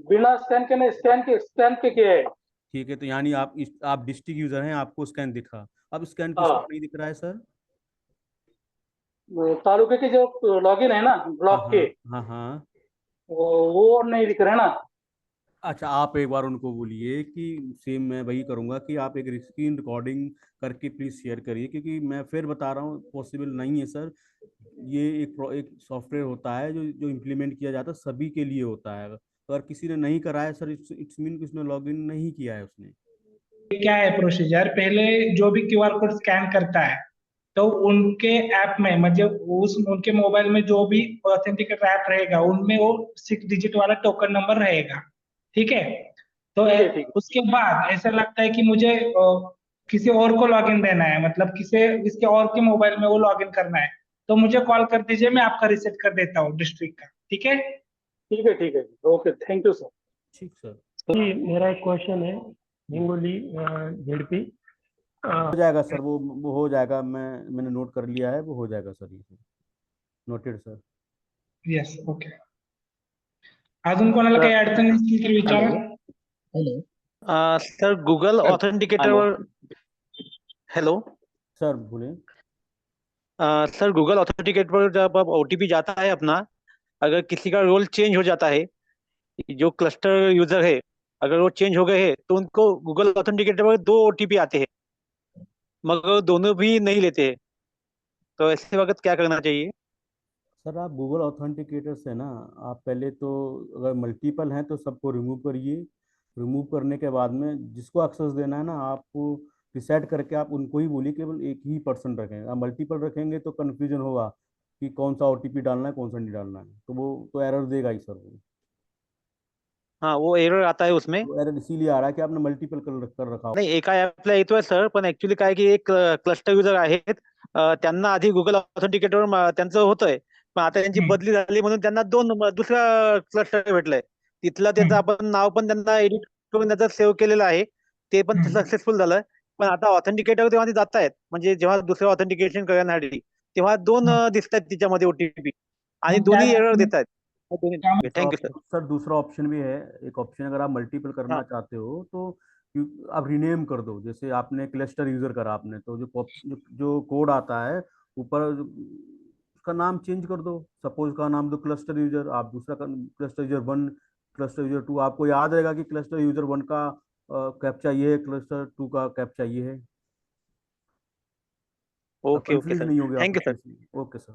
बिना स्कैन के नहीं, स्कैन के किया है। ठीक है, तो यानी आप डिस्ट्रिक्ट यूजर हैं, आपको स्कैन दिखा। अब स्कैन किस हाँ, में नहीं दिख रहा है सर? तालुके के जो लॉगिन है ना, हाँ ब्लॉक हाँ के, हाँ हाँ। वो नहीं दिख रहे ना। अच्छा, आप एक बार उनको बोलिए कि सेम मैं वही करूंगा कि आप एक स्क्रीन रिकॉर्डिंग करके प्लीज शेयर करिए, क्योंकि मैं फिर बता रहा हूँ पॉसिबल नहीं है सर। ये एक सॉफ्टवेयर होता है जो जो इम्प्लीमेंट किया जाता है, सभी के लिए होता है। अगर किसी ने नहीं करा है सर, इट्स मीन कि उसने लॉगिन नहीं किया है उसने। क्या है प्रोसीजर, पहले जो भी क्यूआर कोड स्कैन करता है तो उनके ऐप में, मतलब उस उनके मोबाइल में जो भी ऑथेंटिकेटर ऐप रहेगा उनमें वो 6 डिजिट वाला टोकन नंबर रहेगा। ठीक है। तो उसके बाद ऐसा लगता है कि मुझे किसी और को लॉगिन देना है, मतलब किसी और के मोबाइल में वो लॉगिन करना है, तो मुझे कॉल कर दीजिए, मैं आपका रिसेट कर देता हूँ डिस्ट्रिक्ट का। ठीक है। ठीक है, ओके, थैंक यू सर। ठीक सर। जी, मेरा एक क्वेश्चन है, हिंगोली जेडपी। हो जाएगा सर, वो हो जाएगा, मैंने नोट कर लिया है, वो हो जाएगा सर, ये नोटेड सर। Yes, okay. अजून कोणाला काही अडचण असतील तर विचारा। Sir Google authenticator hello sir बोलिए। सर गूगल ऑथेंटिकेटर पर जब अब ओटीपी जाता है अपना, अगर किसी का रोल चेंज हो जाता है, जो क्लस्टर यूजर है अगर वो चेंज हो गए हैं तो उनको गूगल ऑथेंटिकेटर पर 2 ओटीपी आते हैं, मगर दोनों भी नहीं लेते हैं, तो ऐसे वक्त क्या करना चाहिए? सर आप गूगल ऑथेंटिकेटर से ना, आप पहले तो अगर मल्टीपल हैं तो सबको रिमूव करिए। रिमूव करने के बाद में जिसको एक्सेस देना है ना, आपको डिसाइड करके आप उनको ही बोलिए, केवल एक ही पर्सन रखें। आप मल्टीपल रखेंगे तो कन्फ्यूजन होगा कि कौन सा ओटीपी डालना है, कौन सा नहीं डालना है, तो वो तो एरर देगा ही सर। हाँ, वो एरर आता है उसमें। वो एरर इसीलिए आ रहा है कि आपने मल्टीपल कर रखा हो। नाही, एका ऍपला येतोय सर, पण ऍक्च्युली काय की एक क्लस्टर युजर आहेत, त्यांना आधी गुगल ऑथेंटिकेटर त्यांचं होतंय, पण आता त्यांची बदली झाली म्हणून त्यांना दुसरा क्लस्टर भेटलंय. तिथलं त्याचं आपण नाव पण त्यांना एडिट करून त्याचं सेव्ह केलेलं आहे, ते पण सक्सेसफुल झालं. पण आता ऑथेंटिकेटर तेव्हा ते जात आहेत, म्हणजे जेव्हा दुसरं ऑथेंटिकेशन करण्यासाठी तेव्हा 2 दिसत आहेत तिच्यामध्ये ओटीपी, आणि दोन्ही एरर देत आहेत. Thank you sir. सर दूसरा ऑप्शन भी है, एक ऑप्शन अगर आप मल्टीपल करना चाहते हो तो आप रीनेम कर दो। जैसे आपने क्लस्टर यूजर करा आपने, तो जो कोड आता है ऊपर उसका नाम चेंज कर दो। सपोज का नाम दो क्लस्टर यूजर, आप दूसरा क्लस्टर यूजर 1, क्लस्टर यूजर 2, आपको याद रहेगा कि क्लस्टर यूजर 1 का कैप्चा ये है, क्लस्टर 2 का कैप्चा ये है। ओके ओके कंफ्यूज सर, नहीं होगे आप थँक्यू सर. इसमें। Okay sir.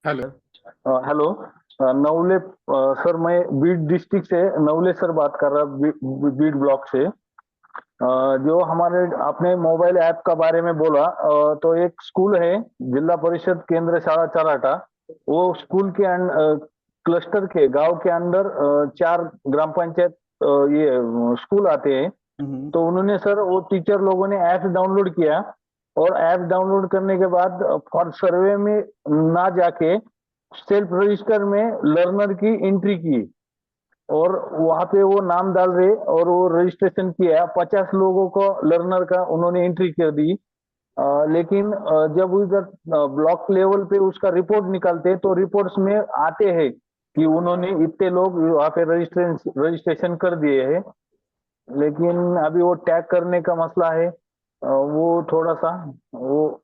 Hello hello, Navale sir, मैं बीड डिस्ट्रिक्ट से नवले सर बात कर रहा हूँ, बीड ब्लॉक से। जो हमारे आपने मोबाइल ऐप का बारे में बोला, तो एक स्कूल है जिला परिषद केंद्र शाला चराटा, वो स्कूल के क्लस्टर के गांव के अंदर 4 ग्राम पंचायत ये स्कूल आते हैं। तो उन्होंने सर, वो टीचर लोगों ने ऐप डाउनलोड किया, और ऐप डाउनलोड करने के बाद फॉर सर्वे में ना जाके सेल्फ रजिस्टर में लर्नर की एंट्री की, और वहां पे वो नाम डाल रहे और वो रजिस्ट्रेशन किया। 50 लोगों को लर्नर का उन्होंने एंट्री कर दी। लेकिन जब उधर ब्लॉक लेवल पे उसका रिपोर्ट निकालते तो रिपोर्ट्स में आते हैं कि उन्होंने इतने लोग वहां पे रजिस्ट्रेशन कर दिए हैं। लेकिन अभी वो टैग करने का मसला है, वो थोड़ा सा, वो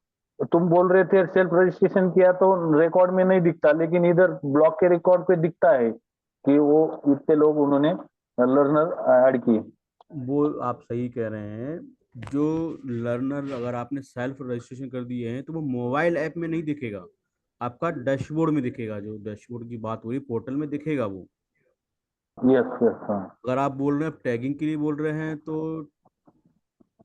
तुम बोल रहे थे सेल्फ रजिस्ट्रेशन किया तो रिकॉर्ड में नहीं दिखता, लेकिन इधर ब्लॉक के रिकॉर्ड पे दिखता है कि वो इतने लोग उन्होंने लर्नर ऐड किए। वो आप सही कह रहे हैं। जो लर्नर अगर आपने सेल्फ रजिस्ट्रेशन कर दिए हैं तो वो मोबाइल ऐप में नहीं दिखेगा, आपका डैशबोर्ड में दिखेगा। जो डैशबोर्ड की बात हो रही, पोर्टल में दिखेगा वो। यस यस, हाँ। अगर आप बोल रहे हैं टैगिंग के लिए बोल रहे हैं, तो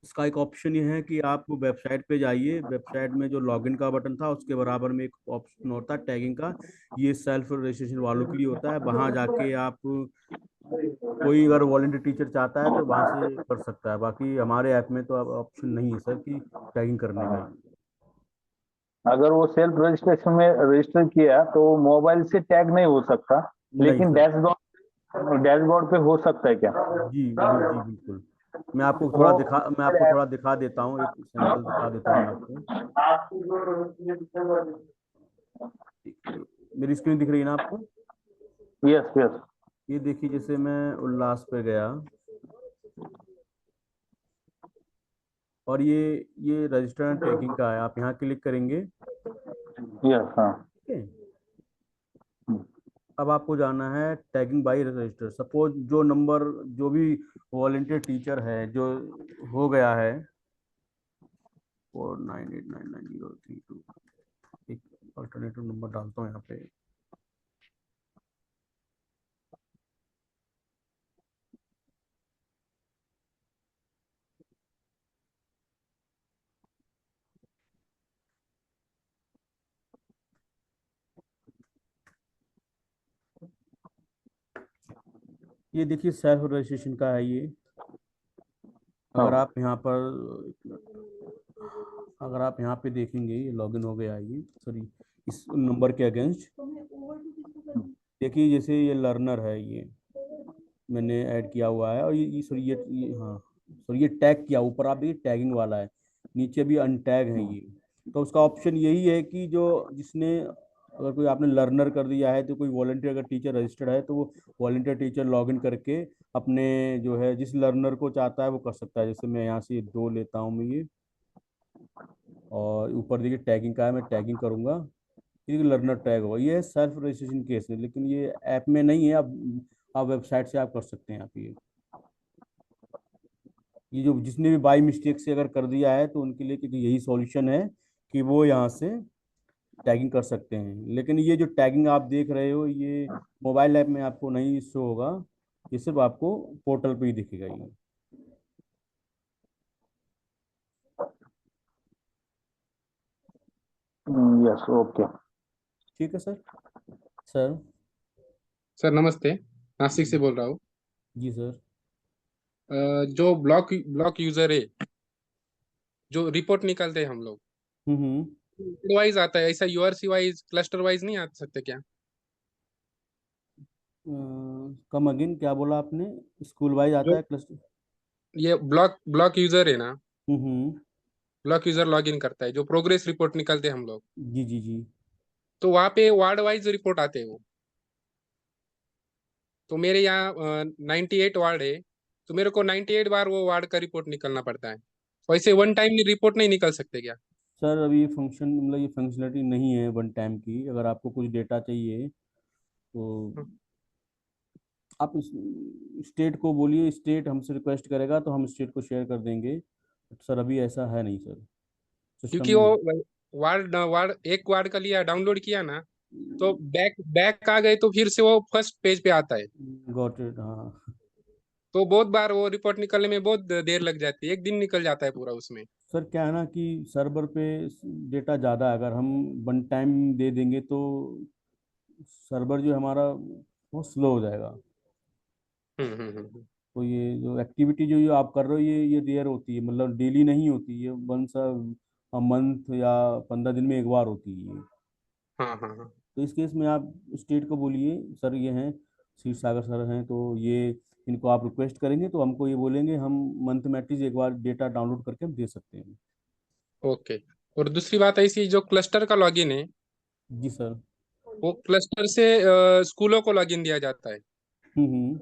इसका एक ऑप्शन ये है कि आप वेबसाइट पे जाइए। वेबसाइट में जो लॉगिन का बटन था उसके बराबर में एक ऑप्शन होता है टैगिंग का, ये सेल्फ रजिस्ट्रेशन वालों के लिए होता है। वहां जाके आप, कोई अगर वॉलंटियर टीचर चाहता है तो वहां से कर सकता है। बाकी हमारे ऐप में तो अब ऑप्शन नहीं है सर कि टैगिंग करने का। अगर वो सेल्फ रजिस्ट्रेशन में रजिस्टर किया तो मोबाइल से टैग नहीं हो सकता, लेकिन डैशबोर्ड पे हो सकता है क्या? जी जी बिल्कुल। मैं आपको थोड़ा दिखा देता हूँ, एक सैंपल दिखा देता हूँ मैं आपको। मेरी स्क्रीन दिख रही है ना आपको? Yes yes. ये देखिए, जैसे मैं उल्लास पे गया और ये रजिस्टर एंड टैगिंग का है, आप यहाँ क्लिक करेंगे। यस, हाँ। अब आपको जाना है टैगिंग बाय रजिस्टर। सपोज जो नंबर, जो भी वॉलंटियर टीचर है जो हो गया है 49899032, एक अल्टरनेटिव नंबर डालता हूँ यहाँ पे। ये देखिए सेल्फ रजिस्ट्रेशन का है ये। अगर आप यहाँ पर अगर आप यहाँ पे देखेंगे ये लॉगिन हो गया है ये, सॉरी इस नंबर के अगेंस्ट देखिए, जैसे ये लर्नर है, ये मैंने ऐड किया हुआ है और ये सॉरी ये हाँ सॉरी ये टैग किया, ऊपर आप देखिए टैगिंग वाला है, नीचे भी अनटैग है ये। तो उसका ऑप्शन यही है कि जो जिसने अगर कोई आपने लर्नर कर दिया है तो कोई वॉलंटियर अगर टीचर रजिस्टर्ड है तो वो वॉलंटियर टीचर लॉगिन करके अपने जो है जिस लर्नर को चाहता है वो कर सकता है। जैसे मैं यहाँ से 2 लेता हूँ मैं ये, और ऊपर देखिए टैगिंग का है, मैं टैगिंग करूँगा, ये लर्नर टैग होगा। ये सेल्फ रजिस्ट्रेशन केस है, लेकिन ये ऐप में नहीं है। आप वेबसाइट से आप कर सकते हैं आप ये जो जिसने भी बाई मिस्टेक से अगर कर दिया है तो उनके लिए क्योंकि यही सॉल्यूशन है कि वो यहाँ से टैगिंग कर सकते हैं। लेकिन ये जो टैगिंग आप देख रहे हो ये मोबाइल ऐप में आपको नहीं शो होगा, ये सिर्फ आपको पोर्टल पे ही दिखेगा ये। Yes, okay. ठीक है सर। सर सर नमस्ते, नासिक से बोल रहा हूँ। जी सर। जो ब्लॉक यूजर है, जो रिपोर्ट निकालते हैं हम लोग, वाइज आता है ऐसा, यूआरसी वाइज क्लस्टर वाइज नहीं आ सकते क्या? कम अगेन क्या बोला आपने? स्कूल वाइज आता जो है क्लस्टर? ये ब्लॉक यूजर है ना, हम्म। ब्लॉक यूजर लॉगिन करता है, जो प्रोग्रेस रिपोर्ट निकालते हैं हम लोग, जी जी जी। तो वहाँ पे वार्ड वाइज रिपोर्ट आते हैं वो। तो मेरे यहाँ 98 वार्ड है, तो मेरे को 98 बार वो वार्ड का रिपोर्ट निकलना पड़ता है। वैसे वन टाइम रिपोर्ट नहीं निकल सकते क्या? सर अभी फंक्शन मतलब ये फंक्शनलिटी नहीं है वन टाइम की। अगर आपको कुछ डेटा चाहिए तो आप स्टेट को बोलिए, स्टेट हमसे रिक्वेस्ट करेगा तो हम स्टेट को शेयर कर देंगे। सर अभी ऐसा है नहीं सर, सिस्टम क्योंकि में नहीं। वो वार्ड वार्ड एक वार्ड का लिया, डाउनलोड किया ना, तो बैक बैक आ गए तो फिर से वो फर्स्ट पेज पे आता है। गॉट इट, हाँ। तो बहुत बार वो रिपोर्ट निकलने में बहुत देर लग जाती है, एक दिन निकल जाता है पूरा उसमें। सर क्या है ना कि सर्वर पे डेटा ज़्यादा है, अगर हम वन टाइम दे देंगे तो सर्वर जो हमारा वो स्लो हो जाएगा। हम्म। तो ये जो एक्टिविटी जो आप कर रहे हो ये रेयर होती है, मतलब डेली नहीं होती, ये वंस अ मंथ या 15 दिन में एक बार होती है ये। हाँ। तो इस केस में आप स्टेट को बोलिए सर ये हैं क्षीर सागर सर हैं, तो ये इनको आप रिक्वेस्ट करेंगे तो हमको ये बोलेंगे, हम मंथ में एटलीस्ट एक बार डेटा डाउनलोड करके हम दे सकते हैं। ओके। और दूसरी बात ऐसी, जो क्लस्टर का लॉगिन है, जी सर। वो क्लस्टर से स्कूलों को लॉगिन दिया जाता है। हम्म।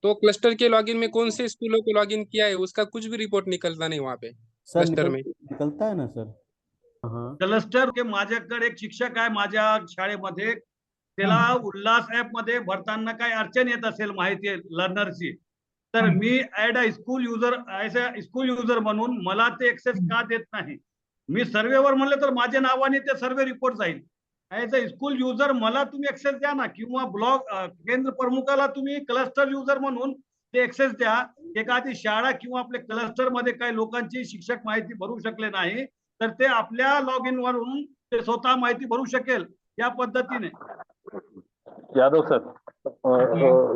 तो क्लस्टर के लॉगिन में कौन से स्कूलों को लॉगिन किया है उसका कुछ भी रिपोर्ट निकलता नहीं वहाँ पे सर क्लस्टर में। निकलता है ना सर। हाँ क्लस्टर के माझ्याकडे एक शिक्षक आहे माझ्या शाळेमध्ये, त्याला उल्हास ऍप मध्ये भरताना काय अडचण येत असेल माहिती लर्नरची, तर मी add a school user school user म्हणून मला ते एक्सेस का देत नाही? मी सर्वेवर म्हणले तर माझ्या नावाने ते सर्वे रिपोर्ट जाईल. ऍज अ स्कूल युजर मला तुम्ही एक्सेस द्या ना, किंवा ब्लॉक केंद्र प्रमुखाला तुम्ही क्लस्टर युजर म्हणून ते एक्सेस द्या. एखादी शाळा किंवा आपल्या क्लस्टर मध्ये काही लोकांची शिक्षक माहिती भरू शकले नाही तर ते आपल्या लॉग इन वरून ते स्वतः माहिती भरू शकेल या पद्धतीने. Yadav sir,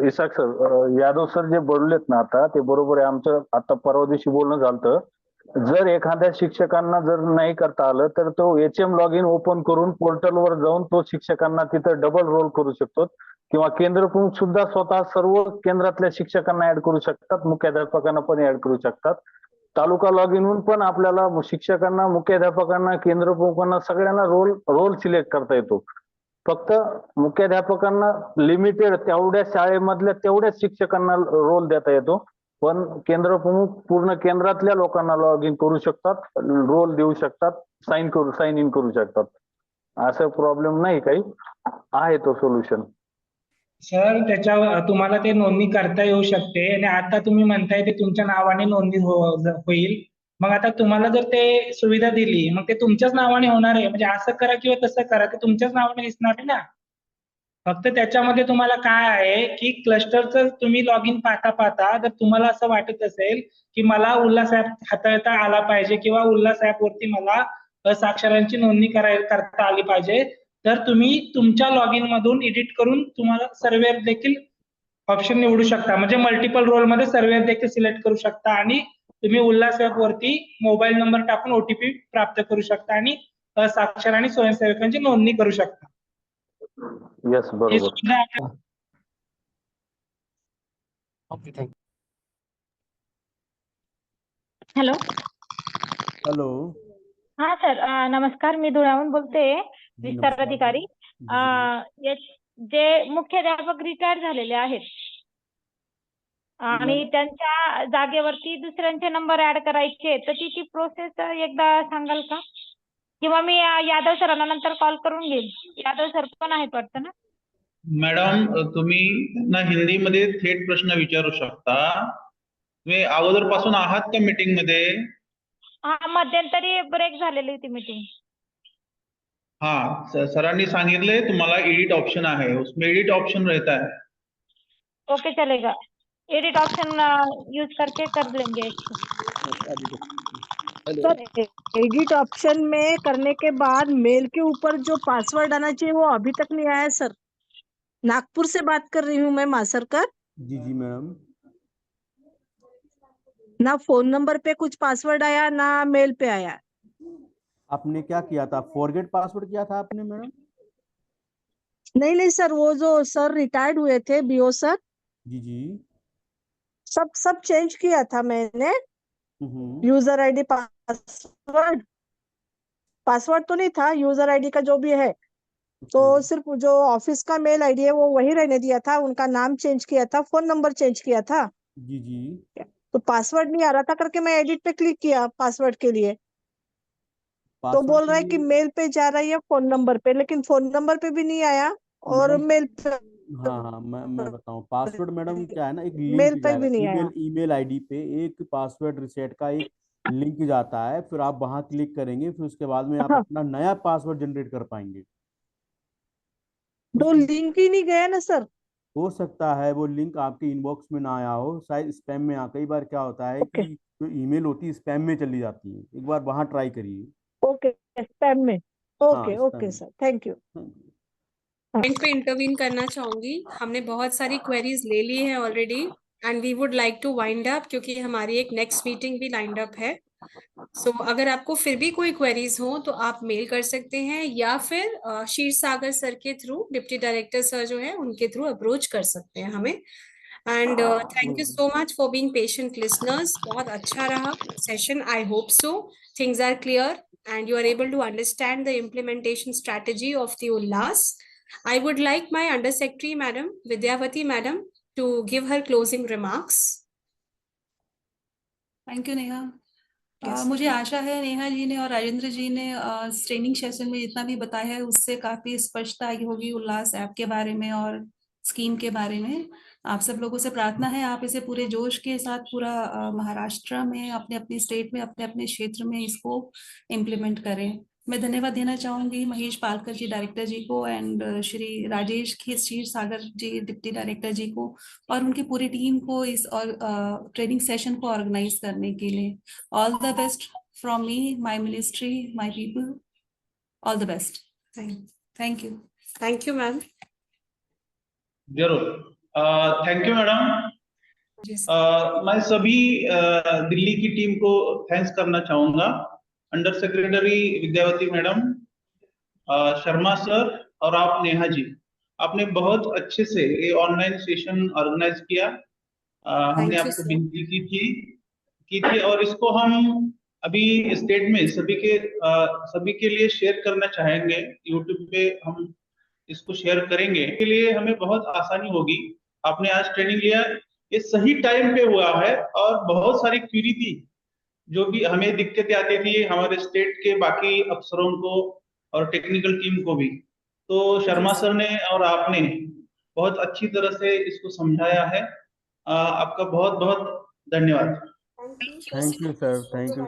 Isaac sir, Yadav sir जे बोललेत ना आता ते बरोबर आहे. आमचं आता परवा दिवशी बोलणं झालं, जर एखाद्या शिक्षकांना जर नाही करता आलं तर तो HM लॉगिन ओपन करून पोर्टलवर जाऊन तो शिक्षकांना तिथं डबल रोल करू शकतो, किंवा केंद्र प्रमुख सुद्धा स्वतः सर्व केंद्रातल्या शिक्षकांना ऍड करू शकतात, मुख्याध्यापकांना पण ऍड करू शकतात. तालुका लॉगिन होऊन पण आपल्याला शिक्षकांना, मुख्याध्यापकांना, केंद्र प्रमुखांना सगळ्यांना रोल सिलेक्ट करता येतो. फक्त मुख्याध्यापकांना लिमिटेड तेवढ्या शाळेमधल्या तेवढ्याच शिक्षकांना रोल देता येतो, पण केंद्र प्रमुख पूर्ण केंद्रातल्या लोकांना लॉग इन करू शकतात, रोल देऊ शकतात, साइन इन करू शकतात. असं प्रॉब्लेम नाही काही, आहे तो सोल्युशन. सर त्याच्यावर तुम्हाला ते नोंदणी करता येऊ शकते, आणि आता तुम्ही म्हणताय ते तुमच्या नावाने नोंदणी होईल. मग आता तुम्हाला जर ते सुविधा दिली मग ते तुमच्याच नावाने होणार आहे, म्हणजे असं करा किंवा तसं करा ते तुमच्याच नावाने दिसणार आहे ना. फक्त त्याच्यामध्ये तुम्हाला काय आहे की क्लस्टरचं तुम्ही लॉग इन पाहता जर तुम्हाला असं वाटत असेल की मला उल्हास ऍप हाताळता आला पाहिजे किंवा उल्हास ऍप वरती मला साक्षरांची नोंदणी करता आली पाहिजे, तर तुम्ही तुमच्या लॉग इन मधून एडिट करून तुम्हाला सर्वे देखील ऑप्शन निवडू शकता. म्हणजे मल्टिपल रोल मध्ये सर्व देखील सिलेक्ट करू शकता आणि तुम्ही उल्हास ऍप वरती मोबाईल नंबर टाकून ओटीपी प्राप्त करू शकता आणि साक्षर आणि स्वयंसेवकांची नोंदणी करू शकता. यस हे बरोबर. सुद्धा ओके थँक्यू. हॅलो. हॅलो. हा सर, नमस्कार. मी धुळ्याहून बोलते, जी विस्तार नमस्कार. अधिकारी. जी जी. जे मुख्याध्यापक रिटायर झालेले आहेत आणि त्यांच्या जागेवरती दुसऱ्यांचे नंबर ऍड करायचे, तर ती प्रोसेस एकदा सांगाल का? किंवा मी यादव सरांना नंतर कॉल करून घेईन. यादव सर पण आहेत वाटतं ना? मॅडम, तुम्ही ना हिंदीमध्ये थेट प्रश्न विचारू शकता. तुम्ही अगोदरपासून आहात का मीटिंग मध्ये? हा, मध्यंतरी ब्रेक झालेली होती मीटिंग. हाँ, सरांनी सांगितले तुम्हाला एडिट ऑप्शन आहे, उसमें एडिट ऑप्शन रहता है. ओके, चलेगा. एडिट ऑप्शन यूज करके कर लेंगे. सर, एडिट ऑप्शन में करने के बाद मेल के ऊपर जो पासवर्ड आना चाहिए वो अभी तक नहीं आया सर. नागपुर से बात कर रही हूँ मैं मासरकर. जी जी मैडम. ना फोन नंबर पे कुछ पासवर्ड आया ना मेल पे आया. आपने क्या किया था? फॉरगेट पासवर्ड किया था आपने मैडम? नहीं सर, वो जो सर रिटायर्ड हुए थे बीओ सर, जी जी. सब चेंज किया था मैंने. यूजर आईडी पासवर्ड तो नहीं था, यूजर आईडी का जो भी है, तो सिर्फ जो ऑफिस का मेल आईडी है वो वही रहने दिया था. उनका नाम चेंज किया था, फोन नंबर चेंज किया था. जी जी. तो पासवर्ड नहीं आ रहा था करके मैं एडिट पे क्लिक किया पासवर्ड के लिए. तो बोल रहा है कि मेल पे जा रही है फोन नंबर पे, लेकिन फोन नंबर पे भी नहीं आया और मेल पे. हाँ, मैं बताऊं. पासवर्ड मैडम क्या है ना, एक मेल लिंक पे जाएगा भी नहीं आया. ईमेल आईडी पे एक पासवर्ड रिसेट का एक लिंक जाता है, फिर आप वहां क्लिक करेंगे, फिर उसके बाद में आप अपना नया पासवर्ड जनरेट कर पाएंगे. तो लिंक ही नहीं गया ना सर. हो सकता है वो लिंक आपके इनबॉक्स में ना आया हो, शायद स्पैम में आ. कई बार क्या होता है कि जो ईमेल होती है स्पैम में चली जाती है. एक बार वहां ट्राई करिए. ओके, स्पैम में. ओके स्पैम ओके में. Sir, thank you. पॉइंट पे इंटरवीन करना चाहूंगी. हमने बहुत सारी क्वेरीज ले ली है already and we would like to wind up, क्योंकि हमारी एक नेक्स्ट मीटिंग भी लाइंड अप है. सो अगर आपको फिर भी कोई क्वेरीज हो तो आप मेल कर सकते हैं या फिर क्षीर सागर सर के थ्रू, डिप्टी डायरेक्टर सर जो है उनके थ्रू अप्रोच कर सकते हैं हमें. And thank you so much for being patient listeners. बहुत अच्छा रहा session. I hope so things are clear and you are able to understand the implementation strategy of the Ullas. I would like my Undersecretary Madam Vidyavati Madam to give her closing remarks. Thank you Neha. मुझे आशा है नेहा जी ने और राजेंद्र जी ने training session में जितना भी बताया है उससे काफी स्पष्टता आई होगी उल्लास ऐप के बारे में और स्कीम के बारे में. आप सब लोगों से प्रार्थना है आप इसे पूरे जोश के साथ पूरा महाराष्ट्र में अपने अपने स्टेट में अपने अपने क्षेत्र में इसको इम्प्लीमेंट करें. मैं धन्यवाद देना चाहूंगी महेश पालकर जी डायरेक्टर जी को and Shri Rajesh Kshirsagar ji deputy director ji को और उनकी पूरी टीम को इस ट्रेनिंग सेशन को ऑर्गेनाइज करने के लिए. All the best from me, my ministry, my people. All the best. Thank you. Thank you ma'am. जरूर. Thank you madam. मैं सभी दिल्ली की टीम को थैंक्स करना चाहूंगा. Under secretary Vidyavati madam, Sharma sir और आप नेहा जी, आपने बहुत अच्छे से ये ऑनलाइन सेशन ऑर्गेनाइज किया. हमने आपको विनती की थी और इसको हम अभी स्टेट में सभी के लिए शेयर करना चाहेंगे. यूट्यूब पे हम इसको शेयर करेंगे. के लिए हमें बहुत आसानी होगी. आपने आज ट्रेनिंग लिया, ये सही टाइम पे हुआ है और बहुत सारी क्वेरी थी जो भी हमें दिक्कतें आती थी हमारे स्टेट के बाकी अफसरों को और टेक्निकल टीम को भी. तो शर्मा सर ने और आपने बहुत अच्छी तरह से इसको समझाया है. आपका बहुत बहुत धन्यवाद. Thank you sir. Thank you.